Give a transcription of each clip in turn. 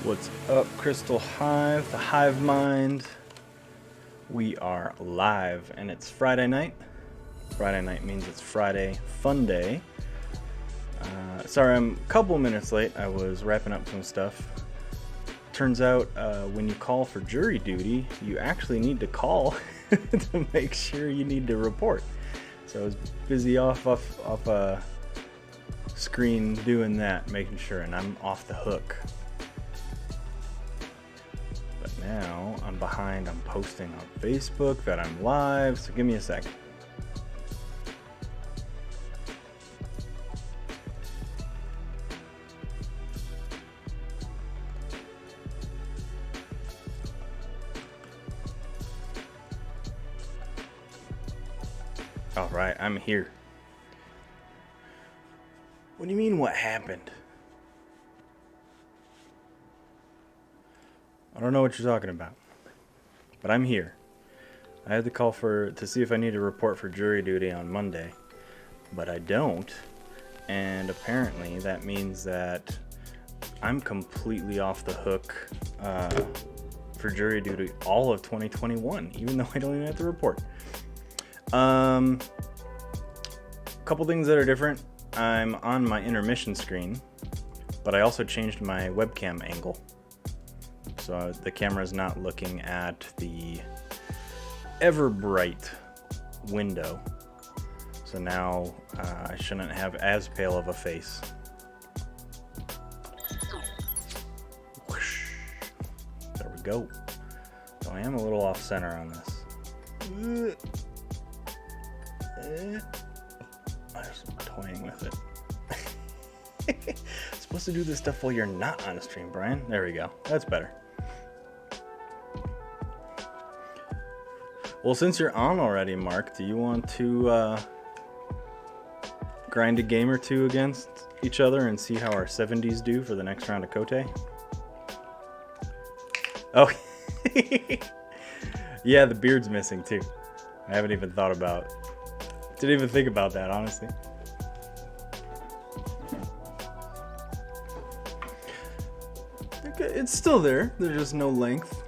What's up, Crystal Hive, the Hive Mind? We are live, and it's Friday night. Friday night means it's Friday Fun Day. Sorry, I'm a couple minutes late. I was wrapping up some stuff. Turns out when you call for jury duty, you actually need to call to make sure you need to report. So I was busy off screen doing that, making sure, and I'm off the hook. Now I'm behind. I'm posting on Facebook that I'm live, so give me a second. All right, I'm here. What do you mean, what happened? I don't know what you're talking about, but I'm here. I had to call to see if I need to report for jury duty on Monday, but I don't, and apparently that means that I'm completely off the hook for jury duty all of 2021, even though I don't even have to report. Couple things that are different. I'm on my intermission screen, but I also changed my webcam angle. So the camera is not looking at the ever bright window. So now I shouldn't have as pale of a face. Whoosh. There we go. So I am a little off center on this. I'm just toying with it. Supposed to do this stuff while you're not on a stream, Brian. There we go. That's better. Well, since you're on already, Mark, do you want to grind a game or two against each other and see how our 70s do for the next round of Kote? Oh, yeah, the beard's missing too. I haven't even didn't even think about that, honestly. It's still there. There's just no length.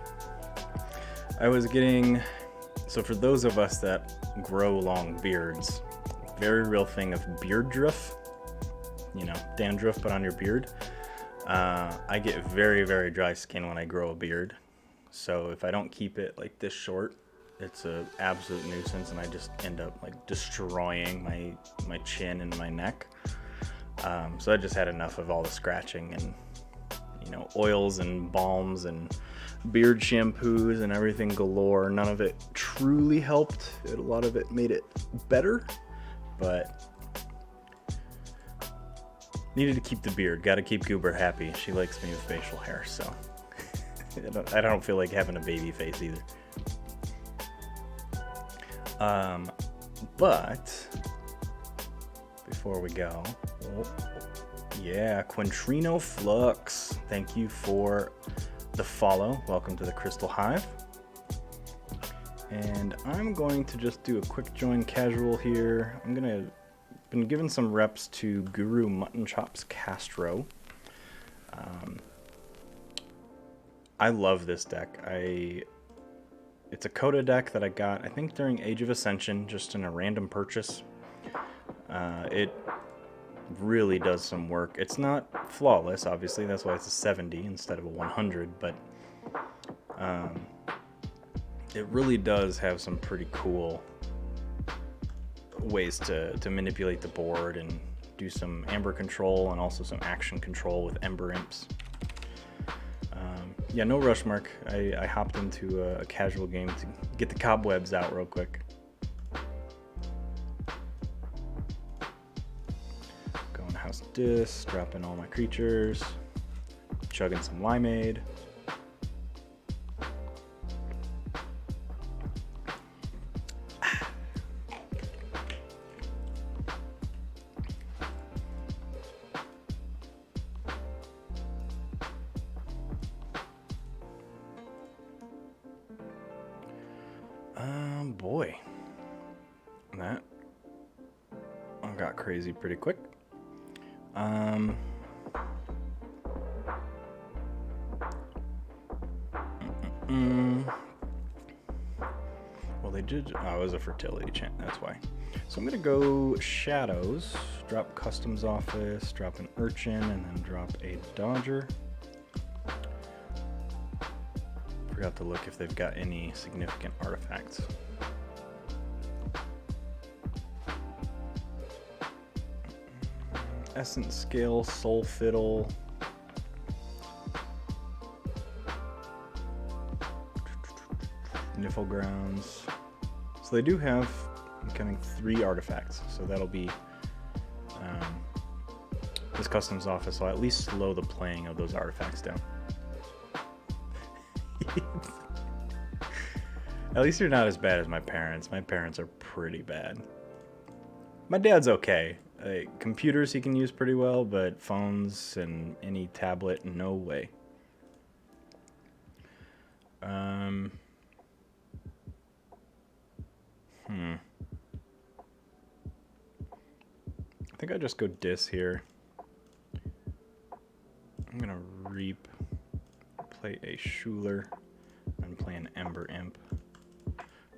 I was getting... So for those of us that grow long beards, very real thing of beard drift, dandruff put on your beard. I get very, very dry skin when I grow a beard. So if I don't keep it like this short, it's an absolute nuisance, and I just end up like destroying my chin and my neck. So I just had enough of all the scratching and oils and balms and beard shampoos and everything galore. None of it truly helped. A lot of it made it better, but Needed to keep the beard. Gotta keep Goober happy. She likes me with facial hair, so I don't feel like having a baby face either. But before we go, yeah, Quintrino Flux. Thank you for the follow. Welcome to the Crystal Hive. And I'm going to just do a quick join casual here. Been given some reps to Guru Mutton Chops Castro. I love this deck. It's a Coda deck that I got, I think, during Age of Ascension, just in a random purchase. It really does some work. It's not flawless, obviously. That's why it's a 70 instead of a 100, but it really does have some pretty cool ways to manipulate the board and do some Amber control and also some action control with Ember Imps. Yeah, no rush, Mark. I hopped into a casual game to get the cobwebs out real quick. Going House Dis, dropping all my creatures, chugging some limeade. Boy, that got crazy pretty quick. Well, they did. Oh, it was a fertility chant. That's why. So I'm gonna go Shadows, drop Customs Office, drop an Urchin, and then drop a Dodger. Forgot to look if they've got any significant artifacts. Essence Scale, Soul Fiddle. Niffle Grounds. So they do have kind of 3 artifacts, so that'll be this Customs Office will at least slow the playing of those artifacts down. At least you're not as bad as my parents. My parents are pretty bad. My dad's okay. Computers he can use pretty well, but phones and any tablet, no way. I think I just go Dis here. I'm gonna Reap, play a Schuler, and play an Ember Imp.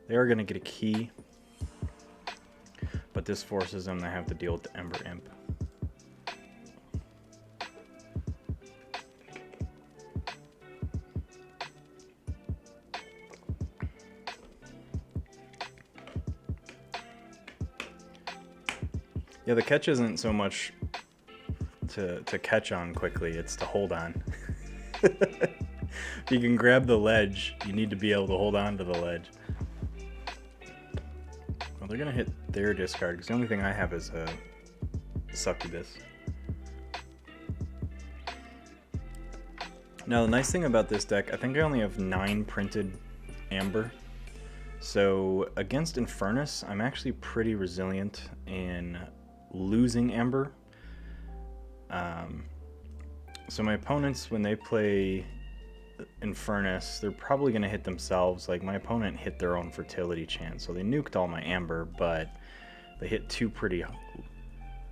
They are gonna get a key, but this forces them to have to deal with the Ember Imp. Yeah, the catch isn't so much to catch on quickly, it's to hold on. If you can grab the ledge, you need to be able to hold on to the ledge. Well, they're gonna hit their discard, because the only thing I have is a Succubus. Now, the nice thing about this deck, I think I only have 9 printed Amber. So, against Infernus, I'm actually pretty resilient in losing Amber. So my opponents, when they play Infernus, they're probably going to hit themselves. Like, my opponent hit their own fertility chant, so they nuked all my Amber, but they hit 2 pretty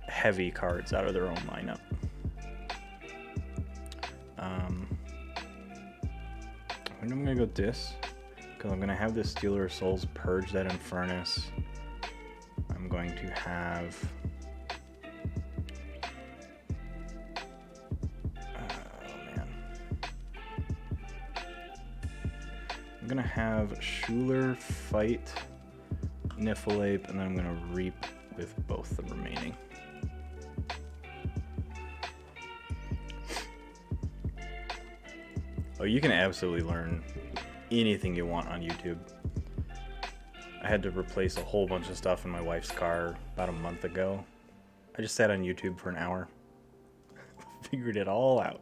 heavy cards out of their own lineup. I'm going to go Dis, because I'm going to have this Stealer of Souls purge that Infernus. I'm going to have... I'm gonna have Schuler fight Niffleape, and then I'm gonna Reap with both the remaining. Oh, you can absolutely learn anything you want on YouTube. I had to replace a whole bunch of stuff in my wife's car about a month ago. I just sat on YouTube for an hour. figured it all out.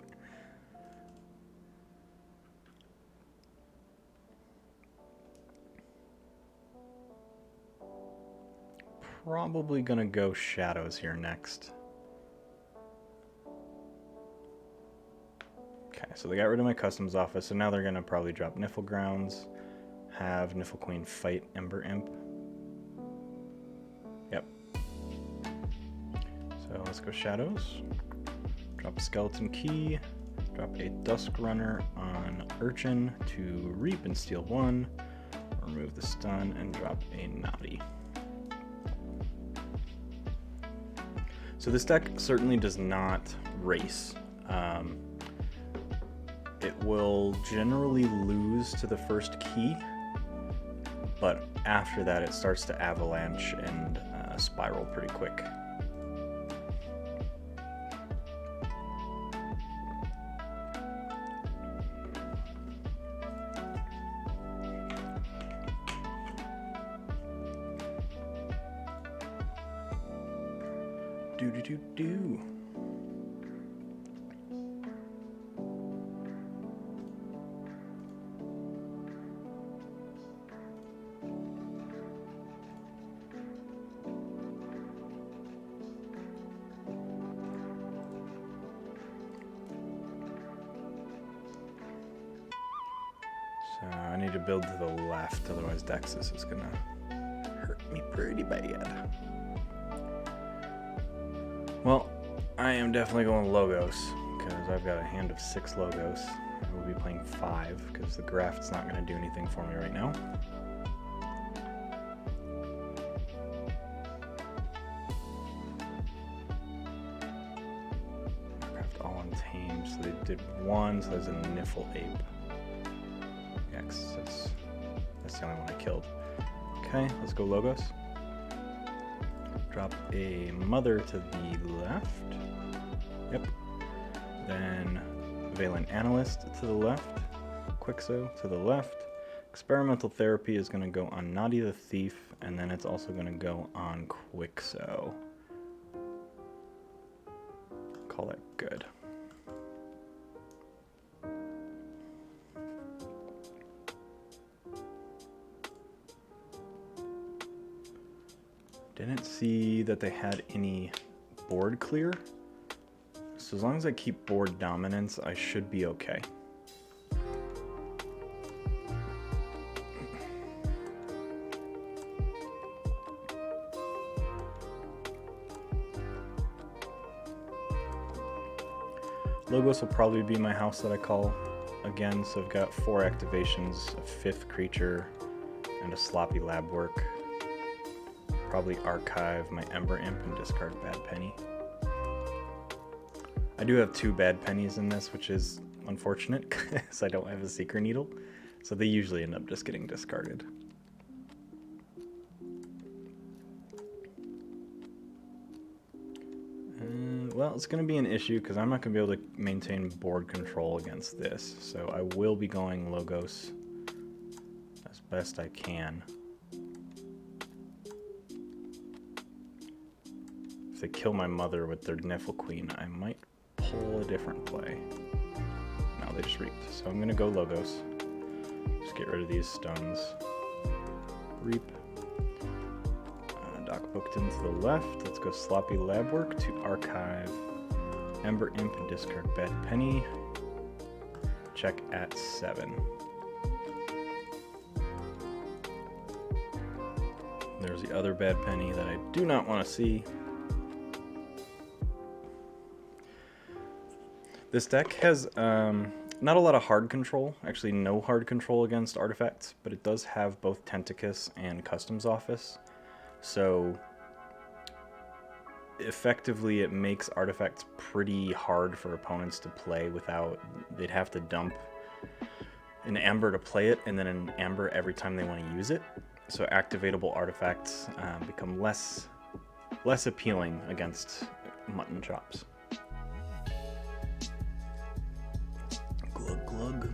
Probably gonna go shadows here next. Okay, so they got rid of my customs office, so now they're gonna probably drop Niffle Grounds, have Niffle Queen fight Ember Imp. Yep. So let's go shadows. Drop a Skeleton Key, drop a Dusk Runner on Urchin to reap and steal 1, remove the stun, and drop a Naughty. So this deck certainly does not race. It will generally lose to the first key, but after that it starts to avalanche and spiral pretty quick. Do. So I need to build to the left, otherwise Dexus is gonna hurt me pretty bad. Well, I am definitely going Logos, because I've got a hand of 6 Logos. I will be playing 5, because the Graft's not going to do anything for me right now. Graft all untamed, so they did 1, so there's a Niffle Ape. Yeah, 'cause that's the only one I killed. Okay, let's go Logos. Drop a Mother to the left. Yep. Then Valen Analyst to the left. Quixo to the left. Experimental Therapy is going to go on Naughty the Thief, and then it's also going to go on Quixo. Call that good. Didn't see that they had any board clear. So as long as I keep board dominance, I should be okay. Logos will probably be my house that I call again, so I've got 4 activations, a 5th creature, and a sloppy lab work. Probably archive my Ember Imp and discard Bad Penny. I do have 2 Bad Pennies in this, which is unfortunate because I don't have a Seeker Needle, so they usually end up just getting discarded. Well, it's going to be an issue because I'm not going to be able to maintain board control against this, so I will be going Logos as best I can. If they kill my Mother with their Niffle Queen, I might pull a different play. No, they just reaped. So I'm going to go Logos. Just get rid of these stuns. Reap. Doc Bookton to the left. Let's go Sloppy Lab Work to archive Ember Imp and discard Bad Penny. Check at 7. There's the other Bad Penny that I do not want to see. This deck has not a lot of hard control, actually no hard control against artifacts, but it does have both Tentacus and Customs Office. So effectively it makes artifacts pretty hard for opponents to play without, they'd have to dump an Amber to play it and then an Amber every time they want to use it. So activatable artifacts become less appealing against mutton chops. Glug glug.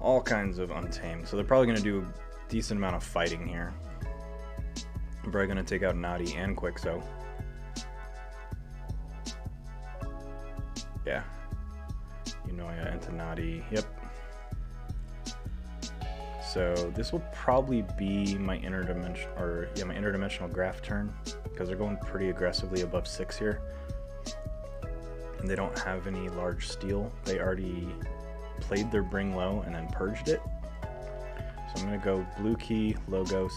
All kinds of untamed, so they're probably going to do a decent amount of fighting here. I'm probably going to take out Naughty and Quixo. Yeah. Unoya, Antonati. Yep. So this will probably be my interdimensional graph turn, because they're going pretty aggressively above 6 here. And they don't have any large steel. They already played their Bring Low and then purged it. So I'm going to go Blue Key, Logos,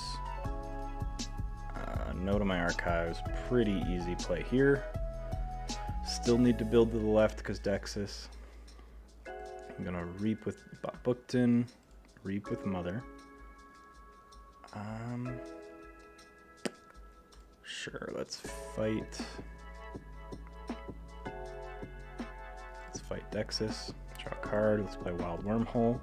no to my archives. Pretty easy play here. Still need to build to the left because Dexys. I'm going to Reap with Bookton, Reap with Mother. Sure, let's fight. Let's fight Dexys. Draw a card. Let's play Wild Wormhole.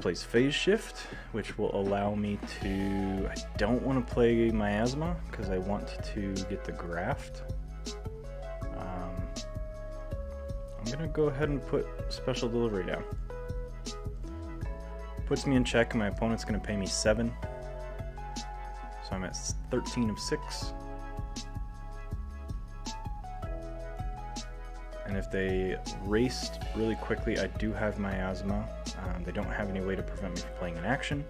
Plays Phase Shift, which will allow me to... I don't want to play Miasma because I want to get the Graft. I'm going to go ahead and put Special Delivery down. Puts me in check, and my opponent's going to pay me 7. So I'm at 13 of 6. And if they raced really quickly, I do have Miasma. They don't have any way to prevent me from playing an action.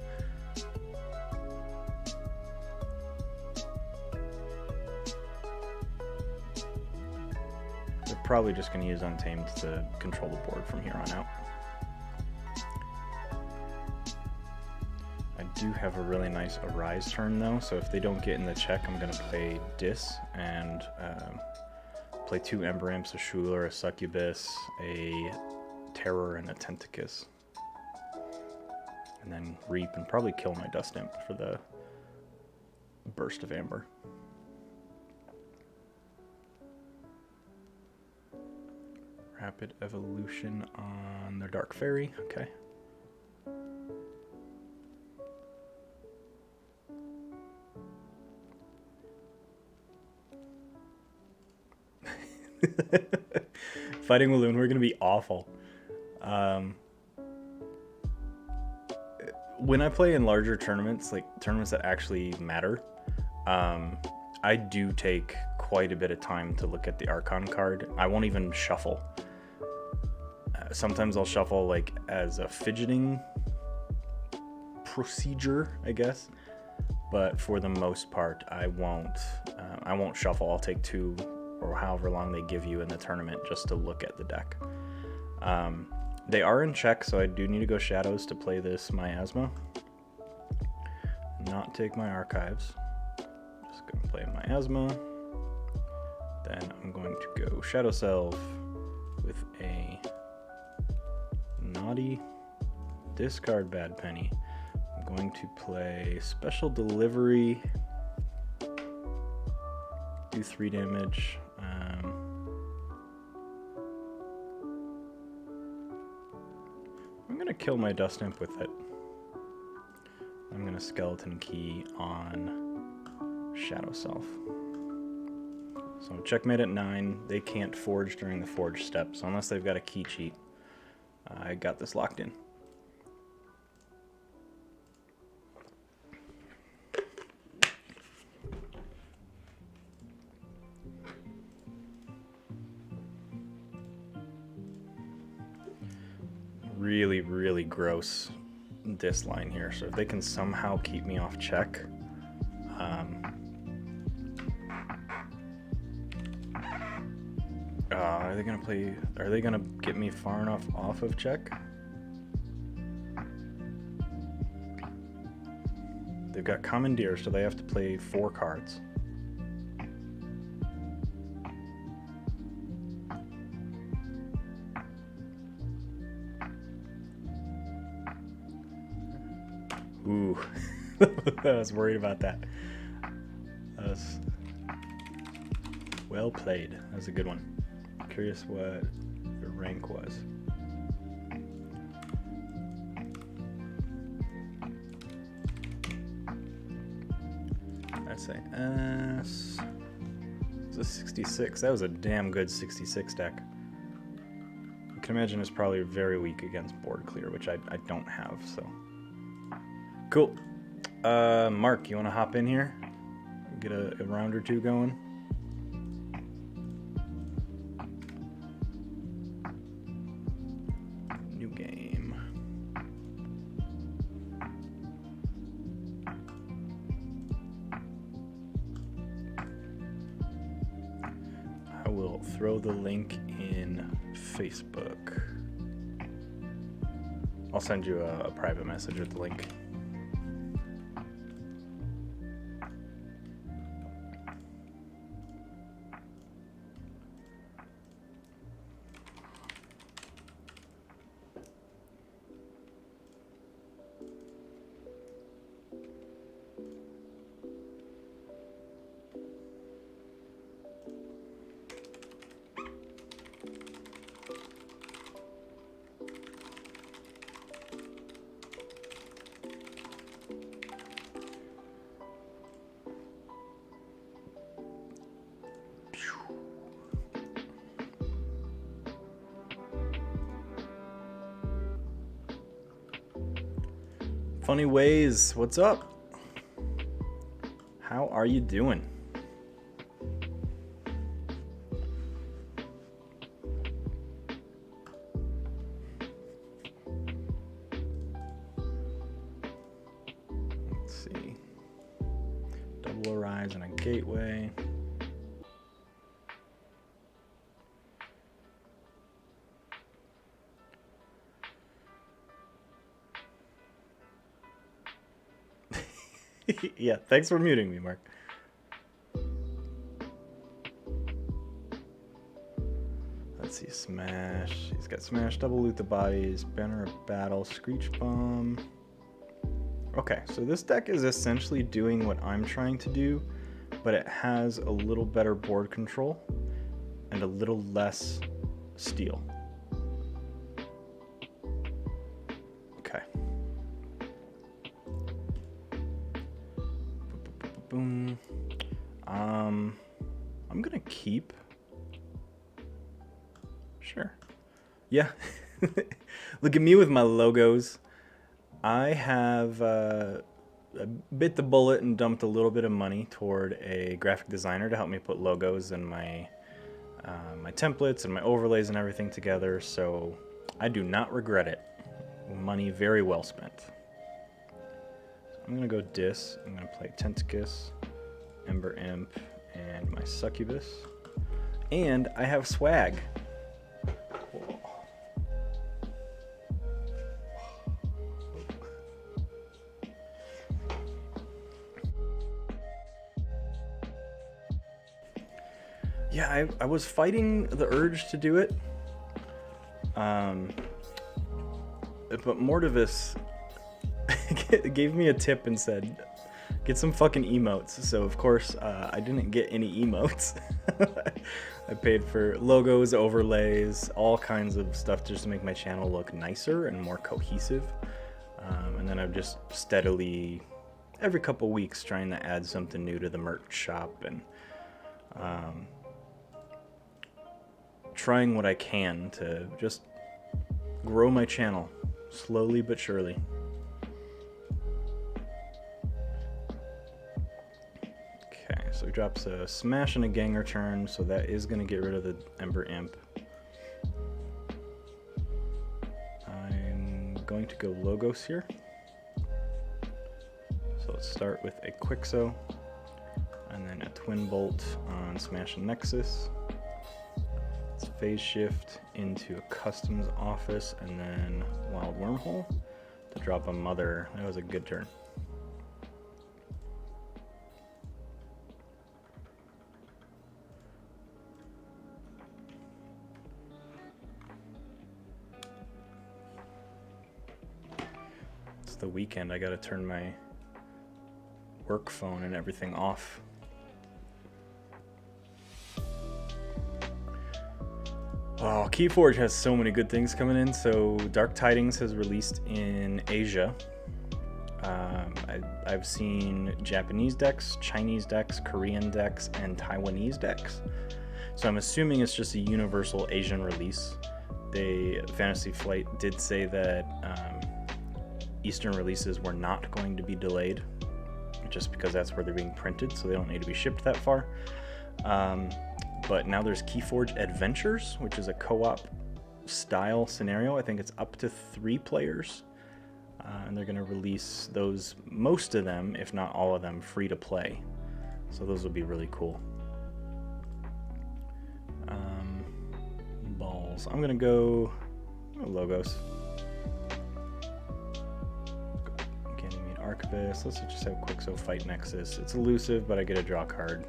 They're probably just going to use Untamed to control the board from here on out. I do have a really nice Arise turn though, so if they don't get in the check, I'm going to play Dis and play 2 Ember Imps, a Shuler, a Succubus, a Terror, and a Tentacus. And then Reap and probably kill my Dust Imp for the Burst of Amber. Rapid Evolution on their Dark Fairy, okay. Fighting Walloon, we're going to be awful. When I play in larger tournaments, like tournaments that actually matter, I do take quite a bit of time to look at the Archon card. I won't even shuffle. Sometimes I'll shuffle like as a fidgeting procedure, I guess. But for the most part, I won't shuffle. I'll take 2 or however long they give you in the tournament just to look at the deck. They are in check, so I do need to go Shadows to play this Miasma. Not take my archives. Just gonna play Miasma. Then I'm going to go Shadow Self with a Naughty, discard Bad Penny. I'm going to play Special Delivery, do 3 damage. I'm going to kill my Dust Imp with it. I'm going to Skeleton Key on Shadow Self. So checkmate at 9. They can't forge during the forge step, so unless they've got a key cheat, I got this locked in. Really, really gross this line here. So if they can somehow keep me off check, are they gonna play? Are they gonna get me far enough off of check? They've got Commandeer, so they have to play 4 cards. Ooh, I was worried about that. That was well played. That was a good one. Curious what your rank was. I'd say S. It's a 66. That was a damn good 66 deck. You can imagine it's probably very weak against board clear, which I don't have, so. Cool. Mark, you want to hop in here? Get a round or 2 going? will throw the link in Facebook. I'll send you a private message with the link. Funny Ways, what's up? How are you doing? Let's see. Double Arise and a gateway. Yeah, thanks for muting me, Mark. Let's see, Smash. He's got Smash, double loot the bodies, Banner of Battle, Screech Bomb. Okay, so this deck is essentially doing what I'm trying to do, but it has a little better board control and a little less steal. Okay. Boom. I'm gonna keep. Sure. Yeah. Look at me with my logos. I have bit the bullet and dumped a little bit of money toward a graphic designer to help me put logos and my templates and my overlays and everything together. So I do not regret it. Money very well spent. I'm gonna go Dis. I'm gonna play Tentacus, Ember Imp, and my Succubus. And I have swag. Whoa. Yeah, I was fighting the urge to do it. But Mortivis gave me a tip and said, get some fucking emotes. So of course, I didn't get any emotes. I paid for logos, overlays, all kinds of stuff just to make my channel look nicer and more cohesive. And then I'm just steadily, every couple weeks, trying to add something new to the merch shop and trying what I can to just grow my channel slowly but surely. So he drops a Smash and a Ganger turn, so that is going to get rid of the Ember Imp. I'm going to go Logos here. So let's start with a Quixo, and then a Twin Bolt on Smash and Nexus. Let's Phase Shift into a Customs Office, and then Wild Wormhole to drop a Mother. That was a good turn. The weekend, I gotta turn my work phone and everything off. Oh, Keyforge has so many good things coming in. So Dark Tidings has released in Asia. I've seen Japanese decks, Chinese decks, Korean decks, and Taiwanese decks. So I'm assuming it's just a universal Asian release. Fantasy Flight did say that Eastern releases were not going to be delayed, just because that's where they're being printed, so they don't need to be shipped that far. But now there's Keyforge Adventures, which is a co-op style scenario. I think it's up to 3 players, and they're going to release those, most of them, if not all of them, free to play. So those will be really cool. animals. I'm gonna go Logos. Ganymede Archivist. Let's just have Quixo fight Nexus. It's elusive, but I get a draw card.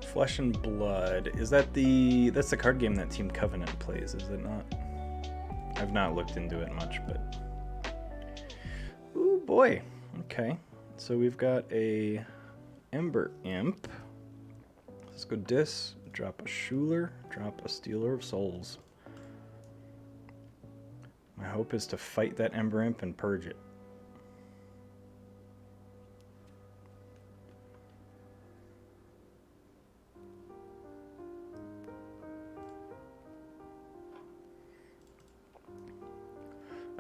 Flesh and Blood. Is that that's the card game that Team Covenant plays, is it not? I've not looked into it much, but ooh boy. Okay. So we've got a Ember Imp. Let's go Dis, drop a Schuler, drop a Stealer of Souls. My hope is to fight that Ember Imp and purge it.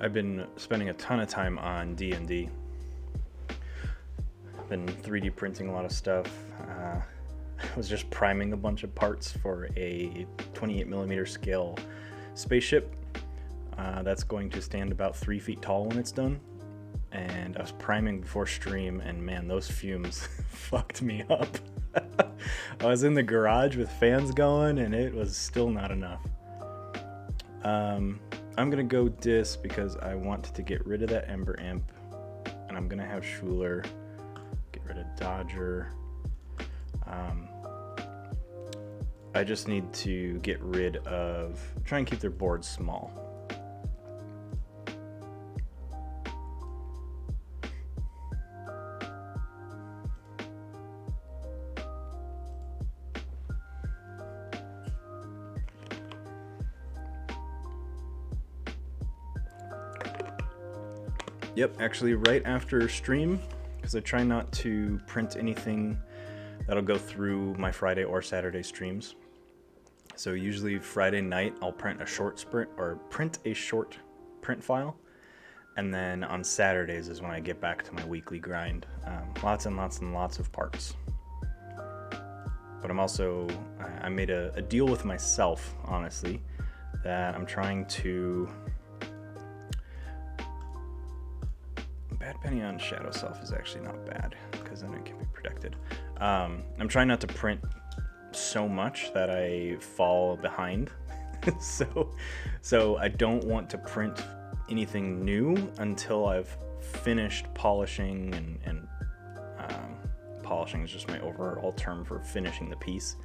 I've been spending a ton of time on D&D. I've been 3D printing a lot of stuff. I was just priming a bunch of parts for a 28mm scale spaceship that's going to stand about 3 feet tall when it's done. And I was priming before stream, and man, those fumes fucked me up. I was in the garage with fans going, and it was still not enough. I'm gonna go Dis because I want to get rid of that Ember Imp, and I'm gonna have Schuler, get rid of Dodger. I just need to get rid of, try and keep their board small. Yep, actually right after stream, because I try not to print anything that'll go through my Friday or Saturday streams. So usually Friday night I'll print a short print file, and then on Saturdays is when I get back to my weekly grind. Lots and lots and lots of parts. But I'm also, I made a deal with myself, honestly, that I'm trying to... Bad Penny on Shadow Self is actually not bad, because then it can be protected. I'm trying not to print so much that I fall behind. so I don't want to print anything new until I've finished polishing, and polishing is just my overall term for finishing the piece.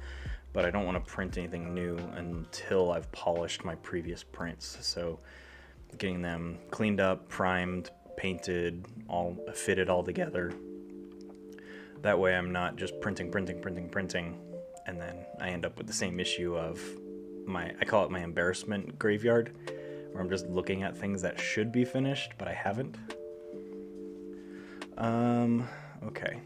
But I don't want to print anything new until I've polished my previous prints. So getting them cleaned up, primed, painted, all fitted all together. That way I'm not just printing, and then I end up with the same issue of I call it my embarrassment graveyard, where I'm just looking at things that should be finished, but I haven't. Okay.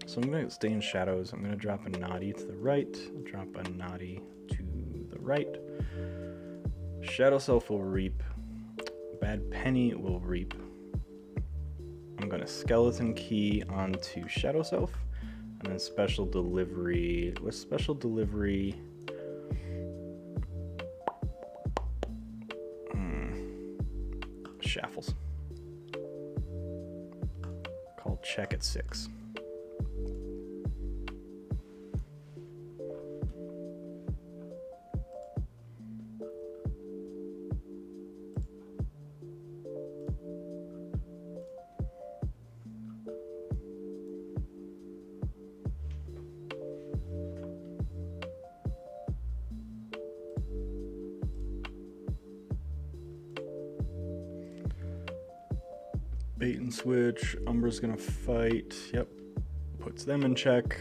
So I'm gonna stay in shadows. I'm gonna drop a Naughty to the right, drop a Naughty to the right. Shadow Self will reap. Bad Penny will reap. I'm gonna Skeleton Key onto Shadow Self, and then Special Delivery. With Special Delivery, Shaffles. Call check at 6. Bait and switch. Umbra's gonna fight. Yep. Puts them in check.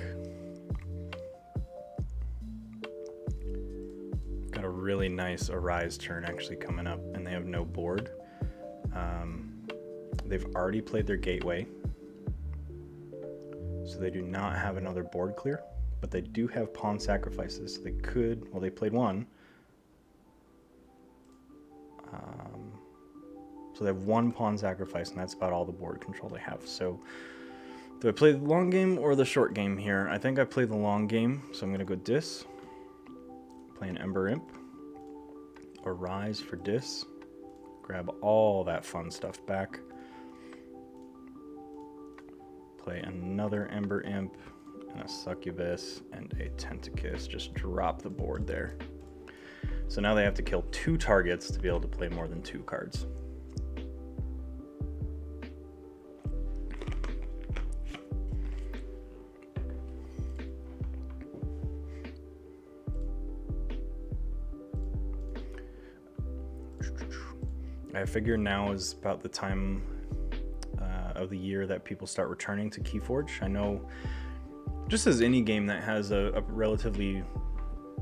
Got a really nice Arise turn actually coming up, and they have no board. They've already played their Gateway, so they do not have another board clear, but they do have pawn sacrifices, so they could, well, they played one. So they have one pawn sacrifice, and that's about all the board control they have. So do I play the long game or the short game here? I think I play the long game, so I'm going to go Dis. Play an Ember Imp. A Rise for Dis. Grab all that fun stuff back. Play another Ember Imp, and a Succubus, and a Tentacus. Just drop the board there. So now they have to kill 2 targets to be able to play more than 2 cards. I figure now is about the time of the year that people start returning to Keyforge. I know, just as any game that has a relatively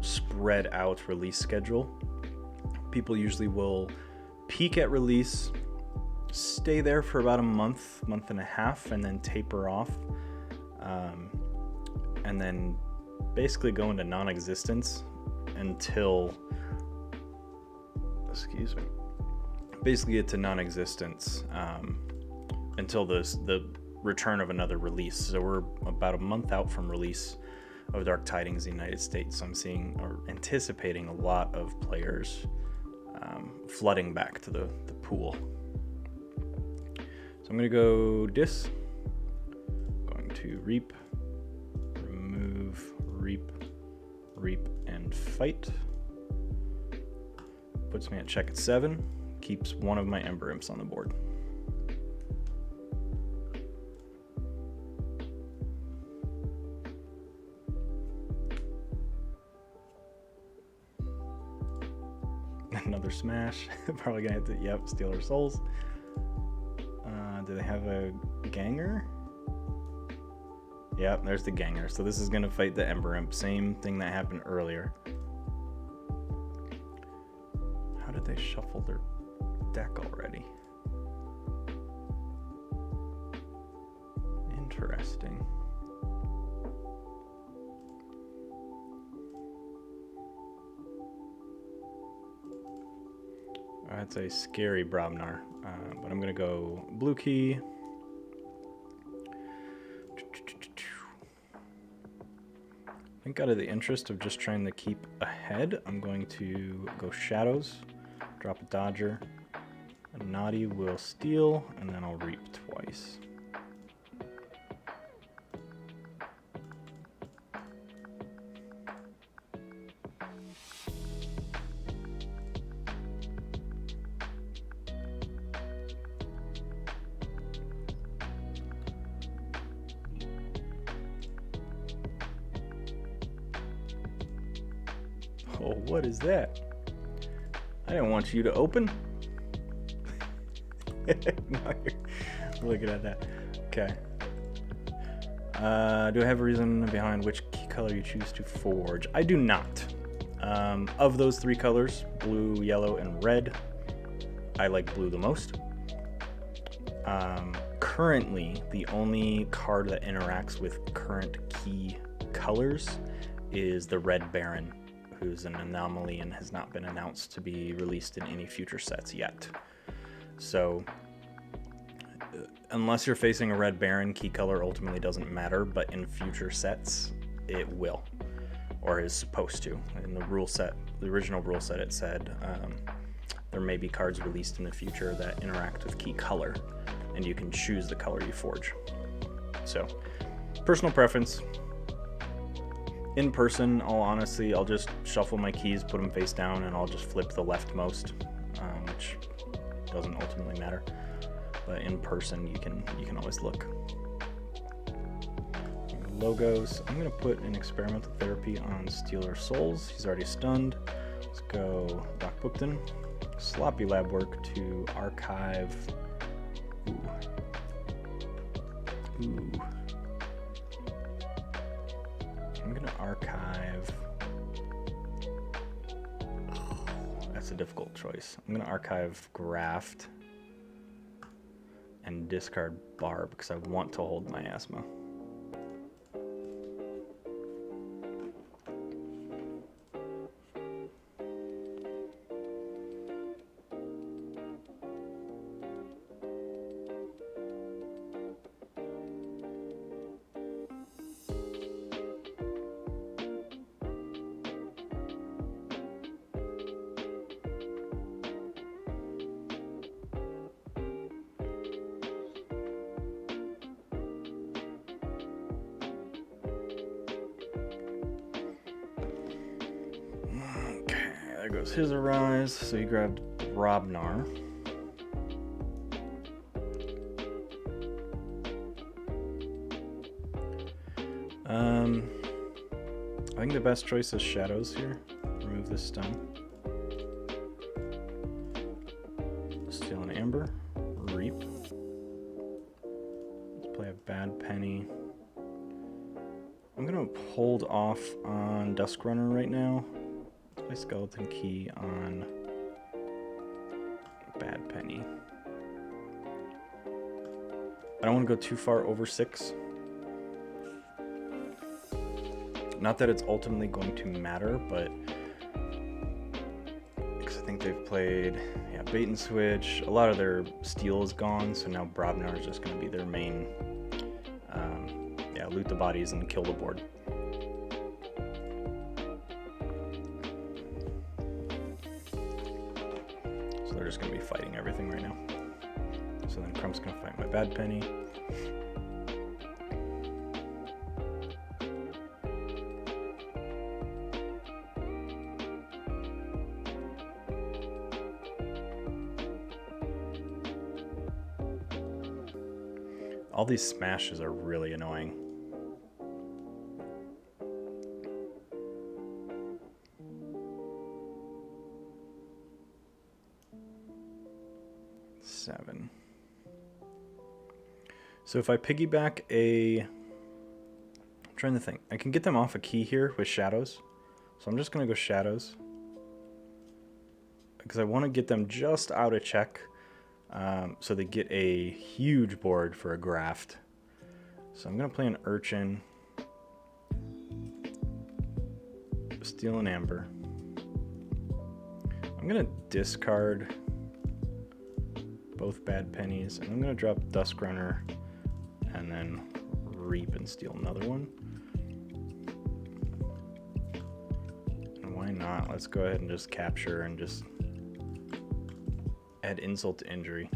spread out release schedule, people usually will peak at release, stay there for about a month and a half, and then taper off, and then basically go into non-existence until, excuse me, basically get to non-existence until the return of another release. So we're about a month out from release of Dark Tidings in the United States. So I'm seeing or anticipating a lot of players flooding back to the pool. So I'm going to go Dis. Going to Reap, remove, Reap, and Fight. Puts me at check at 7. Keeps one of my Ember Imps on the board. Another smash. Probably gonna have to, yep, steal her souls. Do they have a Ganger? Yep, there's the Ganger. So this is gonna fight the Ember Imp. Same thing that happened earlier. How did they shuffle their deck already? Interesting. That's a scary Brobnar, but I'm gonna go blue key. I think out of the interest of just trying to keep ahead, I'm going to go Shadows, drop a Dodger, a Naughty will steal, and then I'll Reap twice. Oh, what is that? I didn't want you to open. Now you're looking at that. Okay. Do I have a reason behind which key color you choose to forge? I do not. Of those 3 colors, blue, yellow, and red, I like blue the most. Currently, the only card that interacts with current key colors is the Red Baron, who's an anomaly and has not been announced to be released in any future sets yet. So, unless you're facing a Red Baron, key color ultimately doesn't matter, but in future sets, it will, or is supposed to. In the rule set, the original rule set, it said there may be cards released in the future that interact with key color, and you can choose the color you forge. So, personal preference. In person, I'll just shuffle my keys, put them face down, and I'll just flip the leftmost, which doesn't ultimately matter. But in person, you can always look. Logos. I'm gonna put an experimental therapy on Stealer Souls. He's already stunned. Let's go Doc Bookton. Sloppy lab work to archive. Ooh. I'm gonna archive. That's a difficult choice. I'm gonna archive Graft and discard Barb because I want to hold Miasma. There goes his Arise. So he grabbed Brobnar. I think the best choice is Shadows here. Remove this stun. Steal an Amber. Reap. Let's play a Bad Penny. I'm gonna hold off on Dusk Runner right now. Play Skeleton Key on Bad Penny. I don't want to go too far over 6. Not that it's ultimately going to matter, but because I think they've played bait and switch. A lot of their steel is gone, so now Brobnar is just going to be their main loot the bodies and kill the board. So they're just going to be fighting everything right now. So then Crump's going to fight my Bad Penny. All these smashes are really annoying. Seven. So if I piggyback I'm trying to think. I can get them off a key here with Shadows. So I'm just going to go Shadows. Because I want to get them just out of check. So they get a huge board for a graft. So I'm going to play an Urchin. Steal an Amber. I'm going to discard both Bad Pennies. And I'm going to drop Dusk Runner and then Reap and steal another one. And why not? Let's go ahead and just capture and just add insult to injury.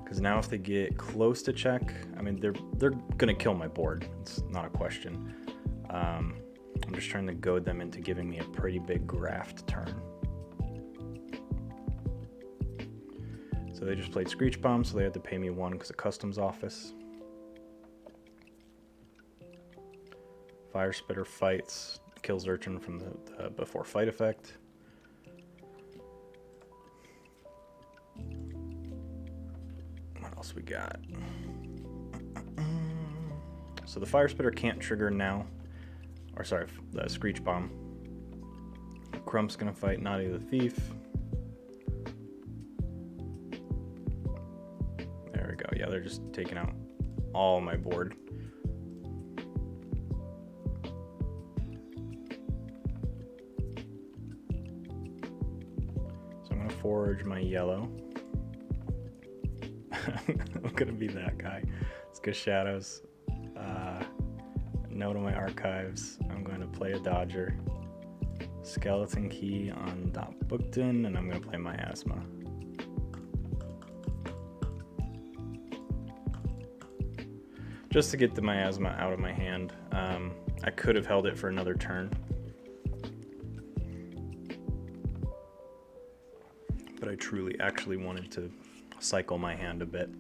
Because now if they get close to check, I mean they're gonna kill my board. It's not a question. I'm just trying to goad them into giving me a pretty big graft turn. So they just played Screech Bomb, so they had to pay me 1 because of Customs Office. Fire Spitter fights, kills Urchin from the before fight effect. What else we got? So the Fire Spitter can't trigger now. Or sorry, the Screech Bomb. Crump's gonna fight Naughty the Thief. There we go. Yeah, they're just taking out all my board. Forge my yellow. I'm gonna be that guy. Let's go Shadows. No to my archives. I'm going to play a Dodger. Skeleton Key on Dot Bookton, and I'm gonna play Miasma. Just to get the Miasma out of my hand. I could have held it for another turn. But I truly actually wanted to cycle my hand a bit.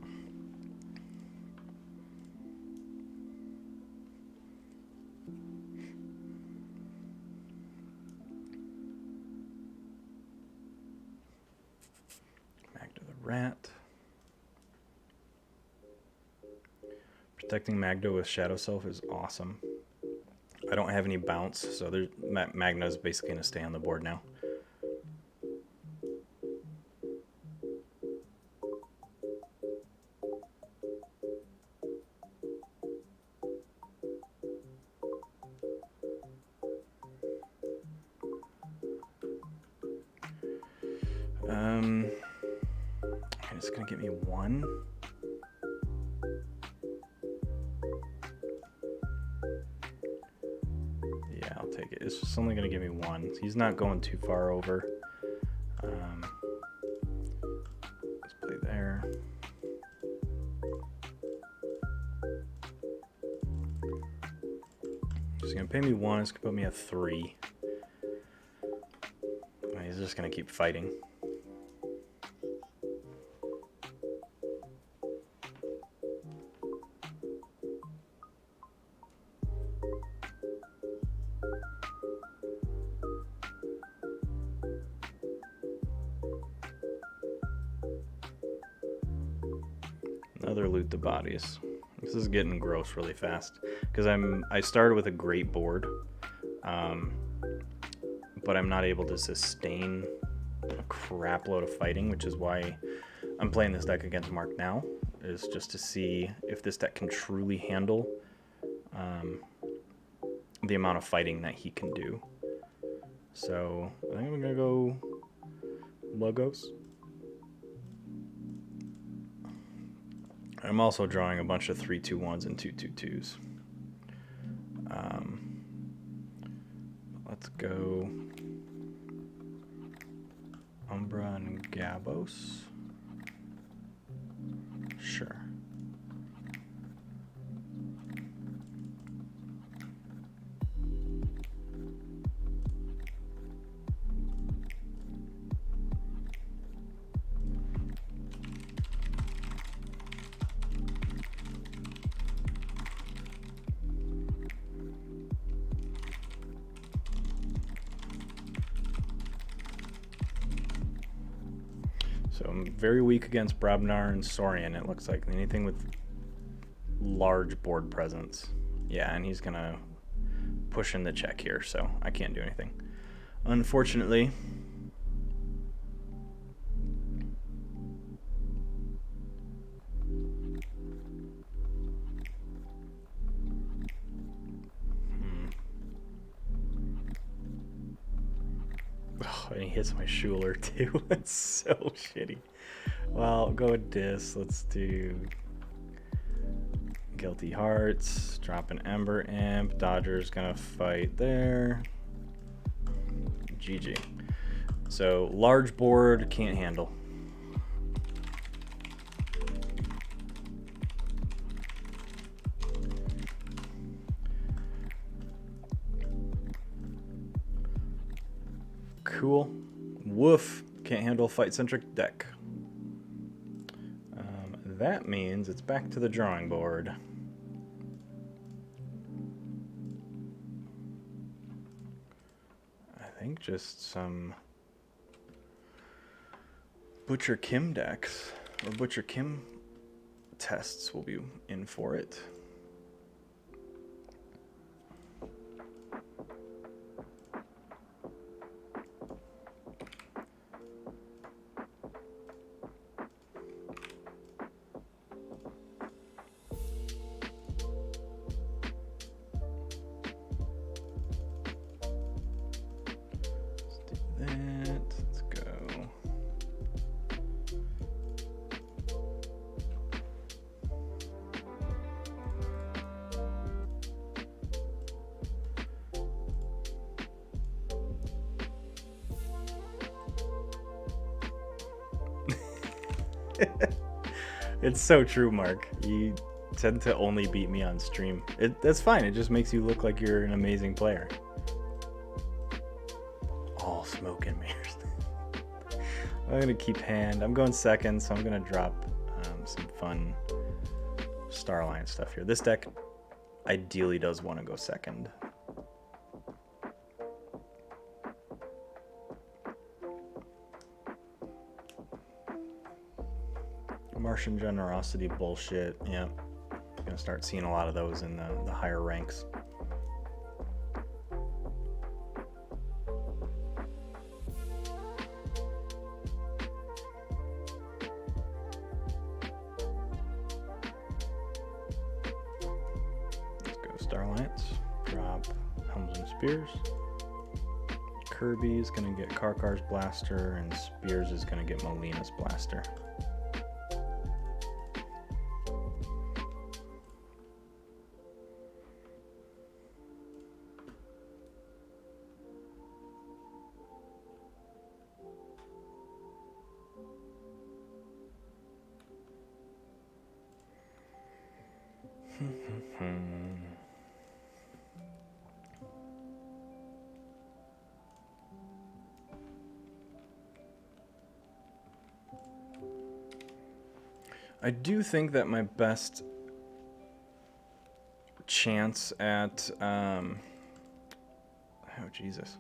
Magda the Rat. Protecting Magda with Shadow Self is awesome. I don't have any bounce, so Magna is basically going to stay on the board now. It's gonna get me 1. Yeah, I'll take it. It's just only gonna give me 1. He's not going too far over. Let's play there. He's gonna pay me 1, it's gonna put me at 3. He's just gonna keep fighting. Another loot the bodies. This is getting gross really fast because I started with a great board, but I'm not able to sustain a crap load of fighting, which is why I'm playing this deck against Mark now, is just to see if this deck can truly handle the amount of fighting that he can do. So I think I'm gonna go Logos. I'm also drawing a bunch of 3/2/1s and 2/2/2s. Let's go Umbra and Gabos. Sure. So I'm very weak against Brabnar and Saurian, it looks like. Anything with large board presence. Yeah, and he's gonna push in the check here, so I can't do anything. Unfortunately. Oh, and he hits my Schuler too. That's so shitty. Well, I'll go with this. Let's do Guilty Hearts. Drop an Ember Imp. Dodger's gonna fight there. GG. So large board, can't handle. Cool. Woof. Can't handle fight-centric deck. That means it's back to the drawing board. I think just some Butcher Kim decks, or Butcher Kim tests will be in for it. It's so true, Mark. You tend to only beat me on stream. That's fine. It just makes you look like you're an amazing player. All smoke and mirrors. I'm gonna keep hand. I'm going second, so I'm gonna drop some fun Star Alliance stuff here. This deck ideally does want to go second. Martian generosity bullshit. Yeah, gonna start seeing a lot of those in the higher ranks. Let's go Star Alliance. Drop Helms and Spears. Kirby is gonna get Karkar's Blaster, and Spears is gonna get Molina's Blaster. I do think that my best chance at oh Jesus,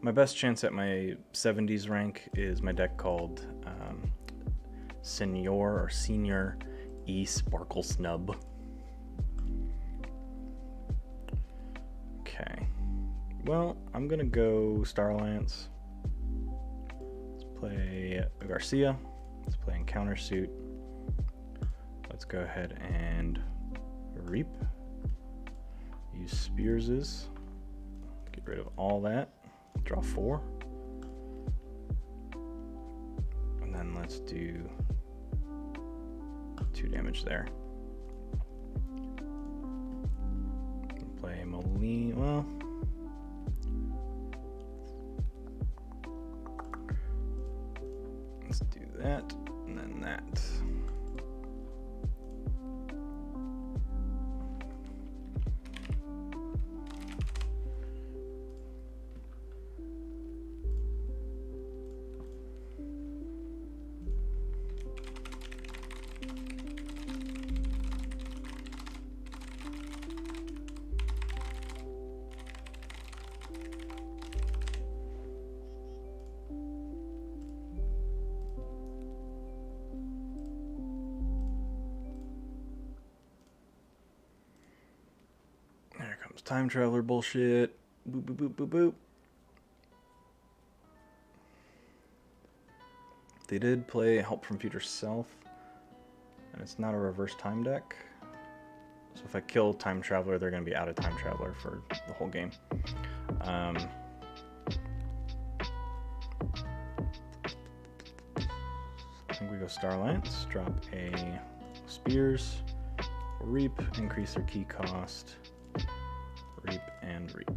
my best chance at my 70s rank is my deck called Senior E Sparkle Snub. Okay, well, I'm gonna go Star Alliance. Let's play Garcia. Let's play in countersuit. Let's go ahead and reap. Use Spearses. Get rid of all that. Draw 4. And then let's do 2 damage there. Play Molina. Well, let's do that and then that. Time traveler bullshit. Boop, boop, boop, boop, boop. They did play Help from Future Self, and it's not a reverse time deck. So if I kill Time Traveler, they're going to be out of Time Traveler for the whole game. I think we go Star Alliance, drop a Spears, Reap, increase their key cost. Reap and reap.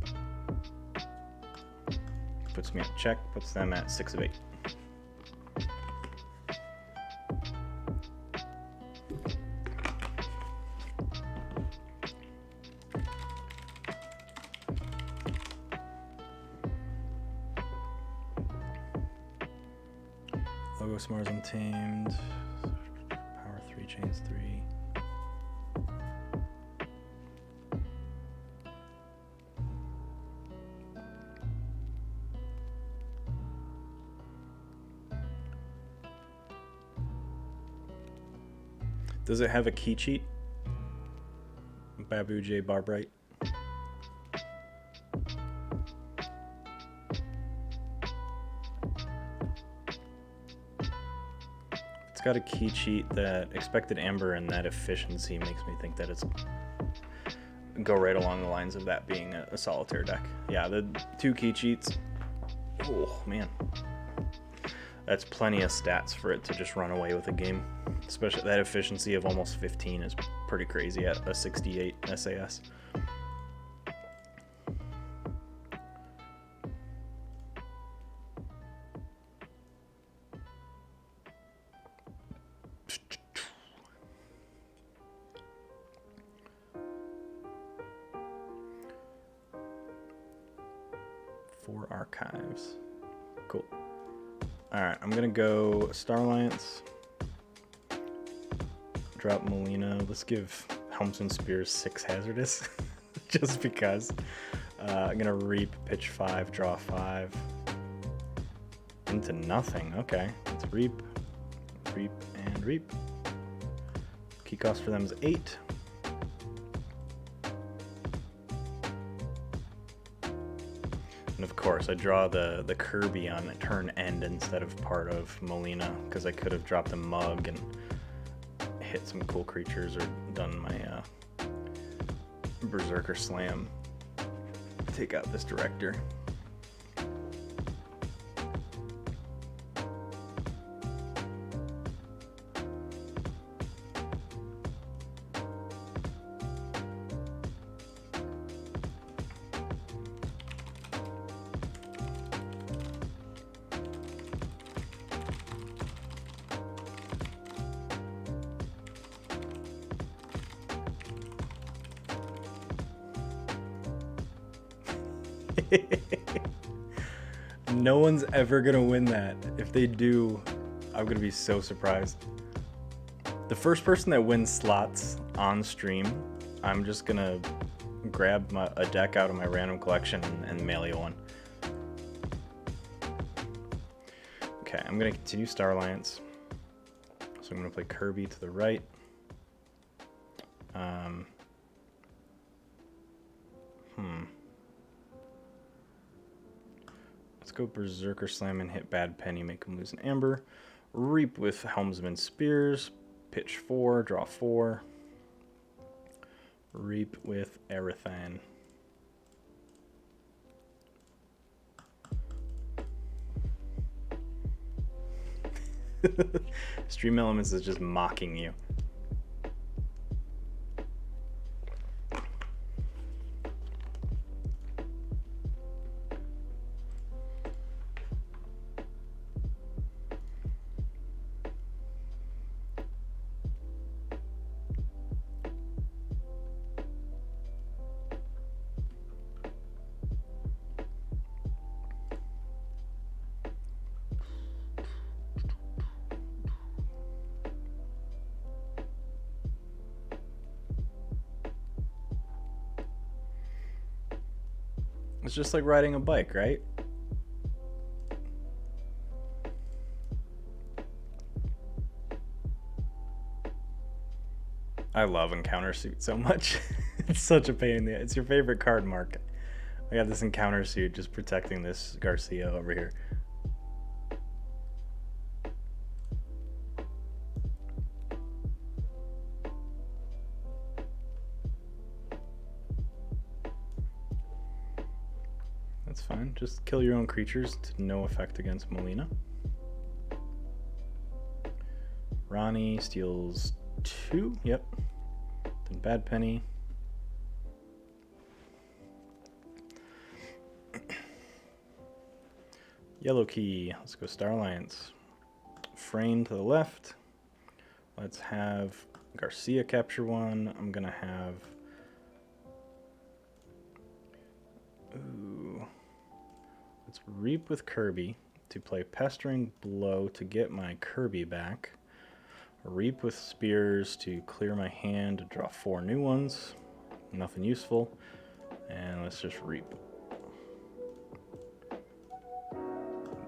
Puts me at check, puts them at 6 of 8. Logos Mars Untamed. Power 3, Chains 3. Does it have a key cheat? Babu J Barbright. It's got a key cheat that expected amber and that efficiency makes me think that it's go right along the lines of that being a solitaire deck. Yeah, the 2 key cheats. Oh man. That's plenty of stats for it to just run away with a game. Especially that efficiency of almost 15 is pretty crazy at a 68 SAS. Four archives. Cool. Alright, I'm gonna go Star Alliance. Drop Molina. Let's give Helms and Spears 6 hazardous. Just because. I'm gonna reap, pitch 5, draw 5. Into nothing. Okay. Let's reap, and reap. Key cost for them is 8. And of course, I draw the Kirby on turn end instead of part of Molina, because I could have dropped a Mug and hit some cool creatures or done my Berserker Slam. Take out this Director. No one's ever gonna win that. If they do, I'm gonna be so surprised. The first person that wins slots on stream, I'm just gonna grab a deck out of my random collection and mail you one. Okay, I'm gonna continue Star Alliance. So I'm gonna play Kirby to the right. Let's go Berserker Slam and hit Bad Penny, make him lose an Amber. Reap with Helmsman Spears, pitch 4, draw 4. Reap with Erethan. Stream Elements is just mocking you. It's just like riding a bike, right? I love Encounter Suit so much. It's such a pain in the ass. It's your favorite card, Mark. I got this Encounter Suit just protecting this Garcia over here. That's fine. Just kill your own creatures to no effect against Molina. Ronnie steals 2. Yep. Then Bad Penny. Yellow key. Let's go Star Alliance. Frayne to the left. Let's have Garcia capture 1. I'm gonna have... Ooh. Let's Reap with Kirby to play Pestering Blow to get my Kirby back. Reap with Spears to clear my hand to draw 4 new ones. Nothing useful. And let's just Reap.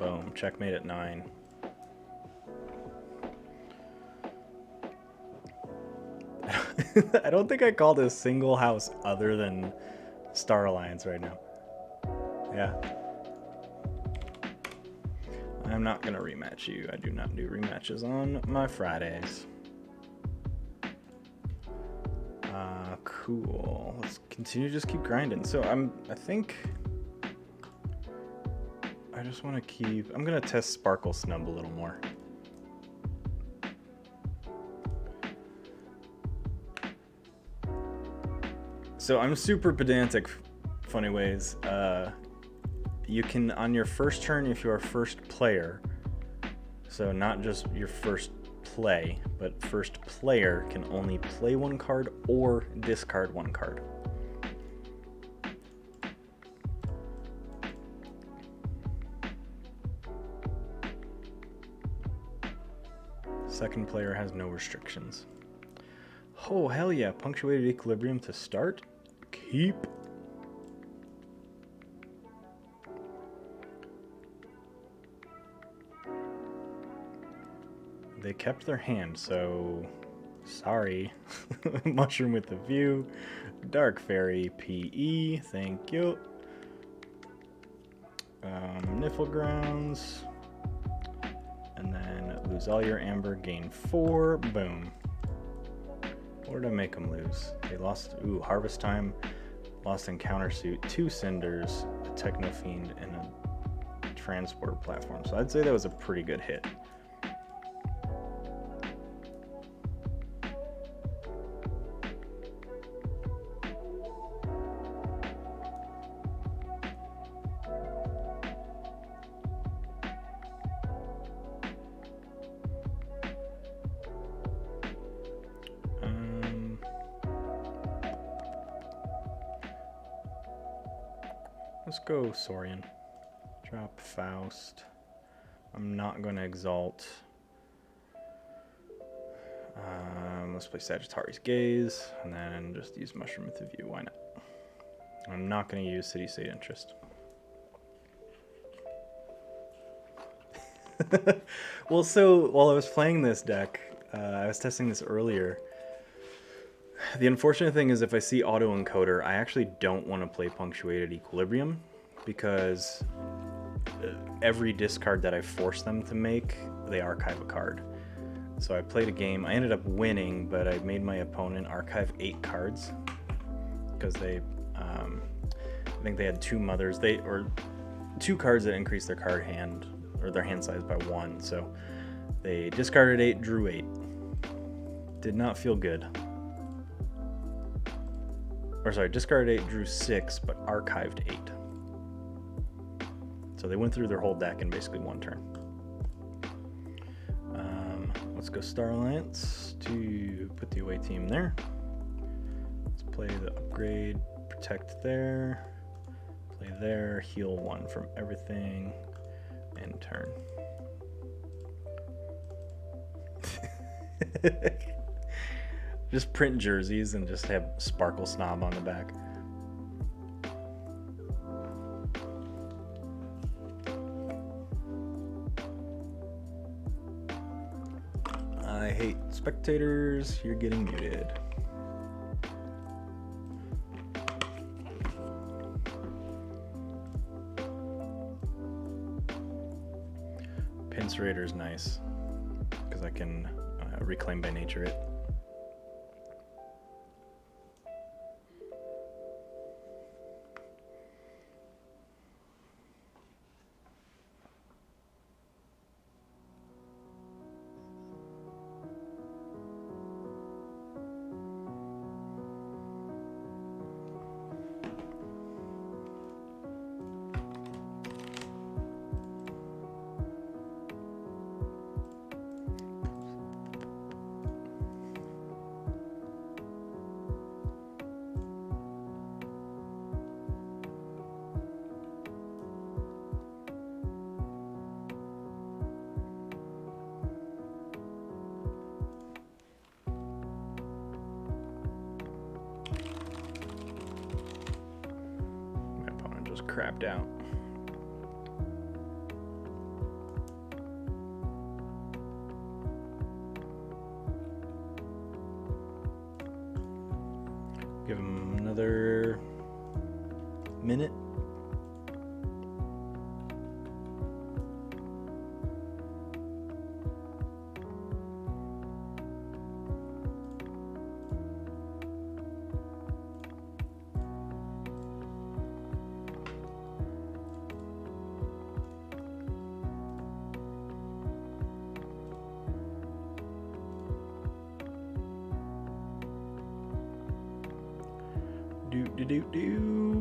Boom. Checkmate at 9. I don't think I called a single house other than Star Alliance right now. Yeah. I'm not going to rematch you. I do not do rematches on my Fridays. Cool. Let's continue to just keep grinding. So I think I just want to keep... I'm going to test Sparkle Snub a little more. So I'm super pedantic, funny ways. You can, on your first turn, if you are first player, so not just your first play, but first player can only play 1 card or discard 1 card. Second player has no restrictions. Oh, hell yeah. Punctuated Equilibrium to start. Keep. They kept their hand, so sorry. Mushroom with the View. Dark Fairy PE, thank you. Nifflegrounds. And then lose all your amber, gain 4. Boom. What did I make them lose? They lost, Harvest Time, lost Encounter Suit, 2 Cinders, a Techno Fiend, and a Transport Platform. So I'd say that was a pretty good hit. Let's go Saurian. Drop Faust. I'm not going to Exalt. let's play Sagittarius Gaze, and then just use Mushroom with a View. Why not? I'm not going to use City State Interest. Well, so while I was playing this deck, I was testing this earlier. The unfortunate thing is if I see Autoencoder, I actually don't want to play Punctuated Equilibrium, because every discard that I force them to make, they archive a card. So I played a game, I ended up winning, but I made my opponent archive 8 cards, because they, I think they had 2 mothers, or 2 cards that increased their card hand, or their hand size by 1, so they discarded 8, drew 8. Did not feel good. Or sorry, discarded 8, drew 6, but archived 8. So they went through their whole deck in basically 1 turn. Let's go Star Alliance to put the away team there. Let's play the upgrade, protect there, play there, heal 1 from everything, end turn. Just print jerseys and just have Sparkle Snob on the back. I hate spectators. You're getting muted. Pinserator is nice because I can reclaim by nature it. Crapped out. Give him another minute.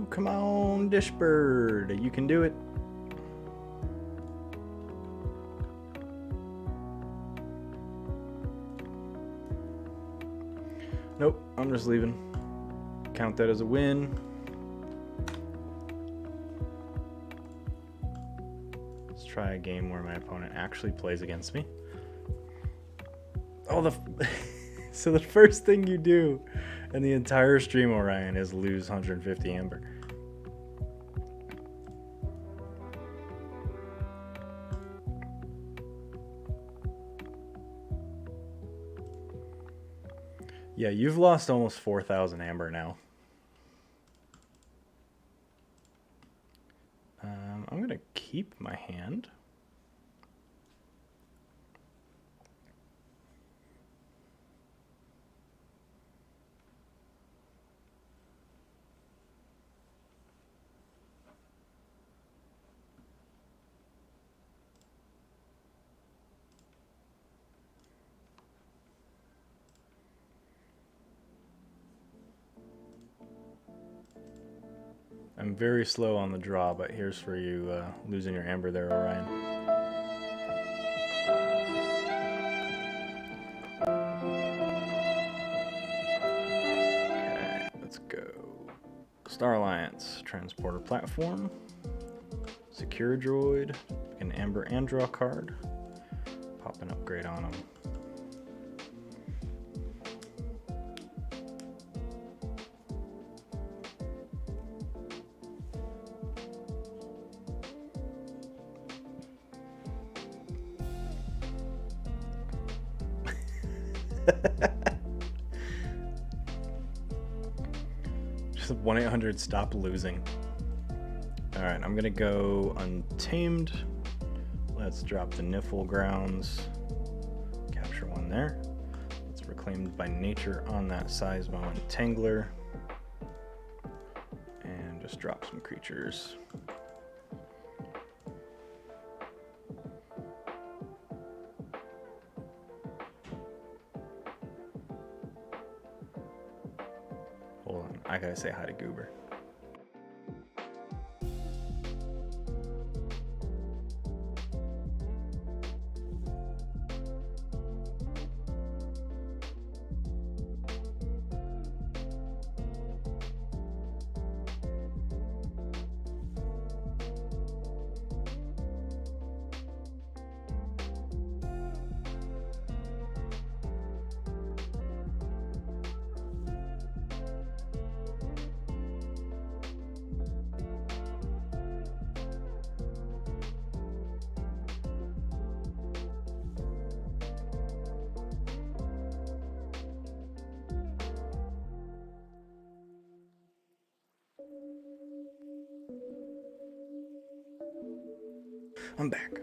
Come on, Dishbird. You can do it. Nope, I'm just leaving. Count that as a win. Let's try a game where my opponent actually plays against me. Oh, so the first thing you do in the entire stream, Orion, is lose 150 amber. Yeah, you've lost almost 4,000 amber now. I'm gonna keep my hand. I'm very slow on the draw, but here's for you losing your amber there, Orion. Okay, let's go. Star Alliance, Transporter Platform, Secure Droid, an amber and draw card, pop an upgrade on them. Just 1-800 stop losing. All right, I'm gonna go Untamed. Let's drop the Niffle Grounds. Capture one there. Let's Reclaimed by Nature on that Seismo and Tangler. And just drop some creatures. Hold on, I gotta say hi to Goober.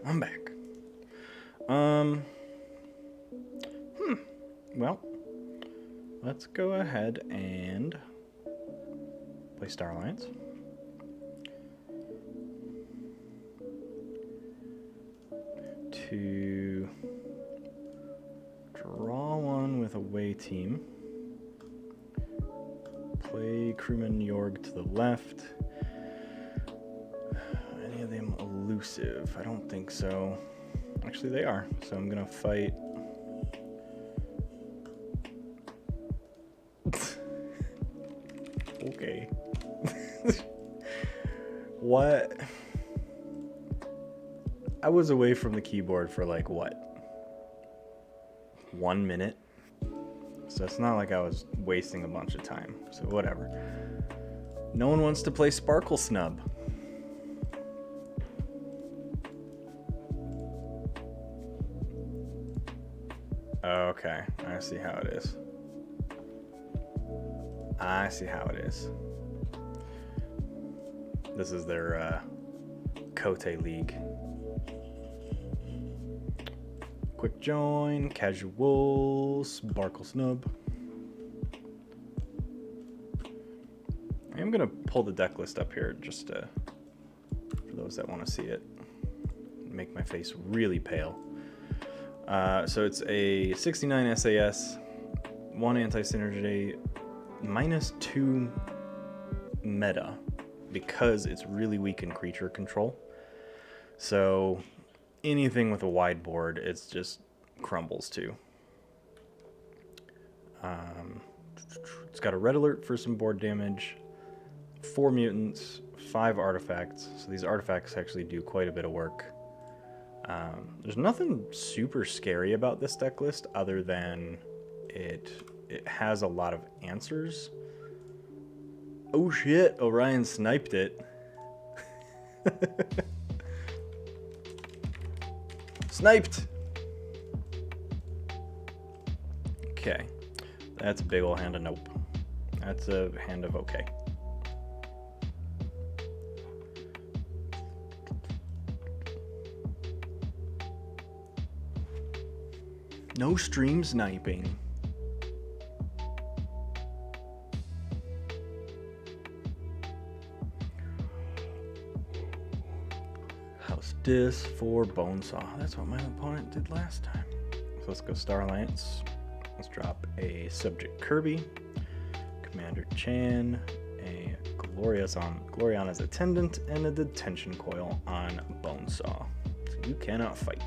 I'm back. Well, let's go ahead and play Star Alliance. To draw one with away team. Play Crewman Yorg to the left. Any of them elusive? I don't think so. Actually, they are. So I'm gonna fight. Okay. What? I was away from the keyboard for like what? 1 minute? So it's not like I was wasting a bunch of time. So whatever. No one wants to play Sparkle Snub. Okay, I see how it is. I see how it is. This is their Cote League. Quick join, casual, Sparkle Snub. I'm gonna pull the deck list up here just for those that want to see it. Make my face really pale. So it's a 69 SAS, 1 anti-synergy, -2 meta because it's really weak in creature control. So anything with a wide board, it's just crumbles to. It's got a red alert for some board damage, 4 mutants, 5 artifacts. So these artifacts actually do quite a bit of work. There's nothing super scary about this deck list other than it has a lot of answers. Oh shit, Orion sniped it. Sniped! Okay, that's a big ol' hand of nope. That's a hand of okay. No stream sniping. House Dis for Bonesaw. That's what my opponent did last time. So let's go Star Alliance. Let's drop a Subject Kirby, Commander Chan, a Gloriana's Attendant, and a Detention Coil on Bonesaw. So you cannot fight.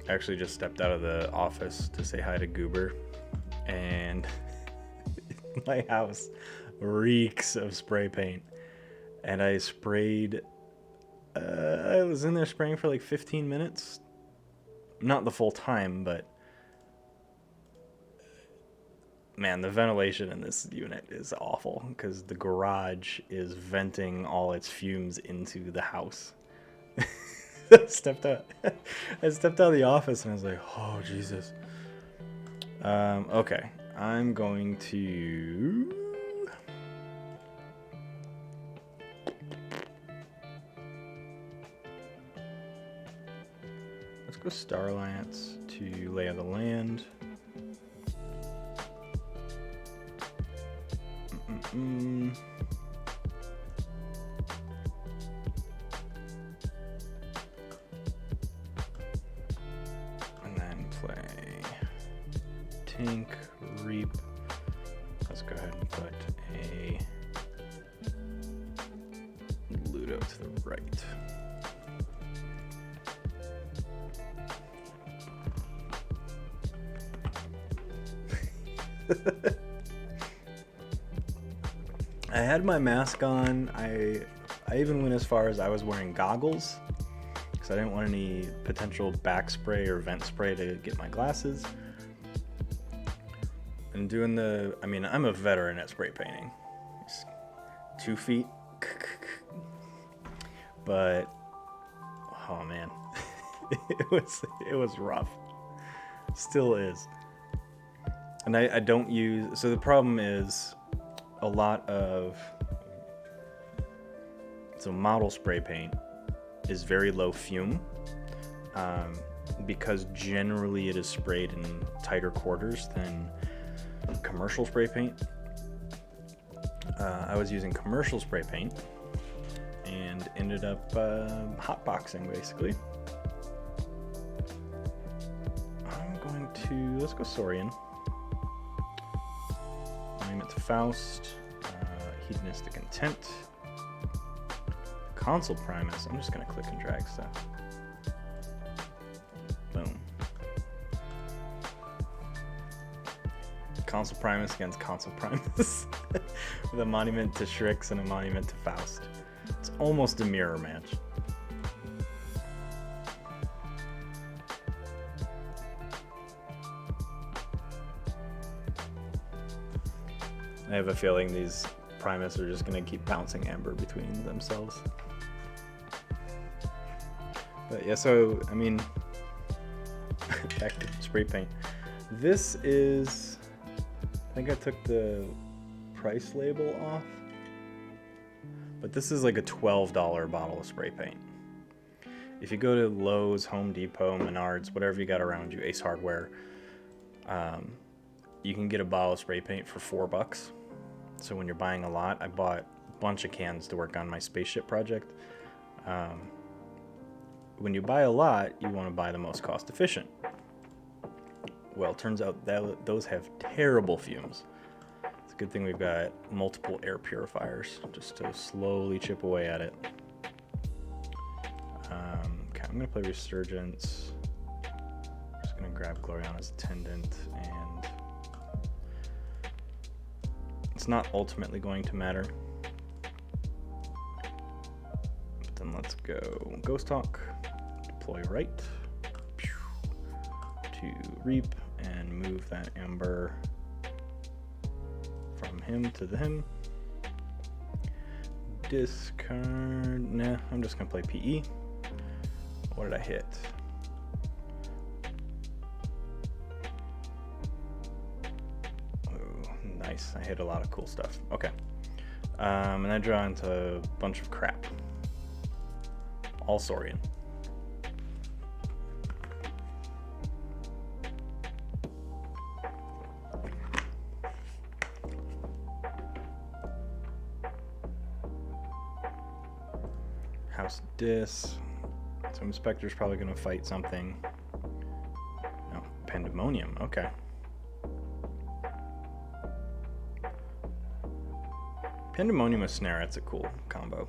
I actually just stepped out of the office to say hi to Goober, and my house reeks of spray paint. And I sprayed I was in there spraying for like 15 minutes. Not the full time, but man, the ventilation in this unit is awful because the garage is venting all its fumes into the house. I stepped out of the office and I was like, oh, Jesus. Okay, I'm going to... Let's go Star Alliance to lay of the land. And then play Tank, Reap. Let's go ahead and put a Ludo to the right. I had my mask on. I even went as far as I was wearing goggles because I didn't want any potential back spray or vent spray to get my glasses. And doing the, I mean, I'm a veteran at spray painting. It's 2 feet. But, oh man, it was rough. Still is. And I don't use, so the problem is a lot of, so model spray paint is very low fume because generally it is sprayed in tighter quarters than commercial spray paint. I was using commercial spray paint and ended up hotboxing basically. I'm going to, let's go Saurian. Monument to Faust, Hedonistic Intent, Consul Primus. I'm just going to click and drag stuff. Boom. Consul Primus against Consul Primus with a monument to Strix and a monument to Faust. It's almost a mirror match. I have a feeling these Primus are just going to keep bouncing amber between themselves. But yeah, so, I mean, back to spray paint. This is, I think I took the price label off, but this is like a $12 bottle of spray paint. If you go to Lowe's, Home Depot, Menards, whatever you got around you, Ace Hardware, you can get a bottle of spray paint for $4. So when you're buying a lot, I bought a bunch of cans to work on my spaceship project. When you buy a lot, you want to buy the most cost efficient. Well, it turns out that those have terrible fumes. It's a good thing we've got multiple air purifiers just to slowly chip away at it. Okay, I'm going to play Resurgence. I'm just going to grab Gloriana's Attendant, and it's not ultimately going to matter. But then let's go Ghost Hawk, deploy right, to Reap, and move that Ember from him to the him. Discard, nah, I'm just gonna play PE. What did I hit? Nice, I hit a lot of cool stuff. Okay, and I draw into a bunch of crap. All Saurian. House Dis. So Inspector's probably gonna fight something. No, Pandemonium, okay. Pandemonium with Snare, that's a cool combo.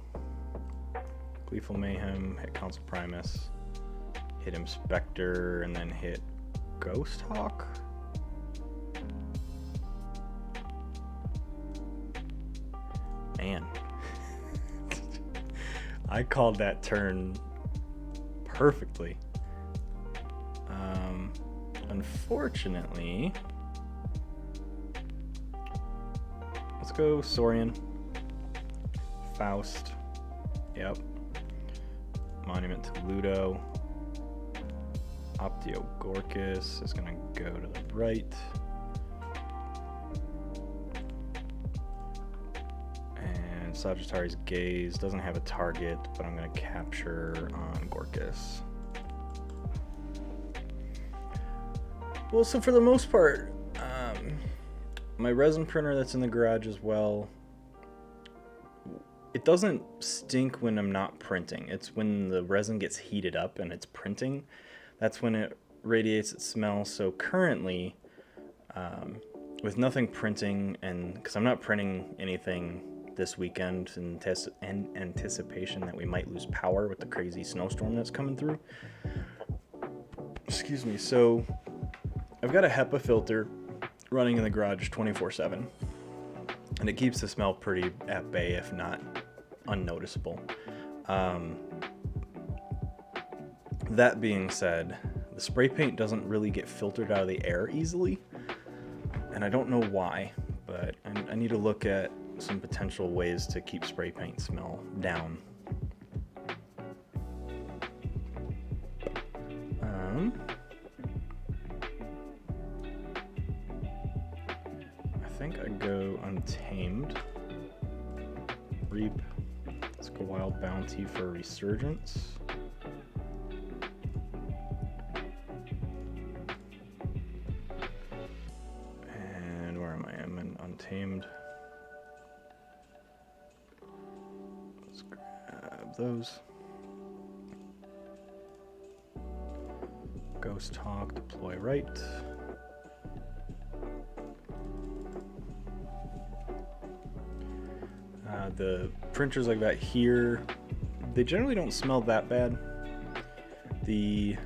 Gleeful Mayhem, hit Consul Primus, hit Inspector, and then hit Ghost Hawk? Man. I called that turn perfectly. Unfortunately, let's go Saurian, Faust, yep, Monument to Ludo, Optio-Gorkis is gonna go to the right, and Sagittarius Gaze doesn't have a target, but I'm gonna capture on Gorkis. Well, so for the most part, my resin printer that's in the garage as well, it doesn't stink when I'm not printing. It's when the resin gets heated up and it's printing, that's when it radiates its smell. So currently, with nothing printing, and because I'm not printing anything this weekend in anticipation that we might lose power with the crazy snowstorm that's coming through. Excuse me. So I've got a HEPA filter running in the garage 24/7, and it keeps the smell pretty at bay, if not unnoticeable. That being said, the spray paint doesn't really get filtered out of the air easily, and I don't know why, but I need to look at some potential ways to keep spray paint smell down. I think I go Untamed, Reap, let's go Wild Bounty for Resurgence. And where am I? I'm in Untamed. Let's grab those. Ghost Hawk, deploy right. The printers like that here, they generally don't smell that bad. This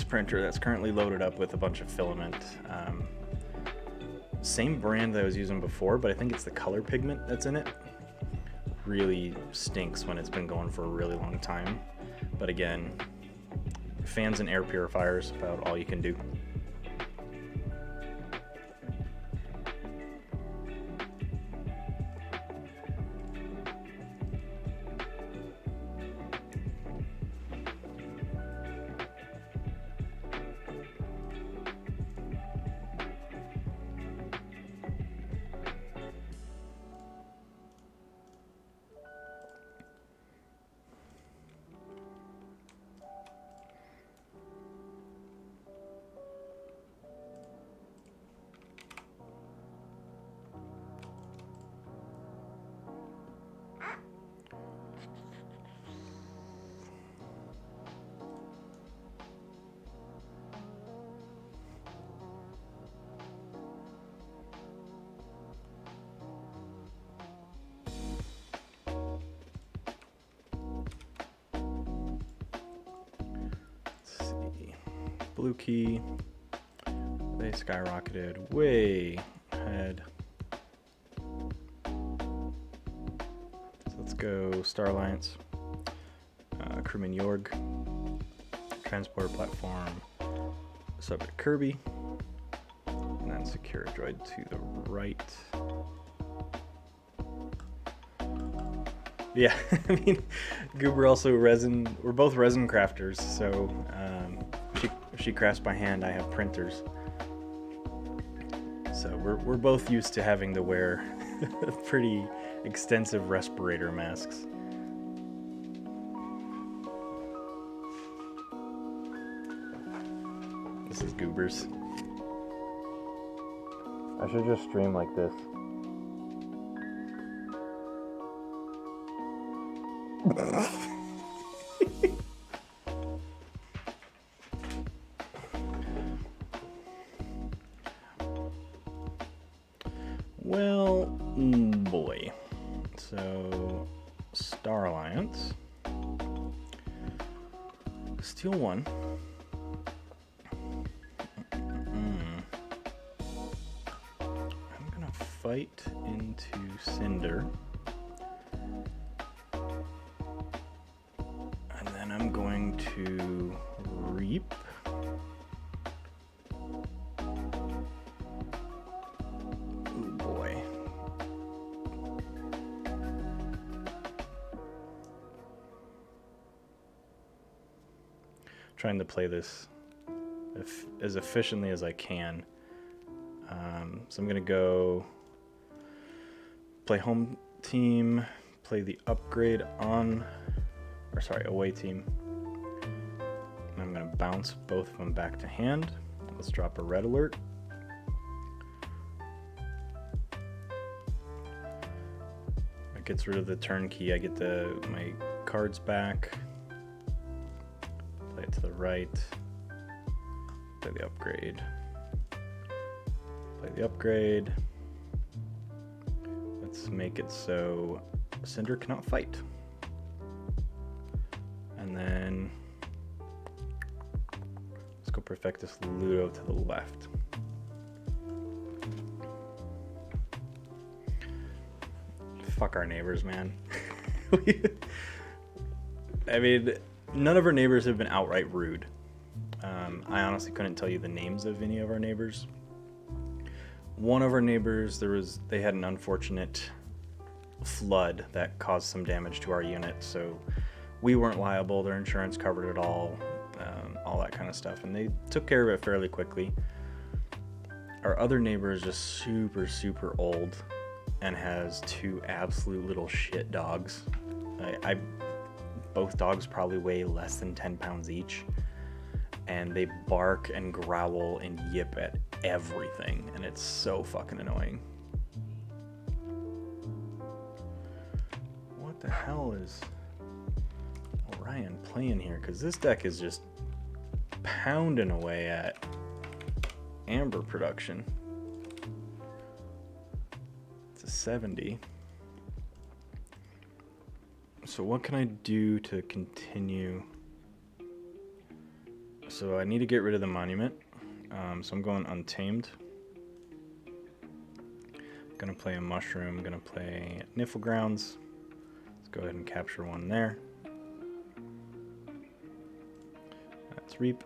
printer that's currently loaded up with a bunch of filament, same brand that I was using before, but I think it's the color pigment that's in it. Really stinks when it's been going for a really long time. But again, fans and air purifiers, about all you can do. Blue key, they skyrocketed way ahead. So let's go Star Alliance, Crewman Yorg, transporter platform, subject Kirby, and then secure droid to the right. Yeah, I mean, Goober also resin, we're both resin crafters, so she crafts by hand, I have printers. So we're both used to having to wear pretty extensive respirator masks. This is Goobers. I should just stream like this. Well, boy. So, Star Alliance. Steal one. I'm gonna fight into Cinder. to reap. Oh boy. Trying to play this as efficiently as I can. So I'm gonna go play home team, play the upgrade on, or sorry, away team. And I'm gonna bounce both of them back to hand. Let's drop a red alert. It gets rid of the turnkey. I get my cards back. Play it to the right. Play the upgrade. Play the upgrade. Let's make it so Cinder cannot fight. And then let's go Perfectus Ludo to the left. Fuck our neighbors, man. I mean, none of our neighbors have been outright rude. I honestly couldn't tell you the names of any of our neighbors. One of our neighbors, they had an unfortunate flood that caused some damage to our unit, so we weren't liable. Their insurance covered it all that kind of stuff, and they took care of it fairly quickly. Our other neighbor is just super old and has two absolute little shit dogs. Both dogs probably weigh less than 10 pounds each, and they bark and growl and yip at everything, and it's so fucking annoying. What the hell is Orion playing here? Because this deck is just pounding away at amber production. It's a 70. So what can I do to continue? So I need to get rid of the monument. So I'm going Untamed. Gonna play a Mushroom, gonna play Niffle Grounds. Let's go ahead and capture one there. That's Reap.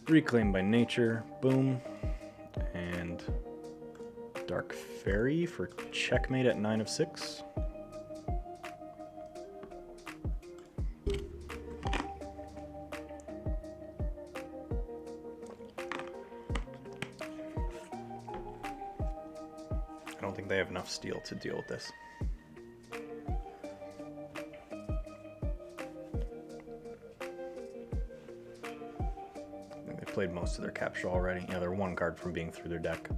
Reclaim by Nature, boom. And Dark Fairy for checkmate at 9 of 6. I don't think they have enough steel to deal with this. I think they played most of their capture already. Yeah, they're one card from being through their deck.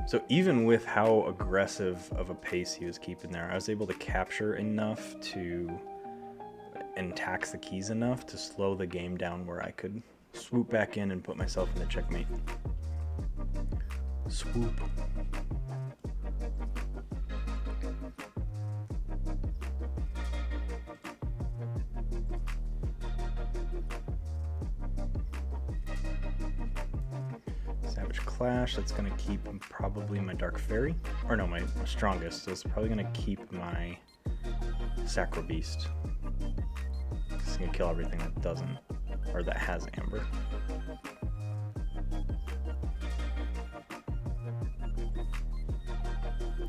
So even with how aggressive of a pace he was keeping there, I was able to capture enough and tax the keys enough to slow the game down where I could swoop back in and put myself in the checkmate. Swoop. Savage Clash, that's going to keep probably my Dark Fairy. Or no, my strongest. So it's probably going to keep my Sacro Beast. It's going to kill everything that doesn't, or that has Amber.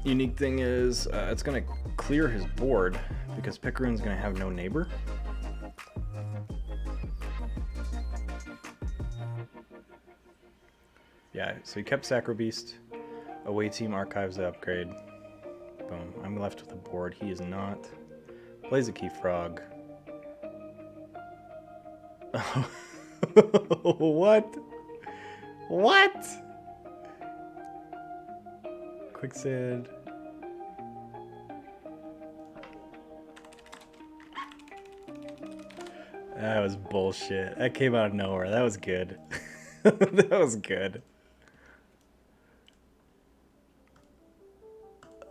Unique thing is, it's going to clear his board because Picaroon's going to have no neighbor. Yeah, so he kept Sacro Beast. Away team archives the upgrade. Boom. I'm left with a board. He is not. Plays a Key Frog. What? What? Quicksand. That was bullshit. That came out of nowhere. That was good. That was good.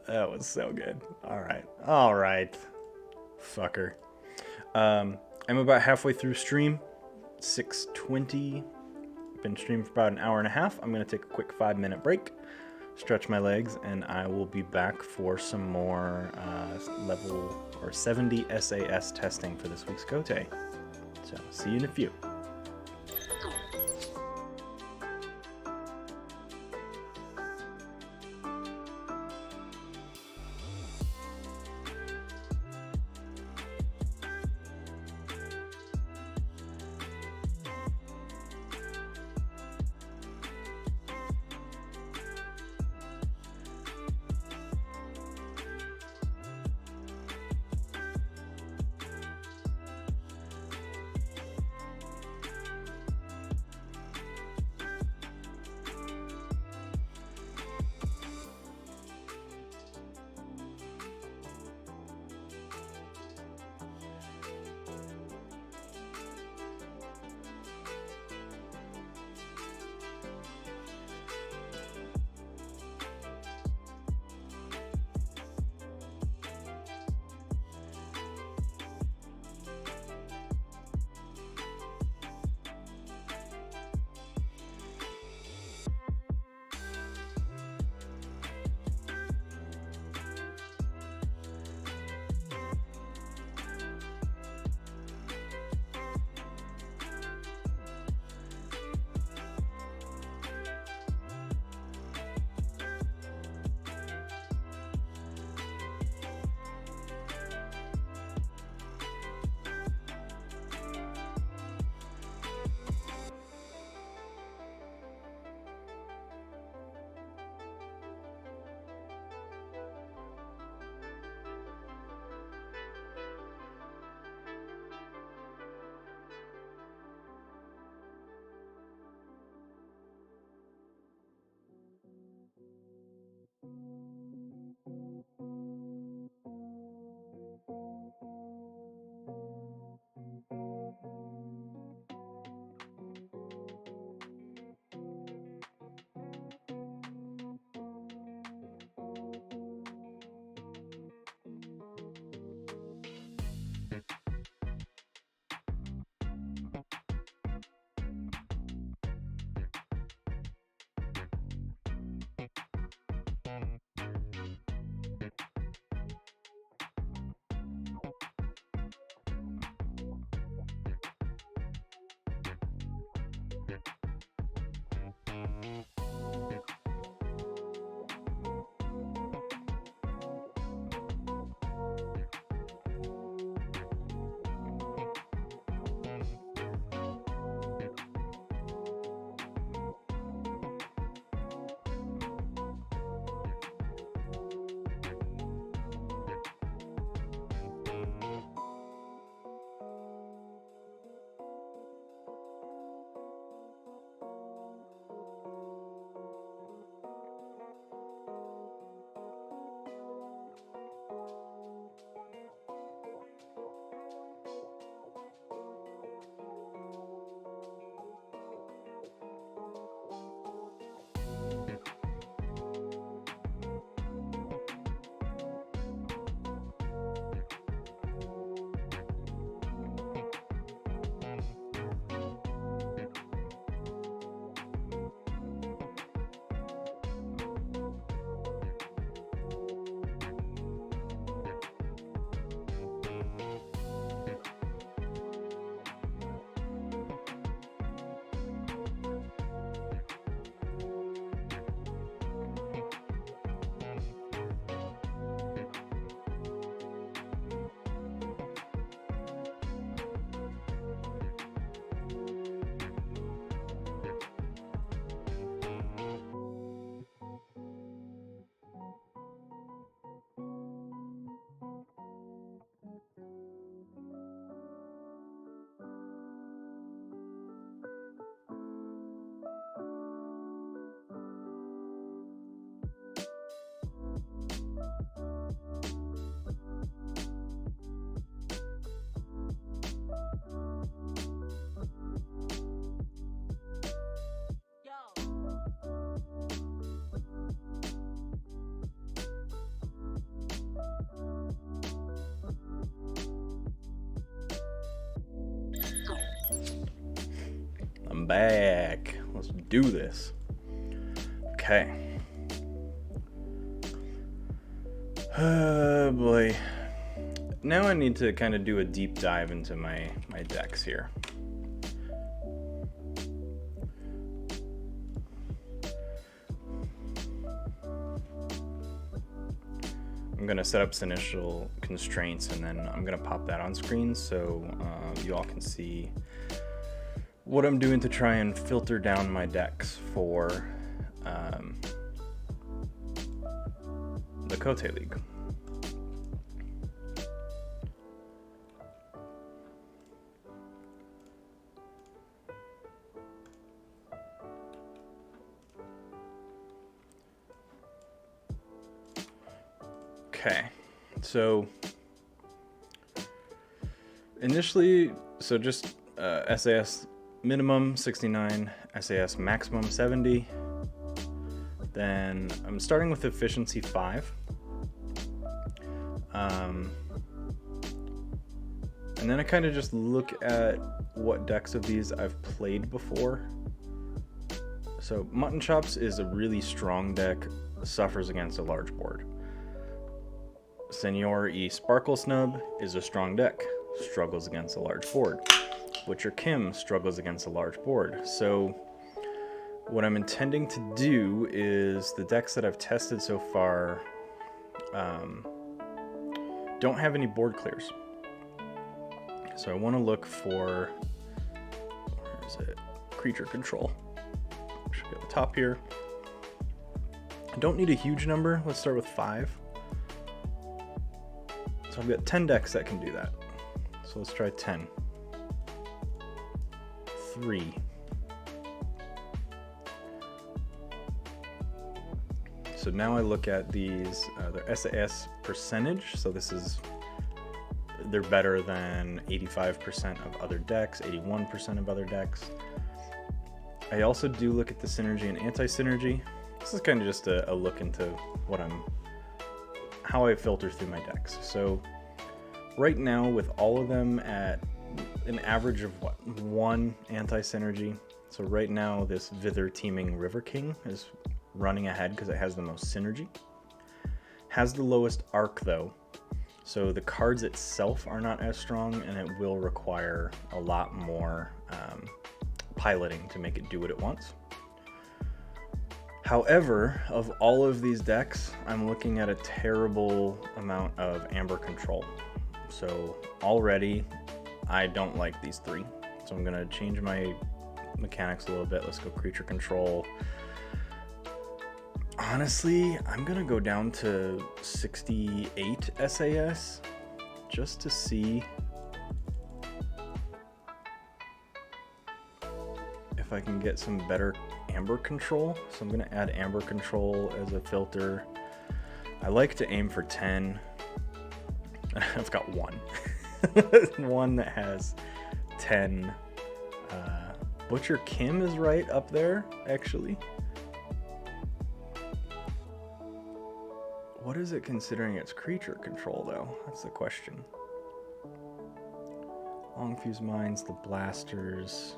That was so good. Alright. Alright. Fucker. I'm about halfway through stream. 6:20. Been streaming for about an hour and a half. I'm going to take a quick 5-minute break. stretch my legs, and I will be back for some more level or 70 SAS testing for this week's Gote. So see you in a few. I'm back. Let's do this. Okay. Oh boy. Now I need to kind of do a deep dive into my decks here. I'm going to set up some initial constraints, and then I'm going to pop that on screen so you all can see what I'm doing to try and filter down my decks for the Cote League. Okay, so initially, just SAS minimum 69, SAS maximum 70. Then I'm starting with efficiency 5. And then I kind of just look at what decks of these I've played before. So Mutton Chops is a really strong deck, suffers against a large board. Senor E Sparkle Snub is a strong deck, struggles against a large board. Butcher Kim struggles against a large board. So what I'm intending to do is the decks that I've tested so far don't have any board clears. So I want to look for, where is it? Creature control. Should be at the top here. I don't need a huge number. Let's start with 5. So I've got 10 decks that can do that. So let's try 10. 3. So now I look at these, their SAS percentage. So they're better than 85% of other decks, 81% of other decks. I also do look at the synergy and anti-synergy. This is kind of just a look into how I filter through my decks. So right now with all of them at an average of 1 anti-synergy. So right now this Vither Teeming River King is running ahead because it has the most synergy. Has the lowest arc though. So the cards itself are not as strong, and it will require a lot more piloting to make it do what it wants. However, of all of these decks, I'm looking at a terrible amount of Amber Control. So already, I don't like these 3. So I'm gonna change my mechanics a little bit. Let's go Creature Control. Honestly, I'm gonna go down to 68 SAS just to see if I can get some better Amber Control. So I'm gonna add Amber Control as a filter. I like to aim for 10. I've got 1. One that has 10. Butcher Kim is right up there, actually. What is it considering its creature control, though? That's the question. Long Fuse Mines, the Blasters.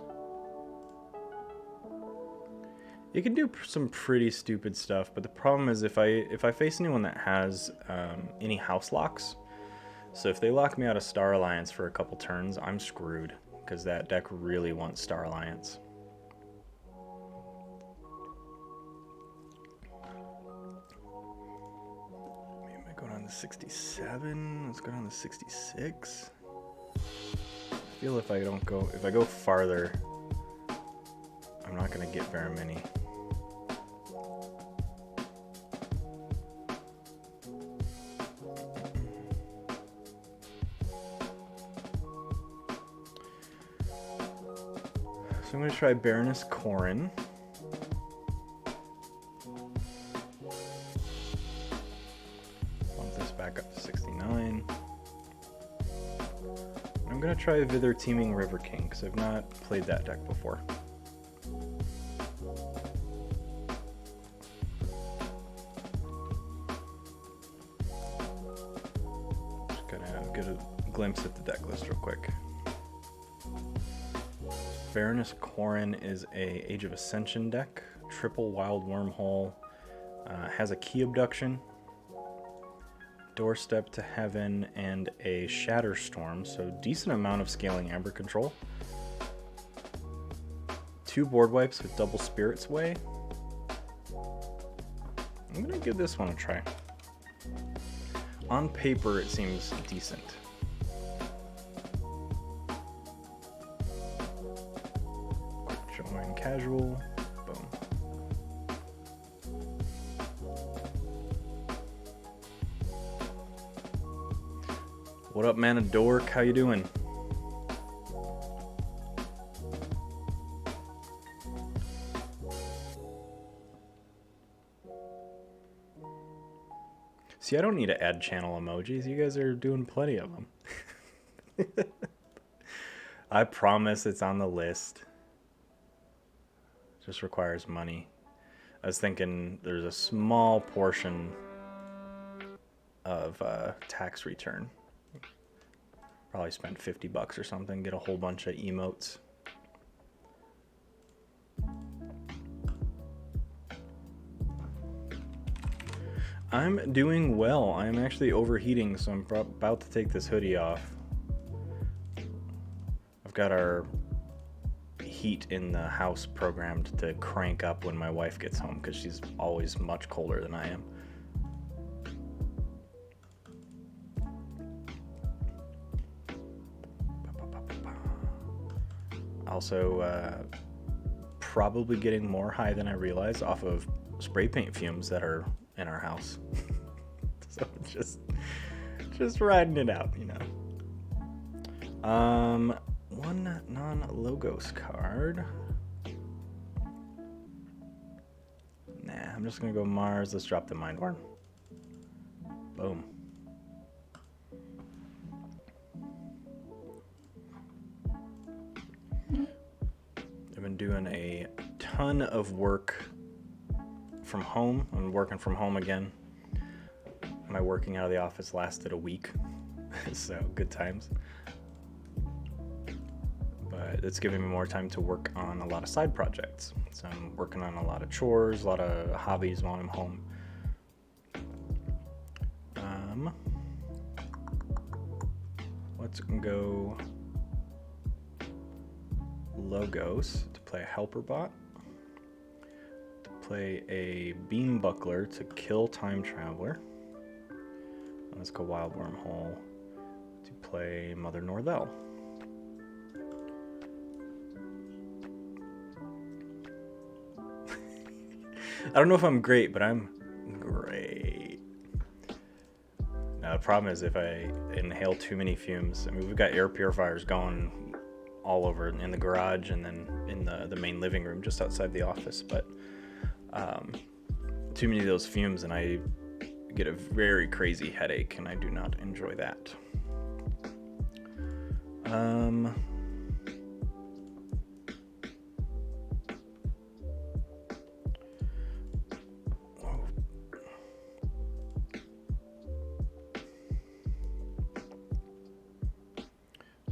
It can do some pretty stupid stuff, but the problem is if I face anyone that has any house locks, so if they lock me out of Star Alliance for a couple turns, I'm screwed, because that deck really wants Star Alliance. Go down to 67. Let's go down to 66. I feel if I go farther, I'm not gonna get very many. So I'm gonna try Baroness Corrin. Back up to 69. I'm gonna try Vither Teeming River King because I've not played that deck before. Just gonna get a glimpse at the deck list real quick. Baroness Corrin is a Age of Ascension deck, triple Wild Wormhole, has a Key Abduction. Doorstep to Heaven, and a Shatterstorm, so decent amount of scaling Amber Control. 2 board wipes with double Spirit's Way. I'm gonna give this one a try. On paper, it seems decent. Quick join casual. Boom. What up, man? Dork? How you doing? See, I don't need to add channel emojis. You guys are doing plenty of them. I promise it's on the list. Just requires money. I was thinking there's a small portion of tax return. Probably spend $50 or something, get a whole bunch of emotes. I'm doing well. I'm actually overheating, so I'm about to take this hoodie off. I've got our heat in the house programmed to crank up when my wife gets home because she's always much colder than I am. Also, probably getting more high than I realize off of spray paint fumes that are in our house. So just riding it out, you know. One non-logos card. Nah, I'm just gonna go Mars. Let's drop the Mind Worm. Boom. I've been doing a ton of work from home. I'm working from home again. My working out of the office lasted a week, so good times. But it's giving me more time to work on a lot of side projects. So I'm working on a lot of chores, a lot of hobbies while I'm home. Let's go Logos to play a Helper Bot. Play a Beam Buckler to kill Time Traveler. Let's go Wild Wormhole to play Mother Northel. I don't know if I'm great, but I'm great. Now, the problem is if I inhale too many fumes, I mean, we've got air purifiers going all over in the garage and then in the main living room just outside the office, but too many of those fumes and I get a very crazy headache and I do not enjoy that.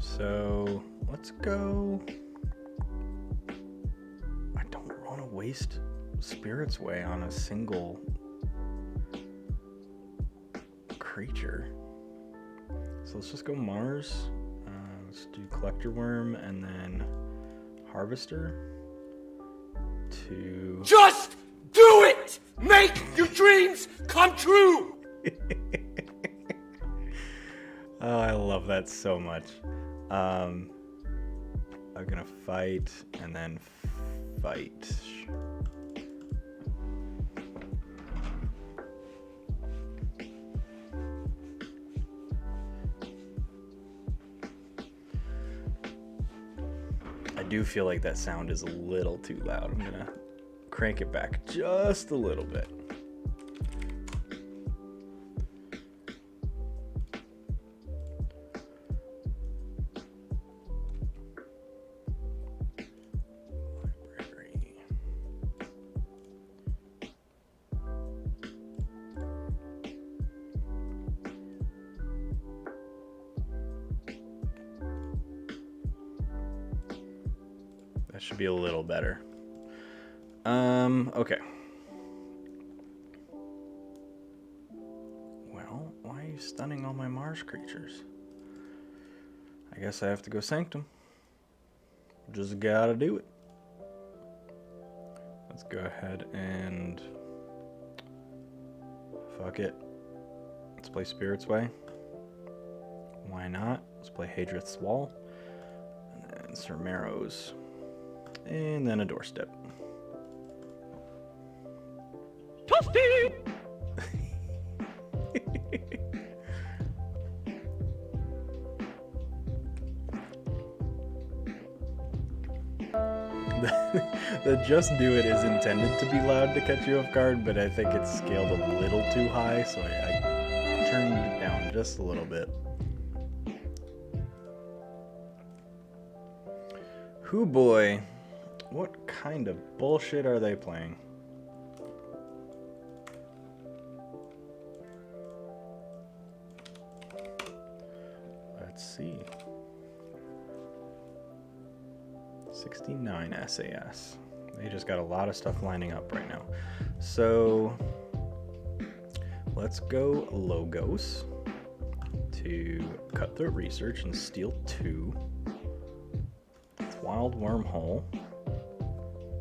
So let's go. I don't want to waste Spirit's Way on a single creature. So let's just go Mars. Let's do Collector Worm and then Harvester to... Just do it! Make your dreams come true! Oh, I love that so much. I'm gonna fight and then fight. I do feel like that sound is a little too loud. I'm gonna crank it back just a little bit. That should be a little better. Okay. Well, why marsh creatures. I guess I have to go Sanctum. Just gotta do it. Let's go ahead and... fuck it. Let's play Spirit's Way. Why not? Let's play Hadrith's Wall. And then Sir Marrow's. And then a Doorstep. Toasty! The Just Do It is intended to be loud to catch you off guard, but I think it's scaled a little too high, so I turned it down just a little bit. Hoo boy, what kind of bullshit are they playing? Let's see. 69 SAS. They just got a lot of stuff lining up right now. So let's go Logos to Cutthroat Research and steal 2. Wild Wormhole.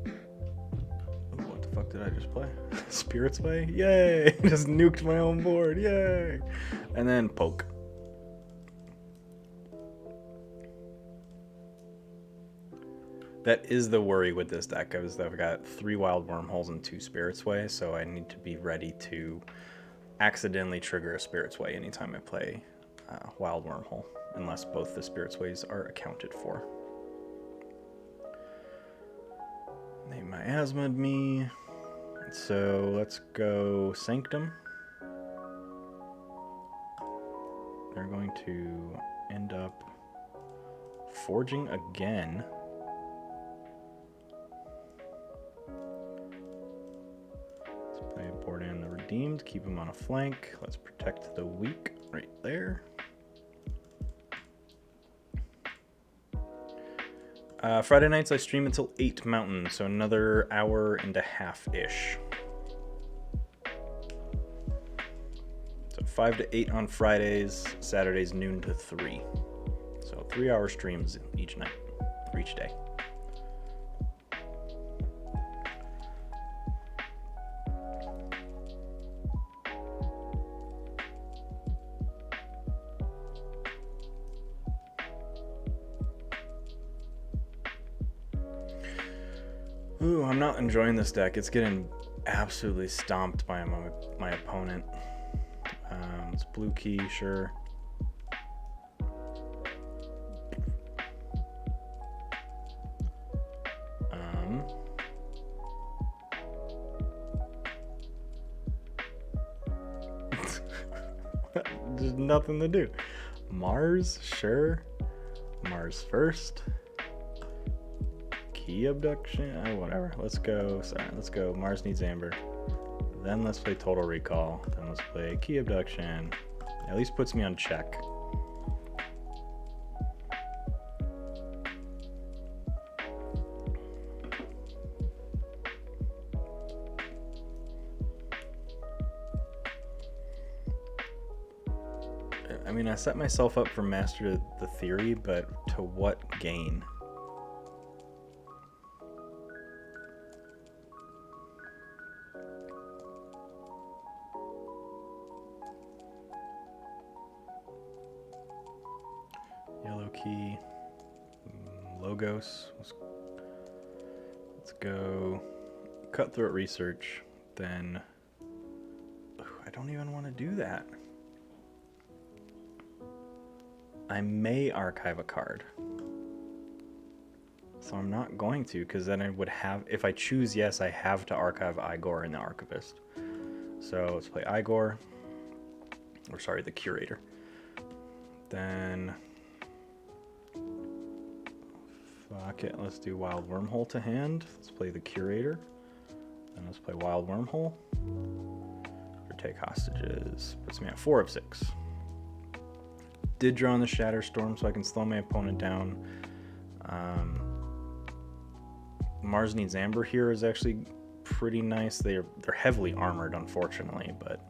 Ooh, what the fuck did I just play? Spirit's Way? Yay! Just nuked my own board. Yay! And then Poke. That is the worry with this deck, is that I've got 3 Wild Wormholes and 2 Spirit's Way, so I need to be ready to accidentally trigger a Spirit's Way anytime I play Wild Wormhole, unless both the Spirit's Ways are accounted for. They miasma'd me, so let's go Sanctum. They're going to end up forging again. Let's play Bordan the Redeemed, keep him on a flank. Let's protect the weak right there. Friday nights I stream until 8 Mountain, so another hour and a half-ish. So 5 to 8 on Fridays, Saturdays noon to 3. So 3-hour streams each night, or each day. Ooh, I'm not enjoying this deck. It's getting absolutely stomped by my opponent. It's blue key, sure. There's nothing to do. Mars, sure. Mars first. Key abduction, whatever. Let's go. Sorry, let's go. Mars needs Amber. Then let's play Total Recall. Then let's play Key abduction. At least puts me on check. I mean, I set myself up for Master the Theory, but to what gain? Yellow key, Logos. Let's go Cutthroat Research. Then I don't even want to do that. I may archive a card. So I'm not going to, because then I would have, if I choose yes, I have to archive Igor in the Archivist. So let's play Igor, or sorry, the Curator. Then, fuck it, let's do Wild Wormhole to hand. Let's play the Curator. Then let's play Wild Wormhole. Or take hostages. Puts me at 4 of 6. Did draw on the Shatter Storm so I can slow my opponent down. Mars needs Amber here is actually pretty nice. They're heavily armored, unfortunately, but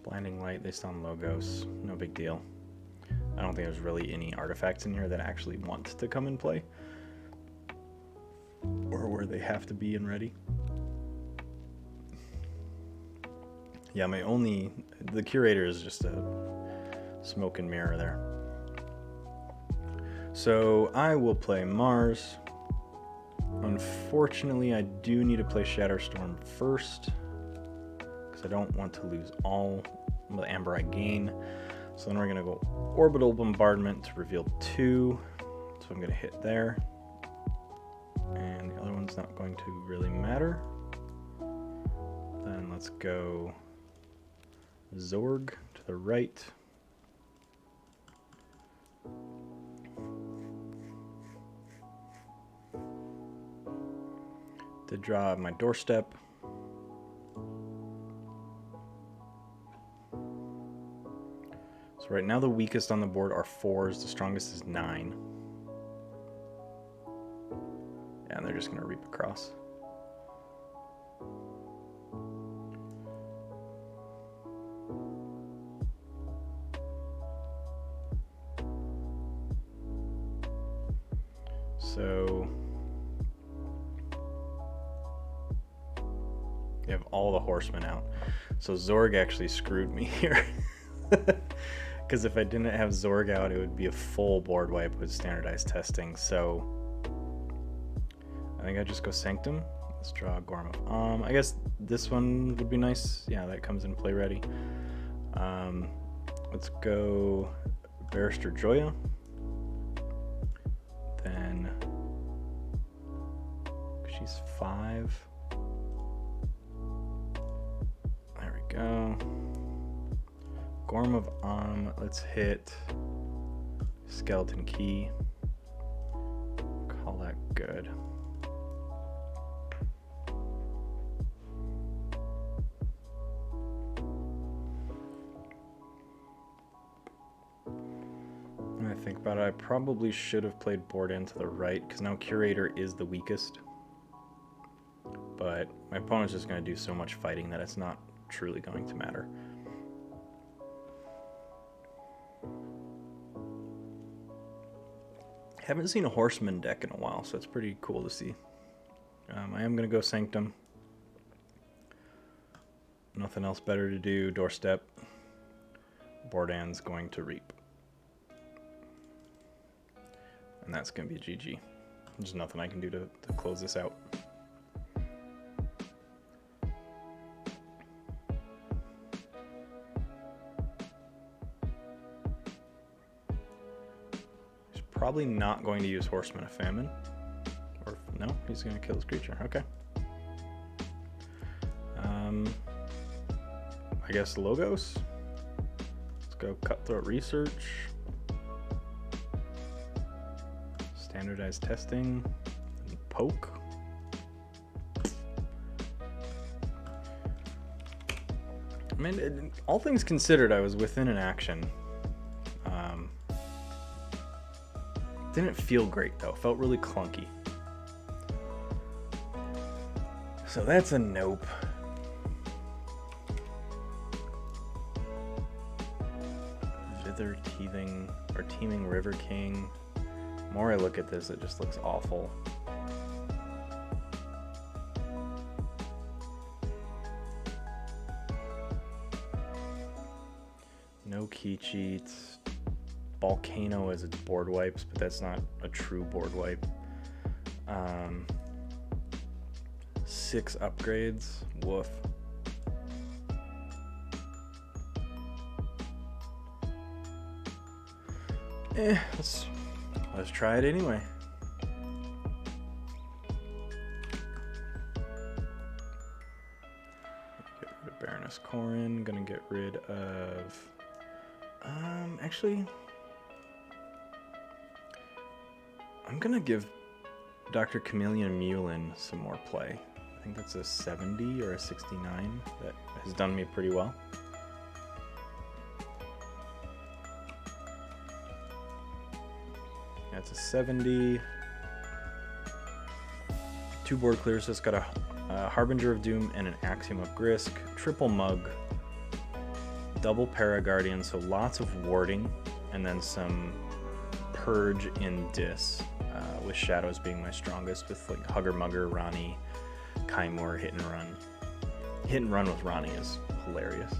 Blinding Light, they stun Logos. No big deal. I don't think there's really any artifacts in here that actually want to come in play. Or where they have to be and ready. Yeah, the Curator is just a smoke and mirror there. So I will play Mars. Unfortunately, I do need to play Shatterstorm first, because I don't want to lose all the Amber I gain. So then we're going to go Orbital Bombardment to reveal 2. So I'm going to hit there. And the other one's not going to really matter. Then let's go Zorg to the right. To draw my doorstep. So right now the weakest on the board are 4s, the strongest is 9. Yeah, and they're just going to reap across. So you have all the horsemen out. So Zorg actually screwed me here. Because if I didn't have Zorg out, it would be a full board wipe with standardized testing. So I think I just go Sanctum. Let's draw Gorm of I guess this one would be nice. Yeah, that comes in play ready. Let's go Barrister Joya. Then she's 5. There we go. Gorm of let's hit Skeleton Key. Call that good. When I think about it, I probably should have played board in to the right, because now Curator is the weakest. But my opponent's just going to do so much fighting that it's not truly going to matter. Haven't seen a Horseman deck in a while, so it's pretty cool to see. I am going to go Sanctum. Nothing else better to do. Doorstep. Bordan's going to Reap. And that's going to be a GG. There's nothing I can do to close this out. Probably not going to use Horseman of Famine. Or no, he's going to kill his creature. Okay. I guess Logos. Let's go Cutthroat Research. Standardized Testing. And Poke. I mean, all things considered, I was within an action. Didn't feel great though, felt really clunky. So that's a nope. Vither Teeming River King. The more I look at this, it just looks awful. No key cheats. Volcano as its board wipes, but that's not a true board wipe. 6 upgrades. Woof. Let's try it anyway. Get rid of Baroness Corrin. Gonna get rid of actually I'm gonna give Dr. Chameleon Mulin some more play. I think that's a 70 or a 69 that has done me pretty well. That's a 70. 2 board clears. So it's got a Harbinger of Doom and an Axiom of Grisk. Triple mug double Paraguardian, so lots of warding, and then some Purge in Dis, with Shadows being my strongest, with like Hugger Mugger, Ronnie, Kaimor, Hit and Run. Hit and Run with Ronnie is hilarious.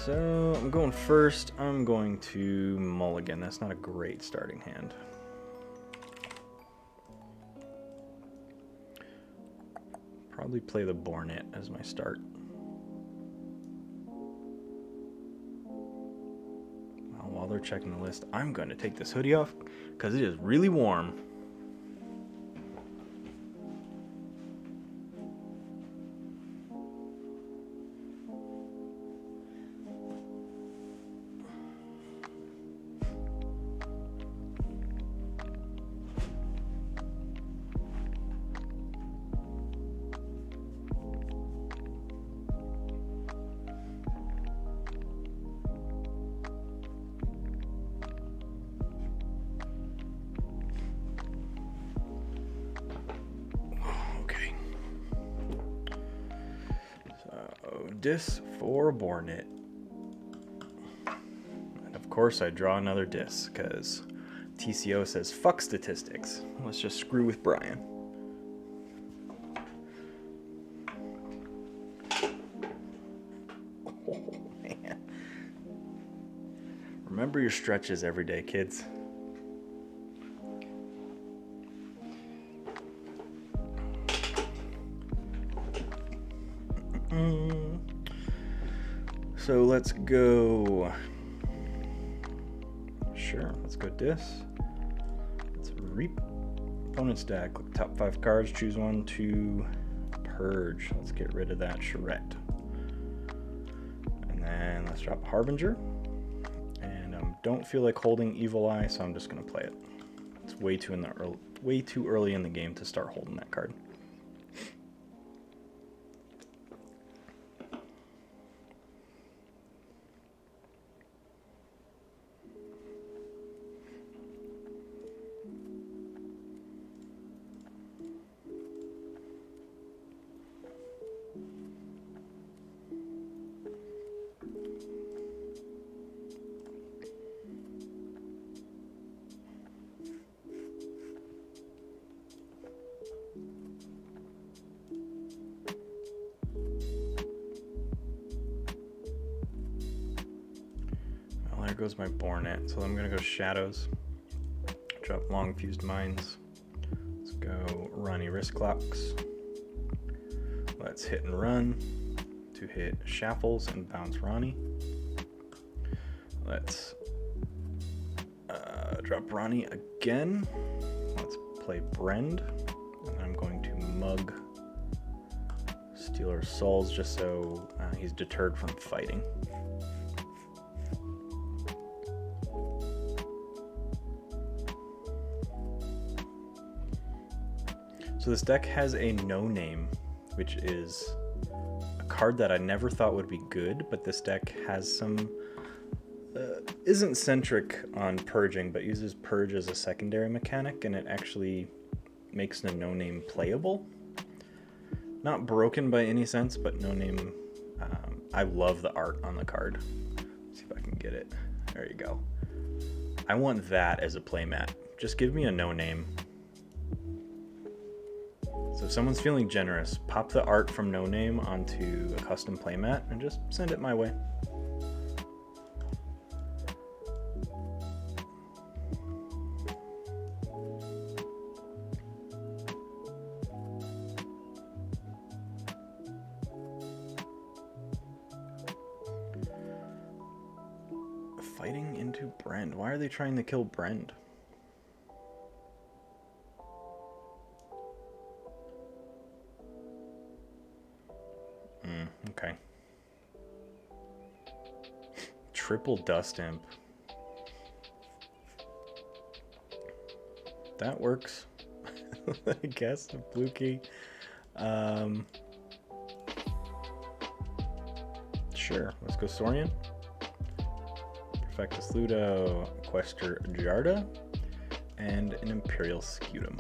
So I'm going first. I'm going to mulligan. That's not a great starting hand. Probably play the Bornet as my start. Well, while they're checking the list, I'm going to take this hoodie off because it is really warm. Dis for Bornet. And of course I draw another Dis because TCO says fuck statistics. Let's just screw with Brian. Oh man. Remember your stretches every day, kids. So let's go. Sure, let's go Dis. Let's reap. Opponent's deck. Look, top 5 cards. Choose one to Purge. Let's get rid of that Charette. And then let's drop Harbinger. And don't feel like holding Evil Eye, so I'm just gonna play it. It's way too early in the game to start holding that card. There goes my Bornet. So I'm gonna go Shadows. Drop Long Fused Mines. Let's go Ronnie Wrist Clocks. Let's Hit and Run to hit Shaffles and bounce Ronnie. Let's drop Ronnie again. Let's play Brend. And I'm going to mug Stealer Souls just so he's deterred from fighting. So this deck has a no name, which is a card that I never thought would be good, but this deck has some, isn't centric on purging, but uses purge as a secondary mechanic, and it actually makes the no name playable. Not broken by any sense, but no name, I love the art on the card. Let's see if I can get it. There you go. I want that as a playmat. Just give me a no name. So if someone's feeling generous, pop the art from No Name onto a custom playmat and just send it my way. Fighting into Brend. Why are they trying to kill Brend? Okay. Triple Dust Imp. That works. I guess the blue key. Sure, let's go Saurian. Perfectus Ludo, Quester Jarda, and an Imperial Scutum.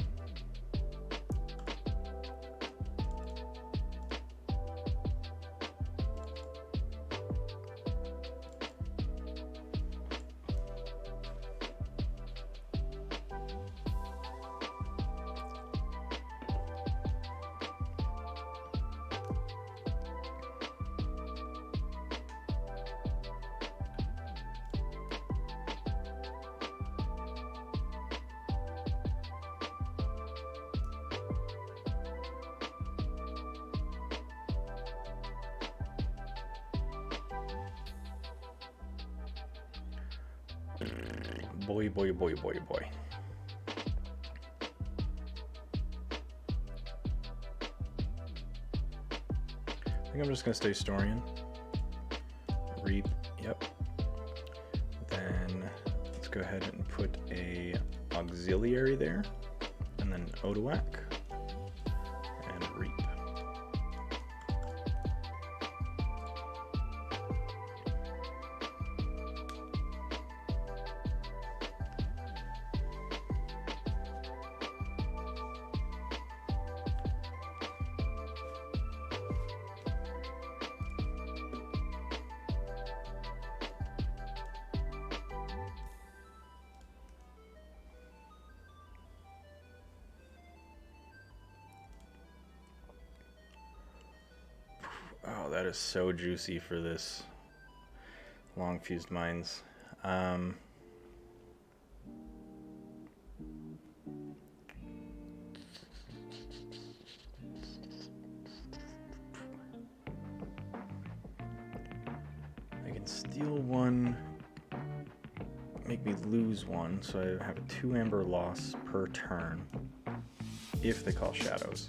Boy, boy, boy, boy, boy. I think I'm just gonna stay Storian. Reap, yep. Then let's go ahead and put a auxiliary there, and then Odoak and Reap. Oh, that is so juicy for this long fused mines. I can steal one, make me lose one, so I have a 2 amber loss per turn if they call shadows.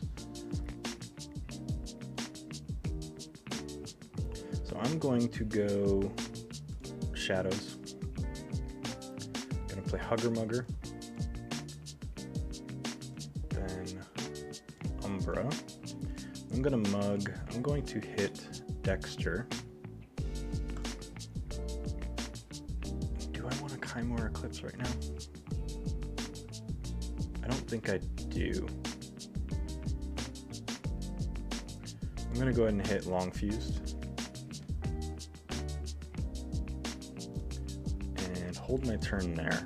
I'm going to go shadows. Gonna play Hugger Mugger. Then Umbra. I'm gonna mug. I'm going to hit Dexter. Do I want a Chimera Eclipse right now? I don't think I do. I'm gonna go ahead and hit Long Fused. Hold my turn there.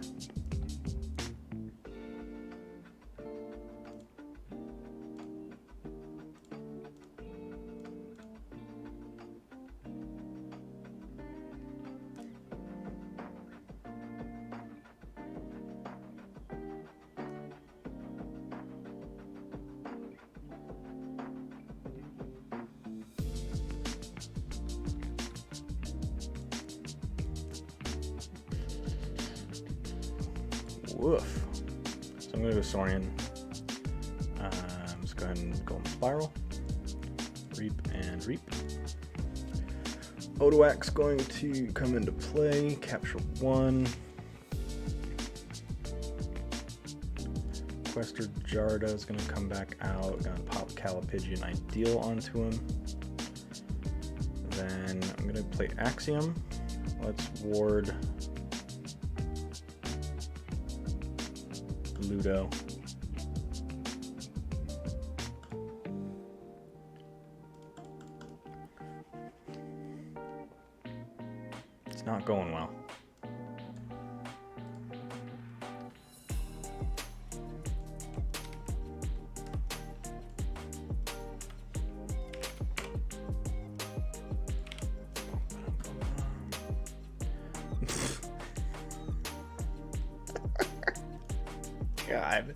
Woof. So I'm gonna go Saurian. Let's go ahead and go in Spiral. Reap and Reap. Odoac's going to come into play. Capture 1. Quester Jarda is gonna come back out. Gonna pop Calipigian Ideal onto him. Then I'm gonna play Axiom. Let's ward Ludo. It's not going well. God.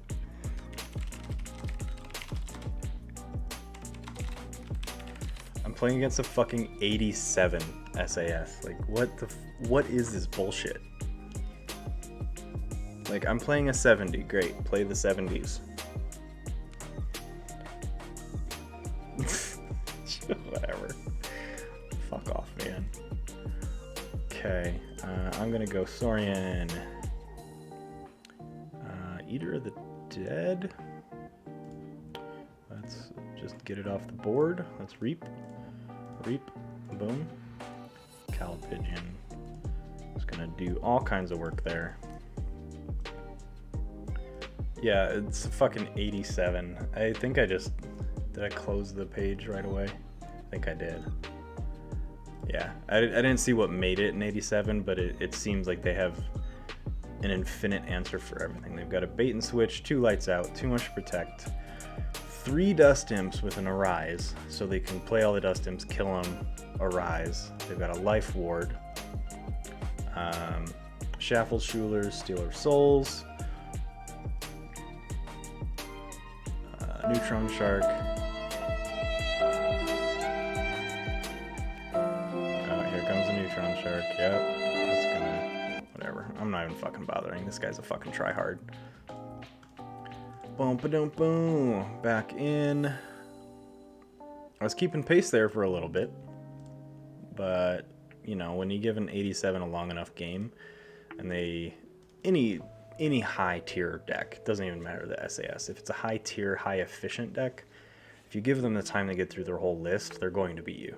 I'm playing against a fucking 87 SAS. Like, what is this bullshit? Like, I'm playing a 70. Great. Play the 70s. Whatever. Fuck off, man. Okay. I'm gonna go Saurian. Eater of the Dead. Let's just get it off the board. Let's reap. Reap. Boom. Calipigian. It's gonna do all kinds of work there. Yeah, it's fucking 87. I think I just... Did I close the page right away? I think I did. Yeah, I didn't see what made it an 87, but it seems like they have an infinite answer for everything. They've got a bait and switch, 2 lights out, too much to protect, 3 dust imps with an arise, so they can play all the dust imps, kill them, arise. They've got a life ward, Shaffle Schulers, Stealer of Souls, Neutron Shark. Oh, here comes a Neutron Shark. Yep, that's gonna Whatever. I'm not even fucking bothering. This guy's a fucking tryhard. Boom, ba-dum, boom. Back in. I was keeping pace there for a little bit. But, you know, when you give an 87 a long enough game, and any high tier deck, doesn't even matter the SAS. If it's a high tier, high efficient deck, if you give them the time to get through their whole list, they're going to beat you.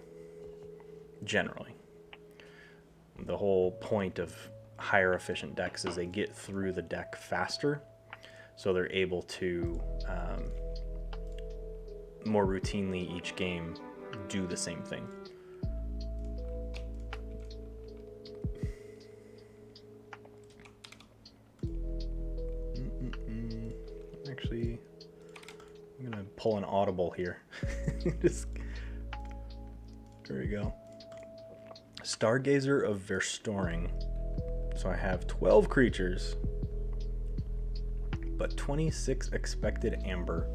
Generally. The whole point of higher efficient decks is they get through the deck faster, so they're able to more routinely each game do the same thing. Actually, I'm gonna pull an audible here. There we go. Stargazer of Verstoring. So I have 12 creatures, but 26 expected amber,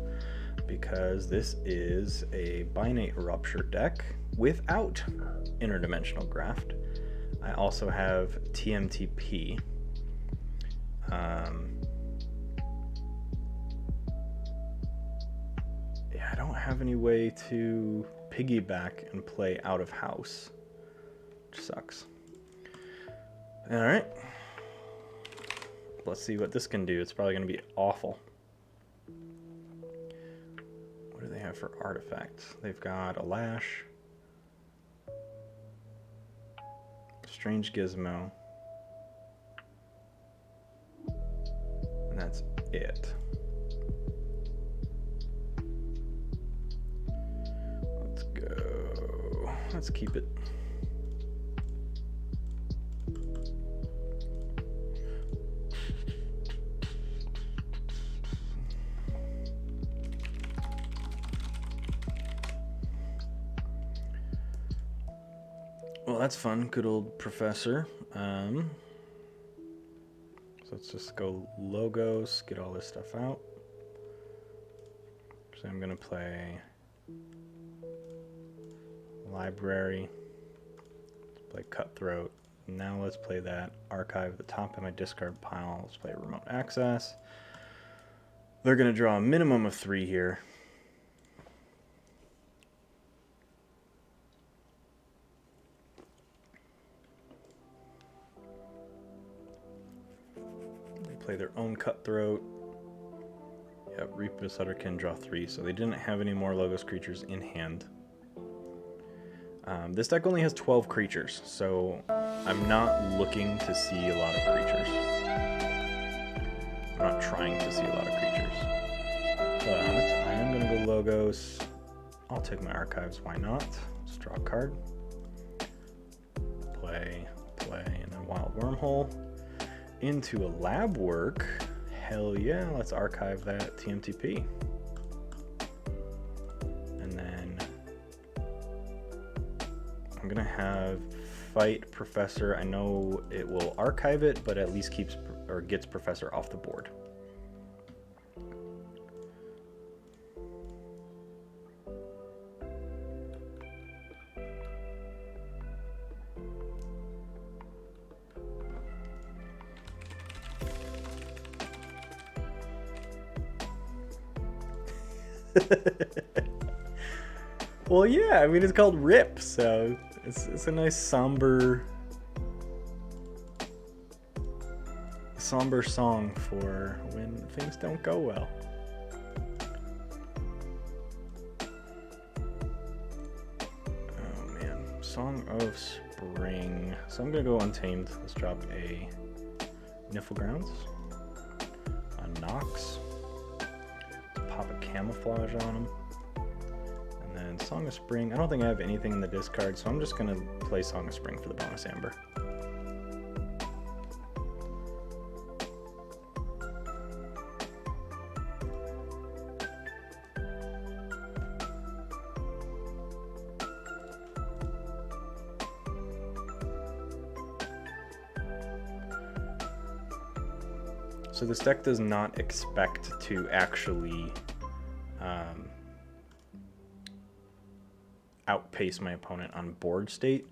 because this is a Binate Rupture deck without Interdimensional Graft. I also have TMTP. Yeah, I don't have any way to piggyback and play out of house, which sucks. Alright. Let's see what this can do. It's probably going to be awful. What do they have for artifacts? They've got a Lash, Strange Gizmo, and that's it. Let's go. Let's keep it. Well, that's fun. Good old Professor. So let's just go logos, get all this stuff out. So I'm going to play Library. Let's play Cutthroat. Now let's play that. Archive at the top of my discard pile. Let's play Remote Access. They're going to draw a minimum of 3 here. Play their own Cutthroat. Yep, Reaper Sutter can draw 3, so they didn't have any more Logos creatures in hand. This deck only has 12 creatures, so I'm not looking to see a lot of creatures. I'm not trying to see a lot of creatures. But I am going to go Logos. I'll take my archives, why not? Let's draw a card. Play, and then Wild Wormhole. Into a lab work. Hell yeah, let's archive that TMTP. And then I'm gonna have Fight Professor. I know it will archive it, but at least keeps or gets Professor off the board. Well, yeah, I mean, it's called RIP, so it's a nice somber song for when things don't go well. Oh man, Song of Spring. So I'm gonna go Untamed. Let's drop a Niflgrounds, a Nox, pop a Camouflage on him. And then Song of Spring. I don't think I have anything in the discard, so I'm just going to play Song of Spring for the bonus Amber. So this deck does not expect to actually outpace my opponent on board state.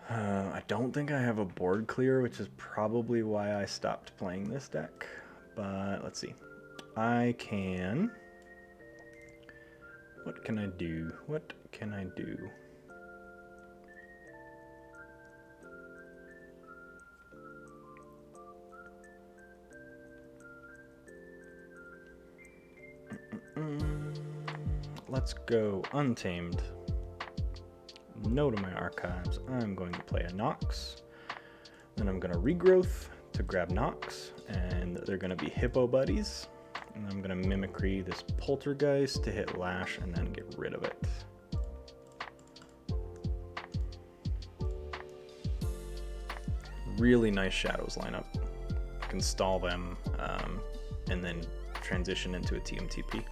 I don't think I have a board clear, which is probably why I stopped playing this deck. But let's see. I can... What can I do? What can I do? Let's go Untamed. No to my archives. I'm going to play a Nox. Then I'm going to Regrowth to grab Nox. And they're going to be Hippo Buddies. And I'm going to Mimicry this Poltergeist to hit Lash and then get rid of it. Really nice Shadows lineup. I can stall them and then transition into a TMTP.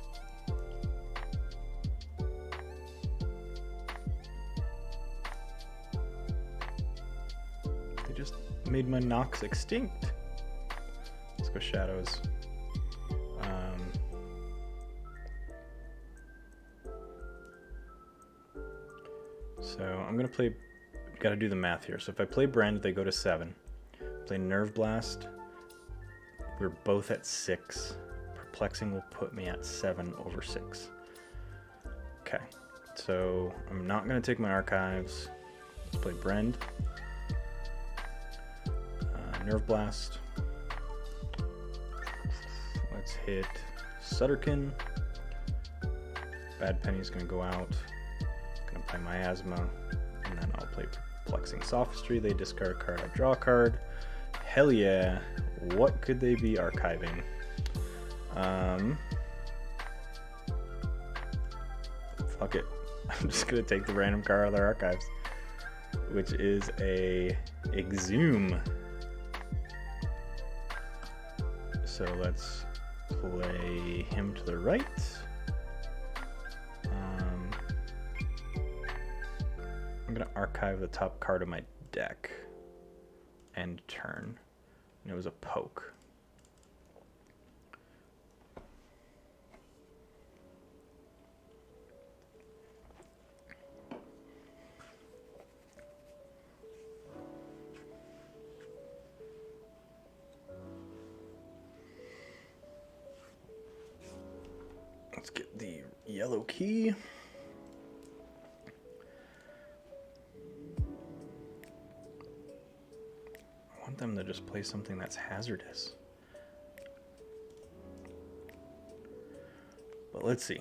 They just made my Nox extinct. Let's go Shadows. So I'm gonna play, gotta do the math here. So if I play Brand, they go to 7. Play Nerve Blast, we're both at 6. Perplexing will put me at 7 over 6. Okay, so I'm not gonna take my archives. Let's play Brand. Nerve Blast. Let's hit Sutterkin. Bad Penny's gonna go out. Gonna play Miasma, and then I'll play Perplexing Sophistry. They discard a card, I draw a card. Hell yeah. What could they be archiving? Fuck it. I'm just gonna take the random card out of their archives, which is a Exhume. So let's play him to the right. I'm gonna archive the top card of my deck. End turn. And it was a poke. Let's get the yellow key. I want them to just play something that's hazardous. But let's see.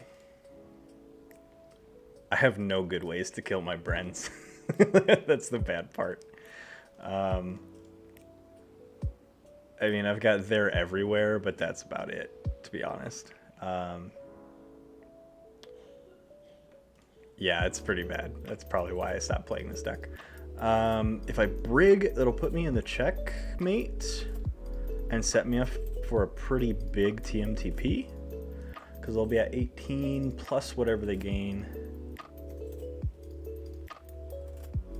I have no good ways to kill my Brens. That's the bad part. I mean, I've got They're Everywhere, but that's about it, to be honest. Yeah, it's pretty bad. That's probably why I stopped playing this deck. If I Brig, that'll put me in the checkmate and set me up for a pretty big TMTP, because they'll be at 18 plus whatever they gain.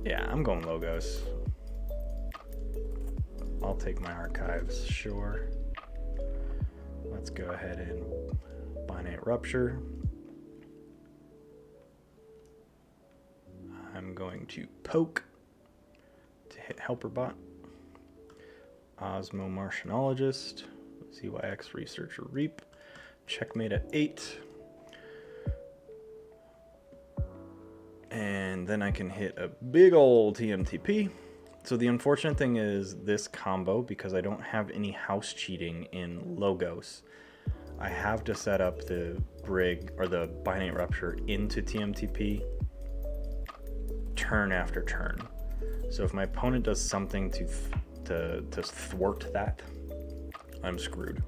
Yeah, I'm going Logos. I'll take my archives, sure. Let's go ahead and Binate Rupture. I'm going to Poke to hit Helperbot. Osmo Martianologist. ZYX Researcher Reap. Checkmate at 8. And then I can hit a big old TMTP. So the unfortunate thing is this combo, because I don't have any house cheating in Logos, I have to set up the Brig or the Binate Rupture into TMTP turn after turn. So if my opponent does something to thwart that, I'm screwed.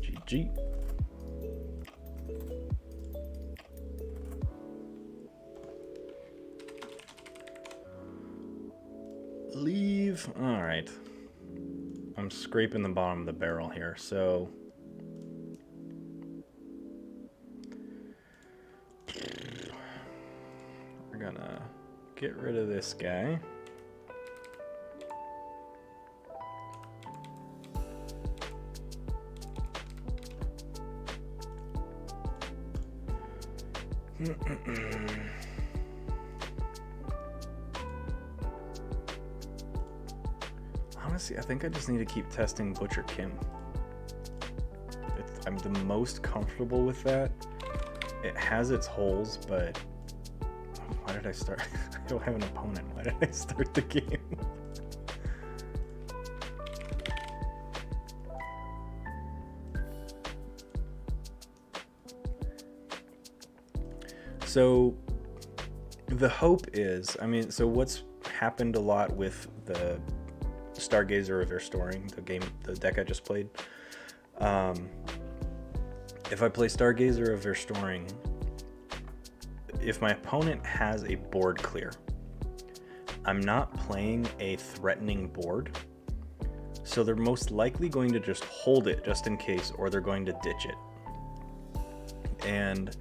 GG. Leave. All right. I'm scraping the bottom of the barrel here, so we're gonna get rid of this guy. Honestly, I think I just need to keep testing Butcher Kim. I'm the most comfortable with that. It has its holes, but why did I start? I don't have an opponent. Why did I start the game? So the hope is, I mean, so what's happened a lot with the Stargazer of Restoring, the deck I just played. If I play Stargazer of Restoring, if my opponent has a board clear, I'm not playing a threatening board, so they're most likely going to just hold it just in case, or they're going to ditch it. And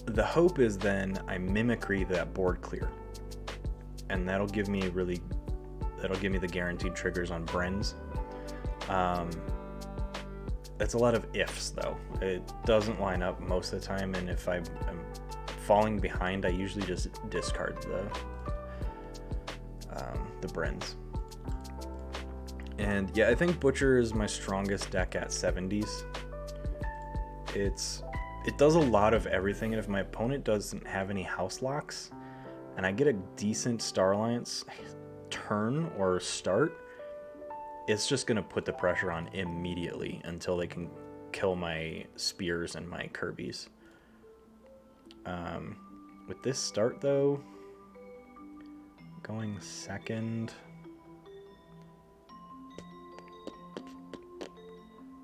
the hope is then I mimicry that board clear, and that'll give me the guaranteed triggers on Brens. That's a lot of ifs though. It doesn't line up most of the time, and if I'm falling behind, I usually just discard the Brens. And yeah, I think Butcher is my strongest deck at 70s. It does a lot of everything, and if my opponent doesn't have any house locks, and I get a decent Star Alliance turn or start, it's just going to put the pressure on immediately until they can kill my spears and my Kirby's. With this start though, going second,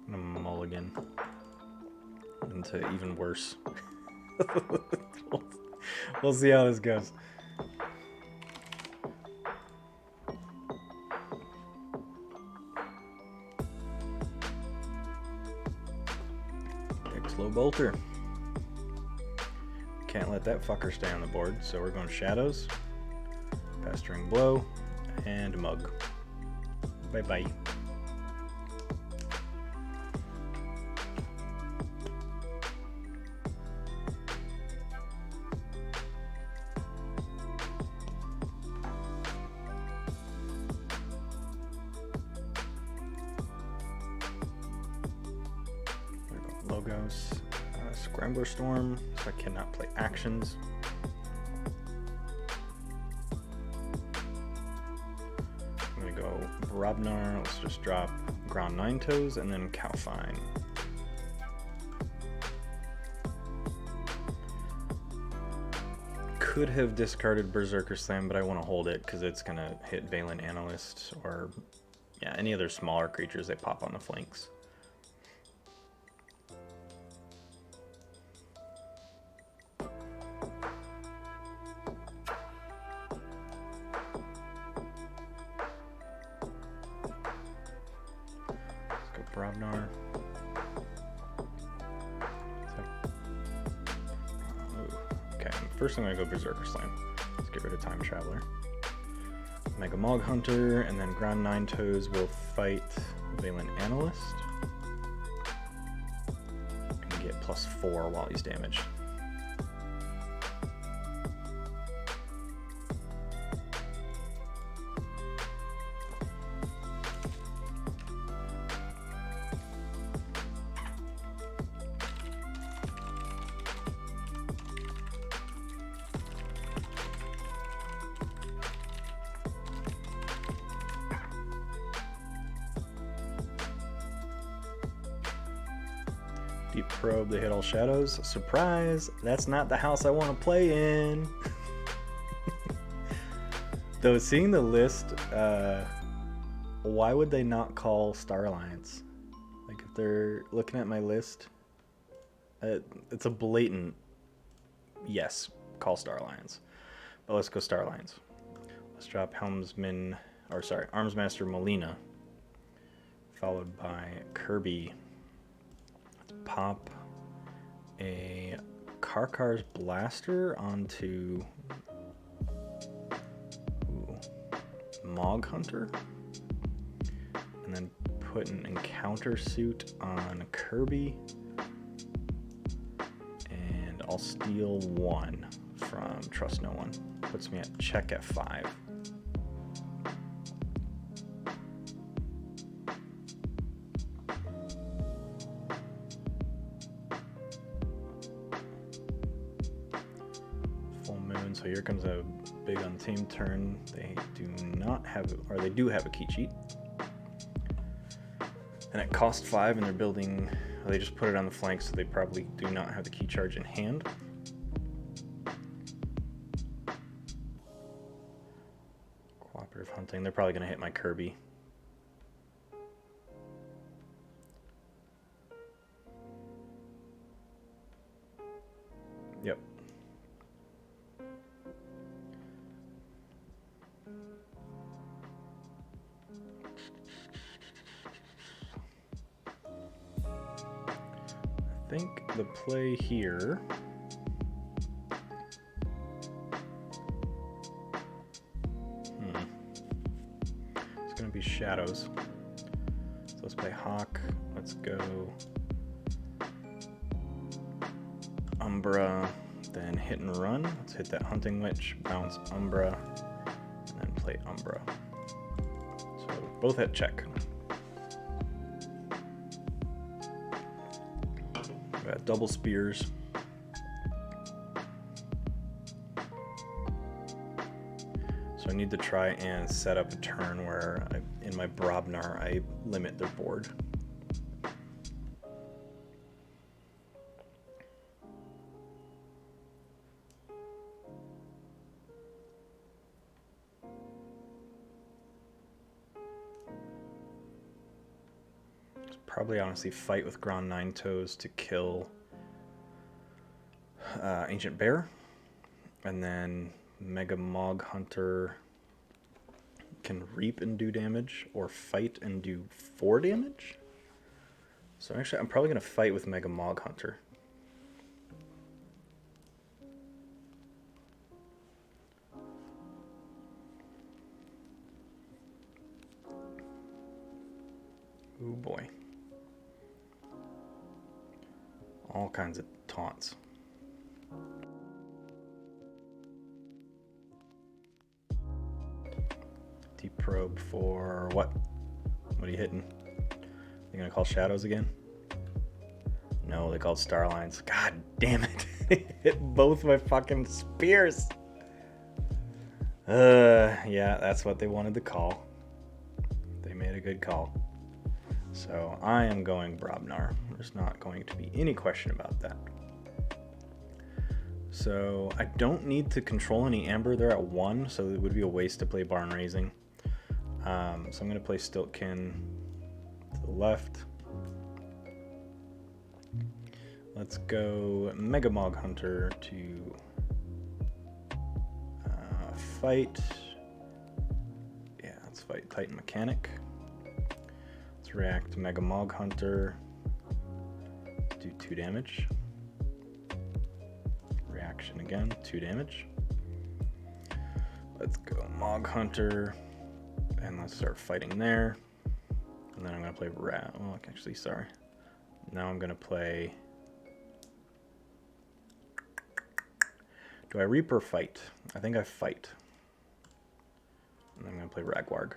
I'm gonna mulligan into even worse. We'll see how this goes. Slow bolter. Can't let that fucker stay on the board, so we're going Shadows, Pestering Blow, and Mug. Bye bye. Logos, Scrambler Storm, so I cannot play actions. I'm gonna go Brobnar, let's just drop Ground Nine Toes, and then Calfine. Could have discarded Berserker Slam, but I want to hold it because it's gonna hit Valen Analyst or any other smaller creatures that pop on the flanks. Brobnar. Okay, first I'm going to go Berserker Slam. Let's get rid of Time Traveler. Mega Mog Hunter, and then Ground Nine Toes will fight Valen Analyst. And get +4 while he's damaged. Deep Probe, they hit all shadows. Surprise! That's not the house I want to play in. Though seeing the list, why would they not call Star Alliance? Like if they're looking at my list, it's a blatant yes, call Star Alliance. But let's go Star Alliance. Let's drop Armsmaster Molina, followed by Kirby. Pop a Karkar's Blaster onto Mog Hunter, and then put an Encounter Suit on Kirby, and I'll steal 1 from Trust No One. Puts me at check at 5. Full moon, so here comes a big untamed turn. They do not have, or they do have a key cheat. And it costs 5 and they're building, well, they just put it on the flank, so they probably do not have the key charge in hand. Cooperative hunting, they're probably gonna hit my Kirby. Yep. I think the play here it's gonna be shadows. So let's play Hawk. Let's go Umbra, then hit and run. Let's hit that Hunting Witch, bounce Umbra, and then play Umbra. So both at check. We got double spears. So I need to try and set up a turn where in my Brobnar I limit their board. Probably honestly fight with Grand Nine Toes to kill Ancient Bear, and then Mega Mog Hunter can reap and do damage, or fight and do 4 damage. So actually I'm probably going to fight with Mega Mog Hunter. Oh boy. All kinds of taunts. Deep probe for what? What are you hitting? You gonna call shadows again? No, they called Starlines. God damn it. Hit both my fucking spears. Yeah, that's what they wanted to call. They made a good call. So I am going Brobnar. There's not going to be any question about that. So I don't need to control any Amber. They're at 1, so it would be a waste to play Barn Raising. So I'm going to play Stiltkin to the left. Let's go Mega Mog Hunter to fight. Yeah, let's fight Titan Mechanic. Let's react Mega Mog Hunter. Do 2 damage. Reaction again, 2 damage. Let's go Mog Hunter, and let's start fighting there. And then I'm gonna play oh, actually, sorry. Now I'm gonna play. Do I reap or fight? I think I fight. And I'm gonna play Ragwarg.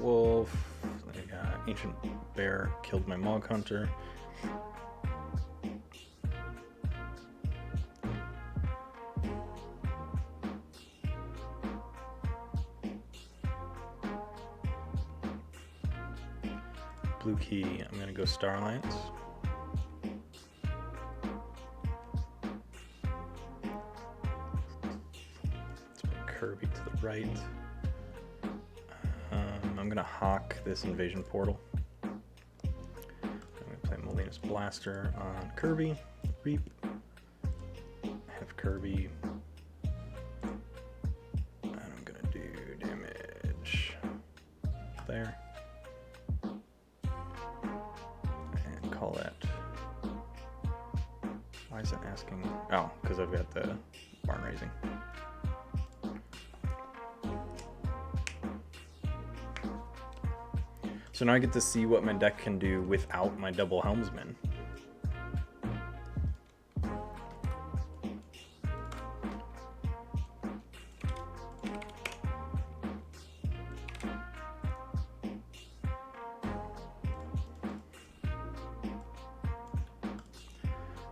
Wolf. I got Ancient Bear, killed my Mog Hunter. Blue key, I'm gonna go Star Alliance. Let's put Kirby to the right. I'm gonna hawk this invasion portal. I'm gonna play Molina's Blaster on Kirby, reap, have Kirby there. And call that. Why is it asking? Oh, because I've got the barn raising. So now I get to see what my deck can do without my double helmsman.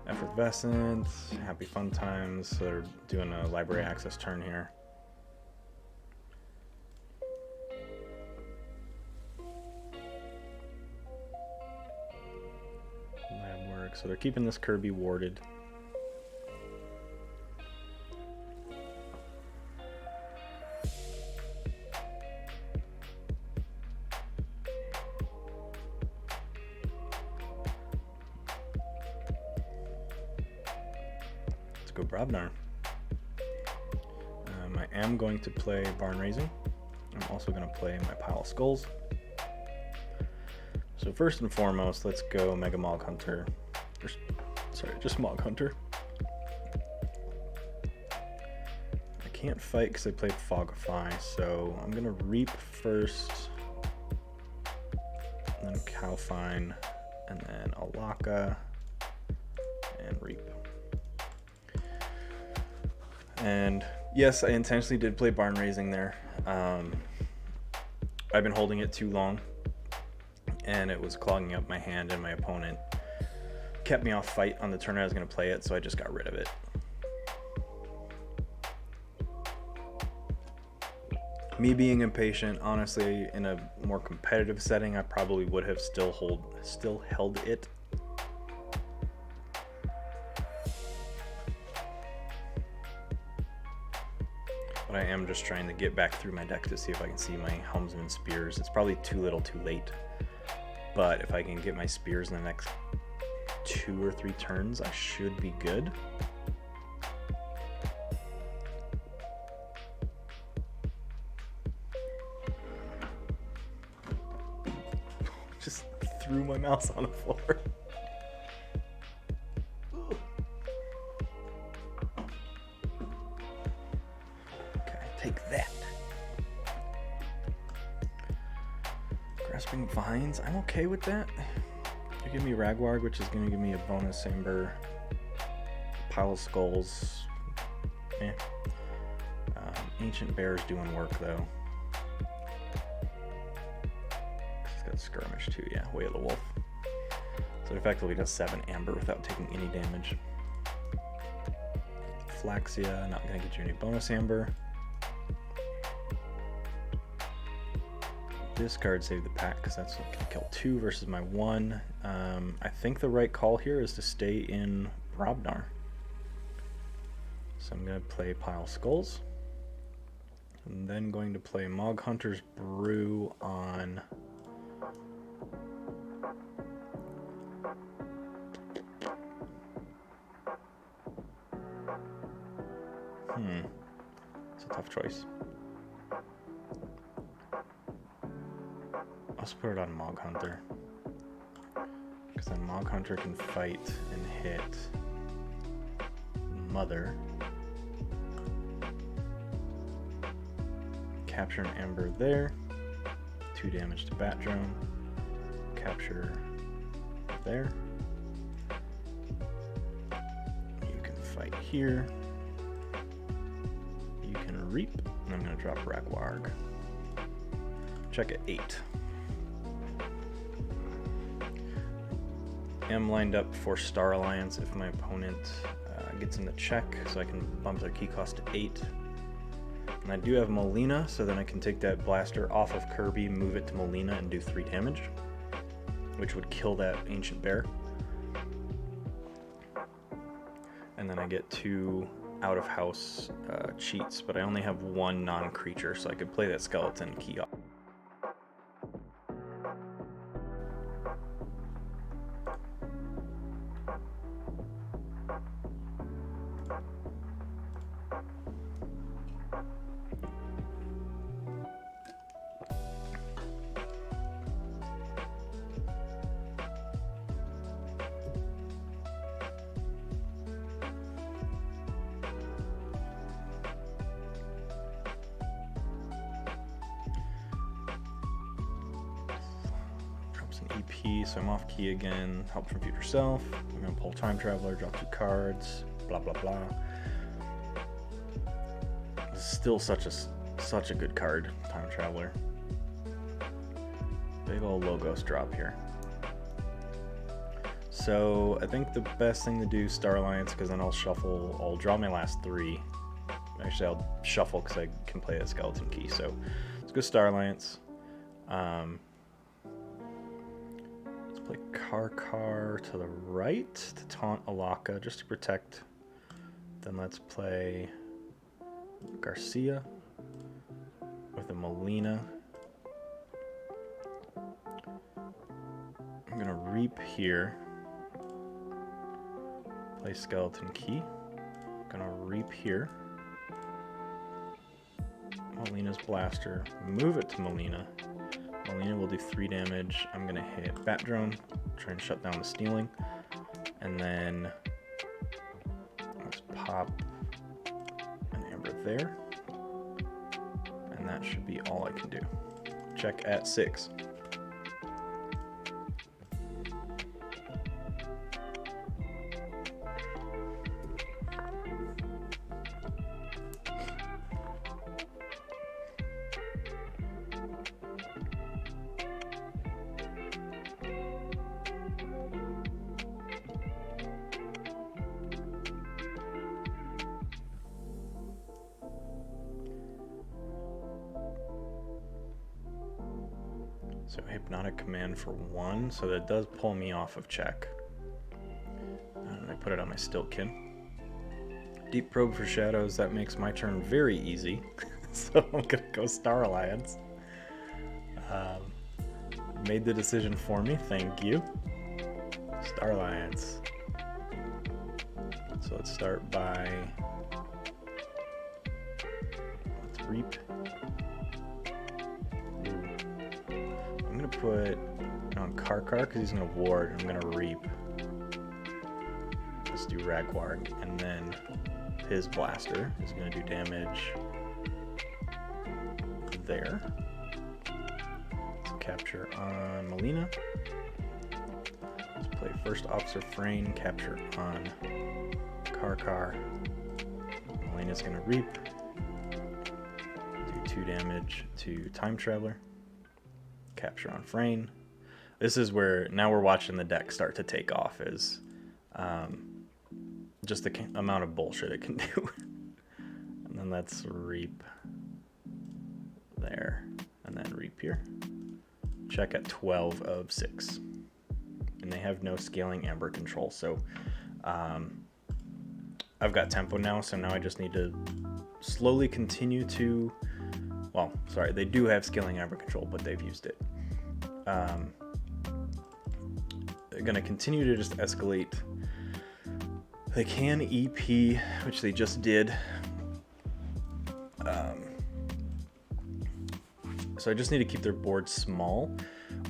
Effervescent, Happy Fun Times. So they're doing a library access turn here. Lab work. So they're keeping this Kirby warded. Go Brobnar. I am going to play Barn Raising. I'm also going to play my Pile of Skulls. So first and foremost, let's go Mega Mog Hunter. Sorry, just Mog Hunter. I can't fight because I played Fogify, so I'm going to Reap first, then Cowfine, and then Alaka, and Reap. And yes, I intentionally did play Barn Raising there. I've been holding it too long, and it was clogging up my hand, and my opponent kept me off fight on the turn I was going to play it, so I just got rid of it. Me being impatient, honestly, in a more competitive setting, I probably would have still held it. But I am just trying to get back through my deck to see if I can see my Helmsman Spears. It's probably too little too late. But if I can get my Spears in the next 2 or 3 turns, I should be good. Just threw my mouse on the floor. Take that. Grasping Vines, I'm okay with that. You give me Ragwarg, which is going to give me a bonus Amber. Pile of Skulls. Ancient Bear's doing work though. It's got Skirmish too, yeah. Way of the Wolf. So it effectively does 7 Amber without taking any damage. Flaxia, not going to get you any bonus Amber. Discard Save the Pack because that's going to kill 2 versus my 1. I think the right call here is to stay in Brobnar. So I'm going to play Pile Skulls. And then going to play Mog Hunter's Brew on it's a tough choice. Let's put it on Mog Hunter. Because then Mog Hunter can fight and hit Mother. Capture an Ember there. 2 damage to Bat Drone. Capture there. You can fight here. You can Reap. And I'm going to drop Ragwarg. Check at 8. I'm lined up for Star Alliance if my opponent gets in the check, so I can bump their key cost to 8. And I do have Molina, so then I can take that blaster off of Kirby, move it to Molina, and do 3 damage, which would kill that Ancient Bear. And then I get 2 out-of-house cheats, but I only have 1 non-creature, so I could play that Skeleton key off. EP, so I'm off key again. Help from future self. I'm gonna pull Time Traveler, draw 2 cards, blah blah blah. This is still such a good card, Time Traveler. Big old Logos drop here. So I think the best thing to do Star Alliance, because then I'll draw my last 3. Actually, I'll shuffle because I can play a Skeleton Key. So let's go Star Alliance. Let's play Karkar to the right to taunt Alaka just to protect. Then let's play Garcia with a Molina. I'm gonna Reap here. Play Skeleton Key. Gonna Reap here. Molina's Blaster. Move it to Molina. Molina will do 3 damage. I'm gonna hit Bat Drone, try and shut down the stealing. And then let's pop an Amber there. And that should be all I can do. Check at 6. So Hypnotic Command for 1, so that does pull me off of check. And I put it on my Stiltkin. Deep Probe for Shadows, that makes my turn very easy. So I'm gonna go Star Alliance. Made the decision for me, thank you. Star Alliance. So let's start by, let's Reap. I'm gonna put on Karkar because he's gonna ward. I'm gonna Reap. Let's do Ragward, and then his Blaster is gonna do damage there. Let's capture on Molina. Let's play First Officer Frayne, capture on Karkar. Molina's gonna Reap. Do 2 damage to Time Traveler. Capture on Frayne. This is where now we're watching the deck start to take off, is just the amount of bullshit it can do. And then let's Reap there, and then Reap here. Check at 12 of 6. And they have no scaling Amber control, so I've got tempo now, so now I just need to slowly continue to, well, sorry, they do have scaling Amber control, but they've used it. They're gonna continue to just escalate. They can EP, which they just did. So I just need to keep their board small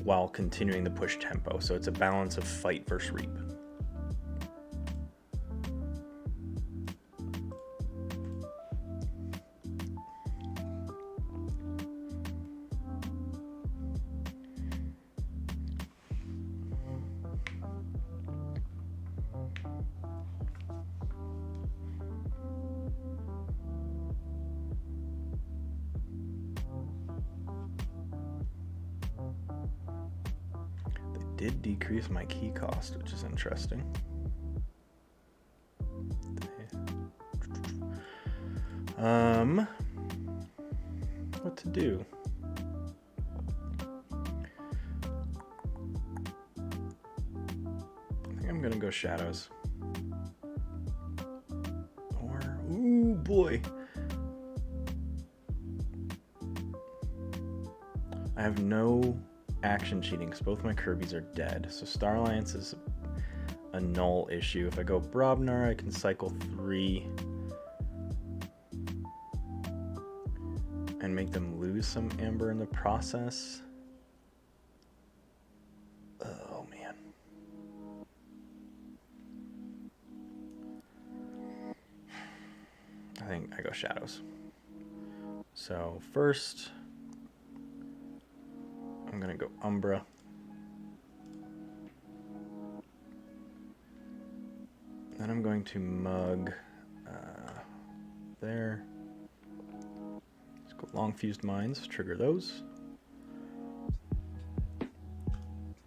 while continuing to push tempo. So it's a balance of fight versus Reap. Did decrease my key cost, which is interesting. What to do? I think I'm gonna go Shadows. Or, ooh boy. I have no action cheating because both my Kirby's are dead. So Star Alliance is a null issue. If I go Brobnar, I can cycle 3 and make them lose some Amber in the process. Oh man. I think I go Shadows. So first, I'm gonna go Umbra. Then I'm going to mug there. Let's go long fused mines, trigger those.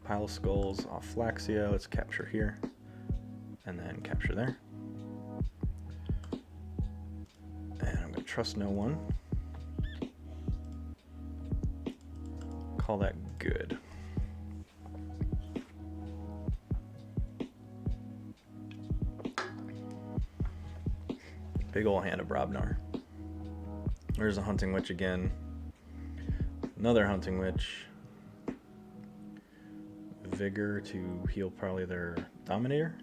Pile of skulls off Flaxia, let's capture here. And then capture there. And I'm going to trust no one. Call that good. Big ol' hand of Brobnar. There's a Hunting Witch again. Another Hunting Witch. Vigor to heal probably their Dominator.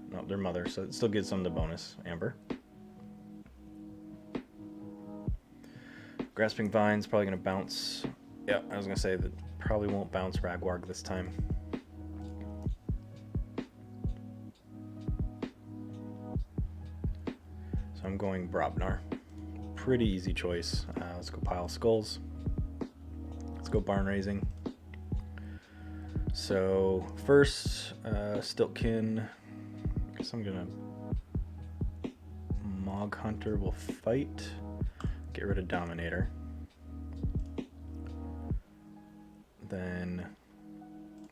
No, their mother, so it still gives them the bonus. Amber. Grasping Vine's probably going to bounce. Yeah, I was going to say that probably won't bounce Ragwarg this time. So I'm going Brobnar. Pretty easy choice. Let's go Pile of Skulls. Let's go Barn Raising. So first, Stiltkin. I guess I'm going to Mog Hunter will fight. Get rid of Dominator. Then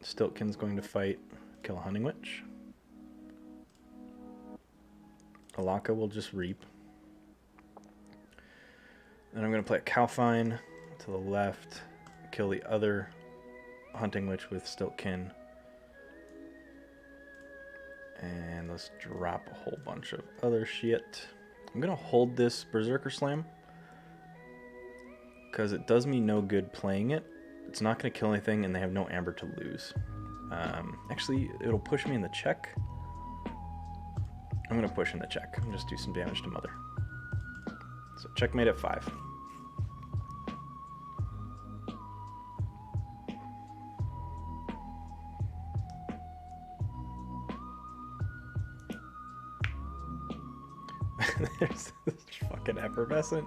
Stiltkin's going to fight, kill a Hunting Witch. Alaka will just reap. Then I'm going to play a Cowfine to the left, kill the other Hunting Witch with Stiltkin. And let's drop a whole bunch of other shit. I'm going to hold this Berserker Slam because it does me no good playing it. It's not going to kill anything, and they have no Amber to lose. Actually, it'll push me in the check. I'm going to push in the check and just do some damage to Mother. So checkmate at 5. There's this fucking effervescent.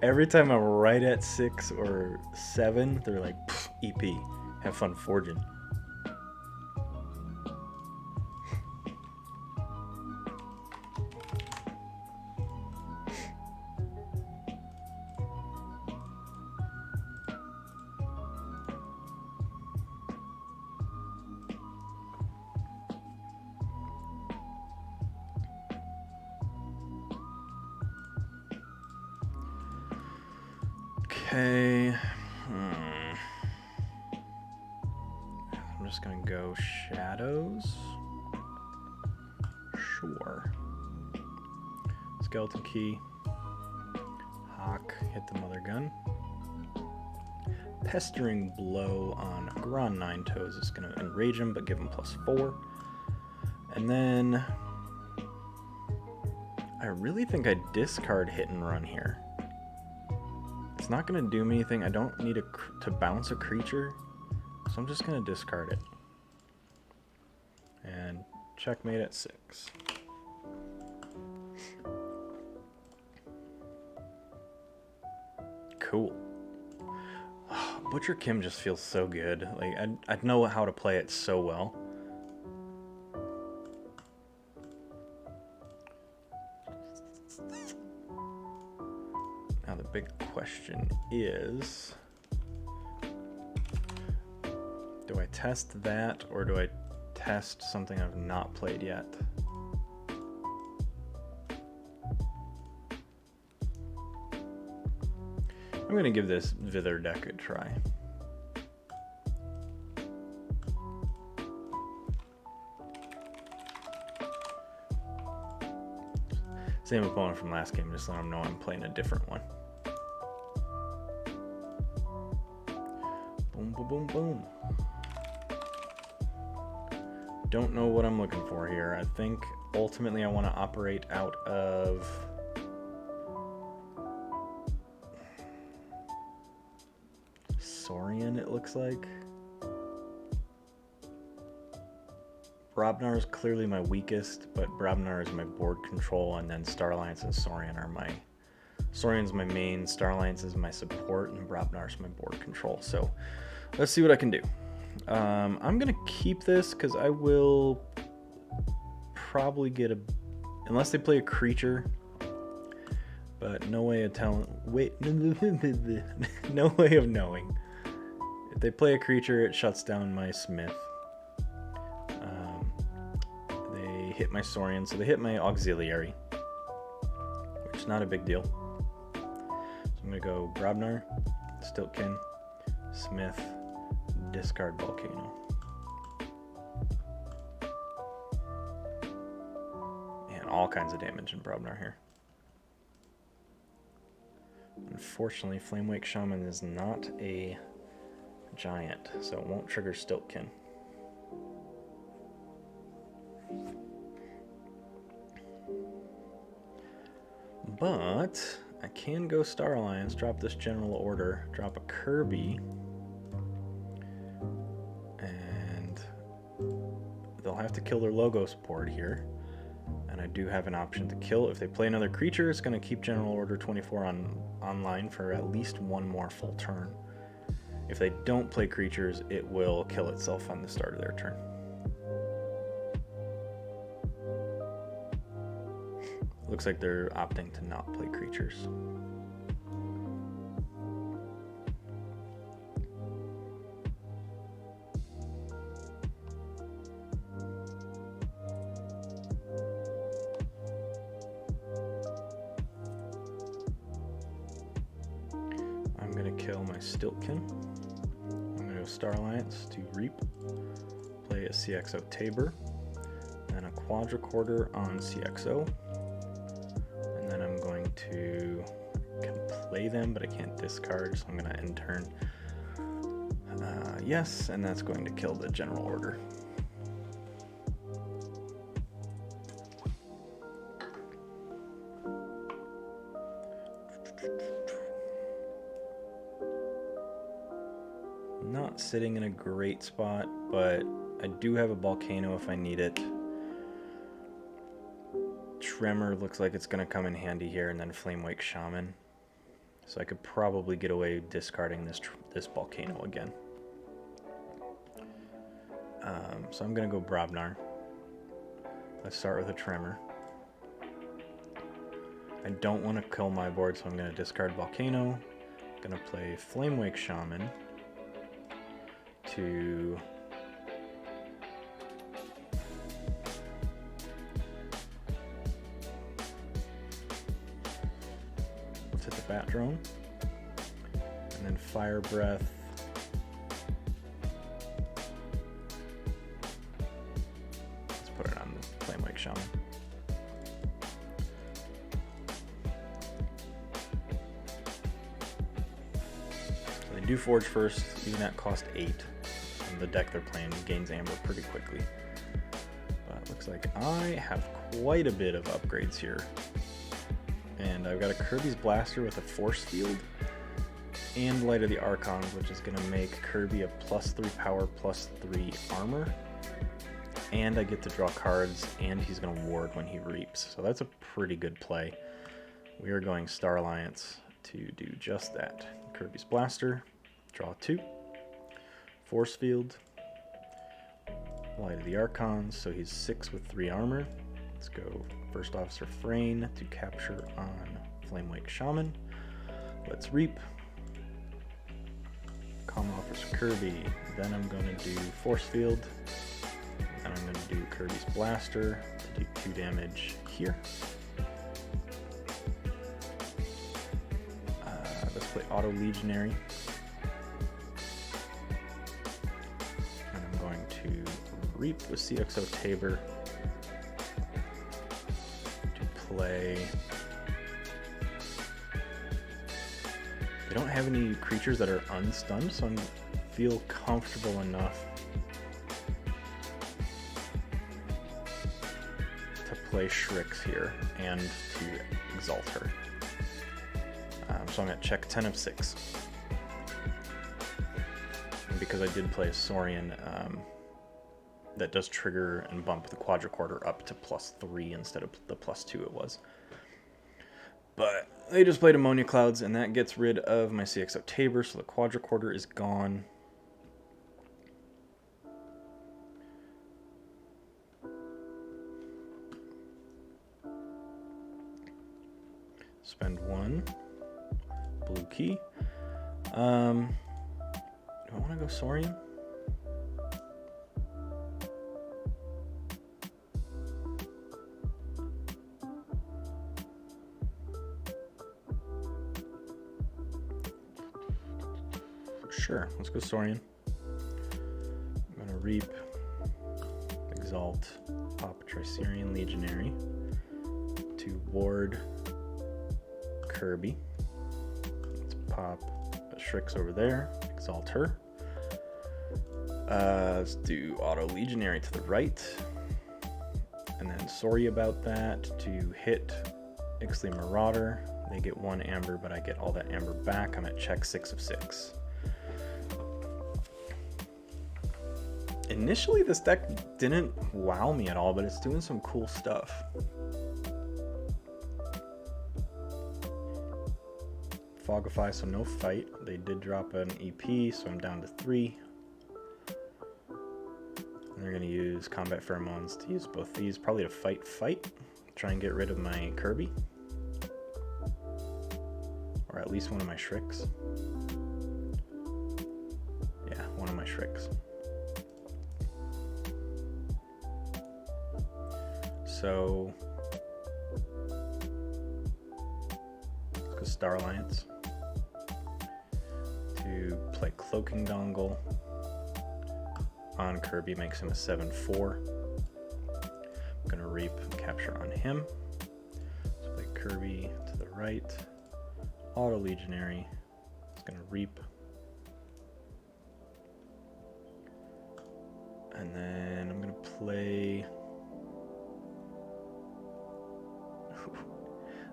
Every time I'm right at 6 or 7, they're like, EP, have fun forging. Okay. I'm just gonna go Shadows. Sure. Skeleton Key. Hawk, hit the Mother Gun. Pestering Blow on Gron 9 Toes is gonna enrage him, but give him +4. And then I really think I discard Hit and Run here. It's not going to do me anything. I don't need to bounce a creature, so I'm just going to discard it. And checkmate at 6. Cool. Butcher Kim just feels so good. Like I know how to play it so well. Now the big question is, do I test that or do I test something I've not played yet? I'm going to give this Vither deck a try. Same opponent from last game, just let them know I'm playing a different one. Boom, boom, boom, boom. Don't know what I'm looking for here. I think ultimately I want to operate out of Saurian, it looks like. Brobnar is clearly my weakest, but Brobnar is my board control, and then Star Alliance and Saurian are my... Saurian's my main, Star Alliance is my support, and Brobnar is my board control. So let's see what I can do. I'm going to keep this because I will probably get a unless they play a creature, but no way of telling. Wait, no way of knowing. If they play a creature, it shuts down my Smith. They hit my Saurian, so they hit my Auxiliary, which is not a big deal. So I'm gonna go Brobnar, Stiltkin, Smith, discard Volcano. And all kinds of damage in Brobnar here. Unfortunately, Flamewake Shaman is not a giant, so it won't trigger Stiltkin. But I can go Star Alliance, drop this General Order, drop a Kirby, and they'll have to kill their logo support here. And I do have an option to kill. If they play another creature, it's going to keep General Order 24 online for at least one more full turn. If they don't play creatures, it will kill itself on the start of their turn. Looks like they're opting to not play creatures. I'm going to kill my Stiltkin. I'm going to go Star Alliance to Reap, play a CXO Tabor, then a Quadricorder on CXO. Then I'm going to, I can play them, but I can't discard, so I'm going to end turn. Yes, and that's going to kill the General Order. Not sitting in a great spot, but I do have a Volcano if I need it. Tremor looks like it's going to come in handy here, and then Flamewake Shaman. So I could probably get away discarding this Volcano again. So I'm going to go Brobnar. Let's start with a Tremor. I don't want to kill my board, so I'm going to discard Volcano. I'm going to play Flamewake Shaman to hit the Bat Drone, and then Fire Breath. Let's put it on the Flamewake Shaman. So they do Forge first, even at cost 8. And the deck they're playing gains Amber pretty quickly. But looks like I have quite a bit of upgrades here. And I've got a Kirby's Blaster with a Force Field and Light of the Archons, which is going to make Kirby a +3 power, +3 armor. And I get to draw cards, and he's going to ward when he reaps. So that's a pretty good play. We are going Star Alliance to do just that. Kirby's Blaster, draw 2. Force Field, Light of the Archons, so he's 6 with 3 armor. Let's go First Officer Frayne to capture on Flamewake Shaman. Let's Reap. Common Officer Kirby. Then I'm going to do Force Field. And I'm going to do Kirby's Blaster to do 2 damage here. Let's play Auto Legionary. And I'm going to Reap with CXO Tabor. Play. They don't have any creatures that are unstunned, so I feel comfortable enough to play Shrix here and to exalt her. So I'm at check 10 of 6. And because I did play a Saurian, that does trigger and bump the Quadricorder up to +3 instead of the +2 it was. But they just played Ammonia Clouds, and that gets rid of my CXO Tabor, so the Quadricorder is gone. 1 blue key. Do I want to go Saurian? Sure, let's go Saurian. I'm gonna Reap, Exalt, pop Tricerian Legionary to ward Kirby. Let's pop Shrix over there, Exalt her. Let's do Auto Legionary to the right. And then sorry about that to hit Ixley Marauder. They get 1 amber, but I get all that amber back. I'm at check 6 of 6. Initially, this deck didn't wow me at all, but it's doing some cool stuff. Fogify, so no fight. They did drop an EP, so I'm down to 3. And they're going to use Combat Pheromones to use both these, probably to fight. Try and get rid of my Kirby. Or at least one of my Shrix. Yeah, one of my Shrix. So, let's go Star Alliance to play Cloaking Dongle on Kirby, makes him a 7/4. I'm gonna Reap and Capture on him. So play Kirby to the right, Auto Legionary. It's gonna Reap, and then I'm gonna play.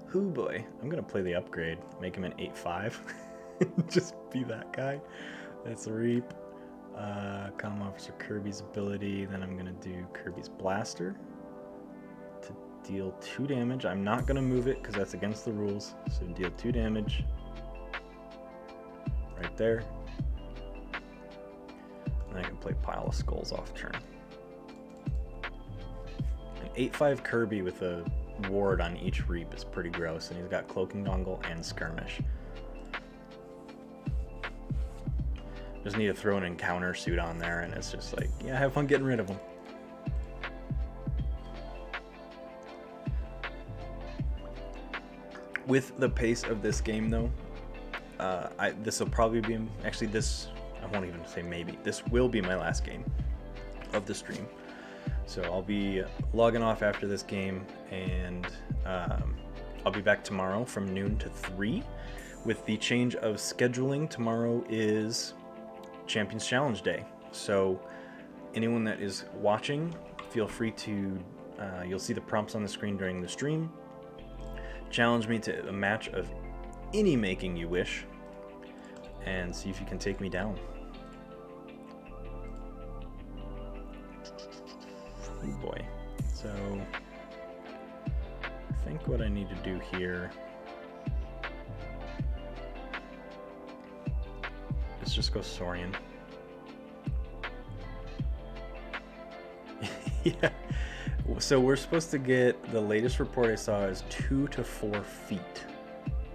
Hoo boy, I'm gonna play the upgrade, make him an 8/5. Just be that guy. That's a Reap. Common Officer Kirby's ability. Then I'm gonna do Kirby's Blaster to deal 2 damage. I'm not gonna move it because that's against the rules. So deal 2 damage right there. And I can play Pile of Skulls off turn. An 8/5 Kirby with a ward on each Reap is pretty gross, and he's got Cloaking Dongle and Skirmish. Just need to throw an encounter suit on there, and it's just like, yeah, have fun getting rid of him. With the pace of this game, though, this will probably be, actually this, I won't even say maybe, this will be my last game of the stream. So I'll be logging off after this game, and I'll be back tomorrow from noon to 3. With the change of scheduling, tomorrow is Champions Challenge Day. So anyone that is watching, feel free to, you'll see the prompts on the screen during the stream. Challenge me to a match of any making you wish, and see if you can take me down. Oh boy. So I think what I need to do here is just go Saurian. Yeah. So we're supposed to get, the latest report I saw is 2 to 4 feet,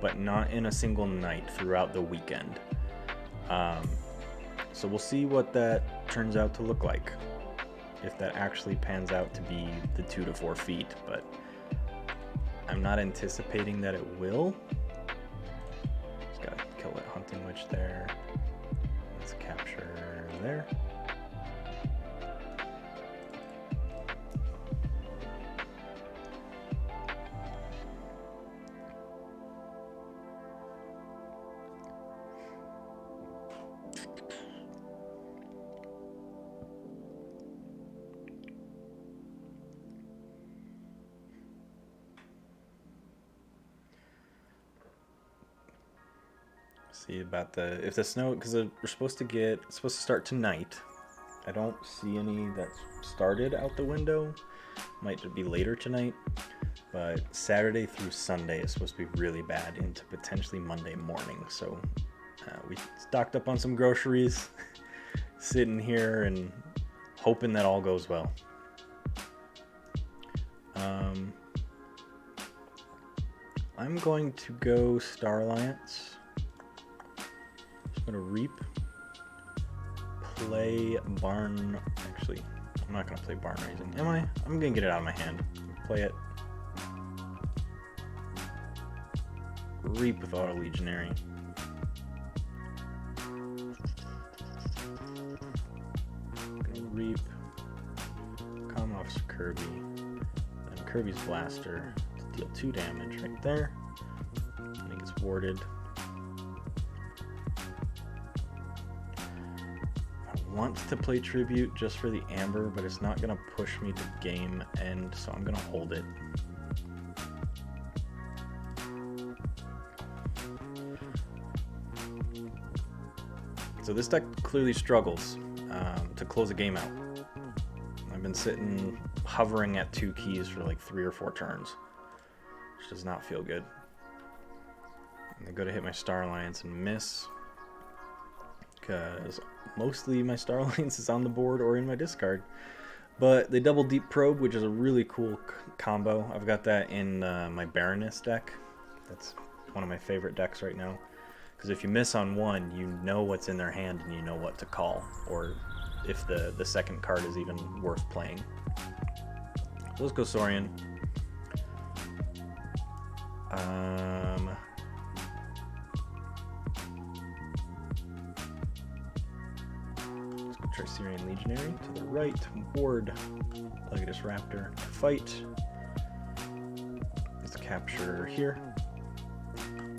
but not in a single night, throughout the weekend. So we'll see what that turns out to look like, if that actually pans out to be the 2 to 4 feet, but I'm not anticipating that it will. Just gotta kill that Hunting Witch there. Let's capture there. See about the, if the snow, because we're supposed to start tonight. I don't see any that's started out the window. Might be later tonight, but Saturday through Sunday is supposed to be really bad into potentially Monday morning. So we stocked up on some groceries, sitting here and hoping that all goes well. I'm going to go Star Alliance. I'm going to Reap. Play Barn. Actually, I'm not going to play Barn Raising. Am I? I'm going to get it out of my hand. Play it. Reap with Auto Legionary. Reap. Comm Officer Kirby. Then Kirby's Blaster to deal 2 damage right there. And he gets warded. I want to play Tribute just for the Amber, but it's not going to push me to game end, so I'm going to hold it. So this deck clearly struggles to close a game out. I've been sitting hovering at 2 keys for like 3 or 4 turns, which does not feel good. And I go to hit my Star Alliance and miss, because mostly my Star Alliance is on the board or in my discard. But they double Deep Probe, which is a really cool combo. I've got that in my Baroness deck. That's one of my favorite decks right now. Because if you miss on one, you know what's in their hand and you know what to call, or if the second card is even worth playing. So let's go Saurian. Let's go Tricerian Legionary to the right, ward Legatus Raptor, fight. Let's capture here.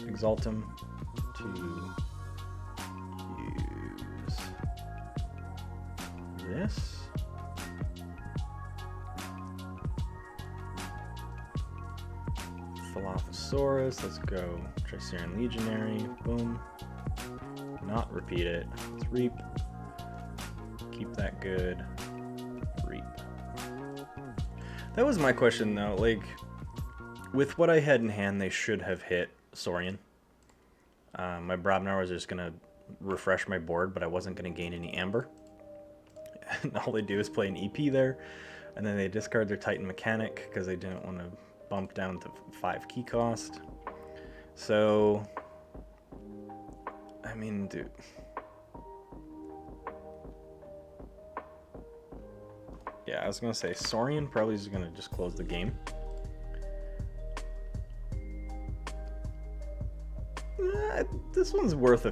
Exalt him. To use this. Philophosaurus, let's go Tricerian Legionary, boom. Not repeat it, let's Reap. Keep that good, Reap. That was my question though, like, with what I had in hand, they should have hit Saurian. My Brobnar was just going to refresh my board, but I wasn't going to gain any Amber. And all they do is play an EP there, and then they discard their Titan Mechanic because they didn't want to bump down to 5 key cost. So, I mean, dude. Yeah, I was going to say, Saurian probably is going to just close the game. This one's worth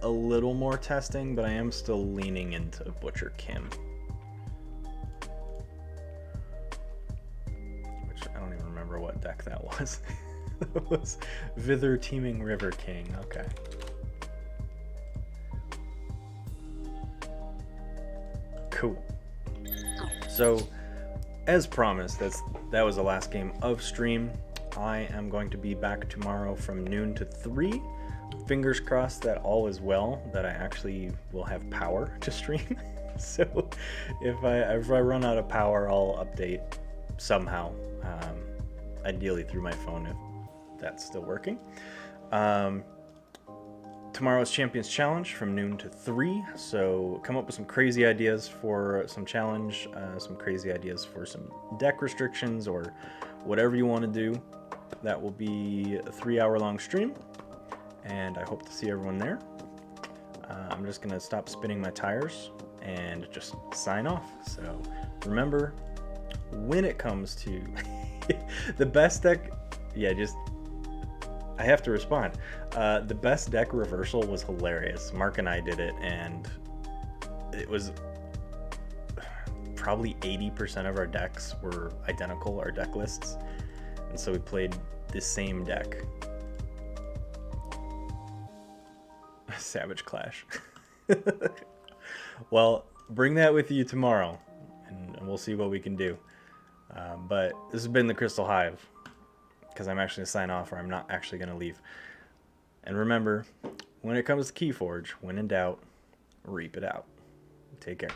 a little more testing, but I am still leaning into Butcher Kim. Which I don't even remember what deck that was. That was Vither Teeming River King. Okay. Cool. So, as promised, that was the last game of stream. I am going to be back tomorrow from noon to 3. Fingers crossed that all is well, that I actually will have power to stream. So if I run out of power, I'll update somehow, ideally through my phone if that's still working. Tomorrow's Champions Challenge from noon to 3, so come up with some crazy ideas for some challenge, some crazy ideas for some deck restrictions, or whatever you want to do. That will be a 3-hour-long stream, and I hope to see everyone there. I'm just going to stop spinning my tires and just sign off. So remember, when it comes to the best deck, I have to respond. The best deck reversal was hilarious. Mark and I did it, and it was probably 80% of our decks were identical, our deck lists. And so we played the same deck. Savage Clash. Well, bring that with you tomorrow, and we'll see what we can do. But this has been the Crystal Hive, because I'm actually going to sign off, or I'm not actually going to leave. And remember, when it comes to Keyforge, when in doubt, reap it out. Take care.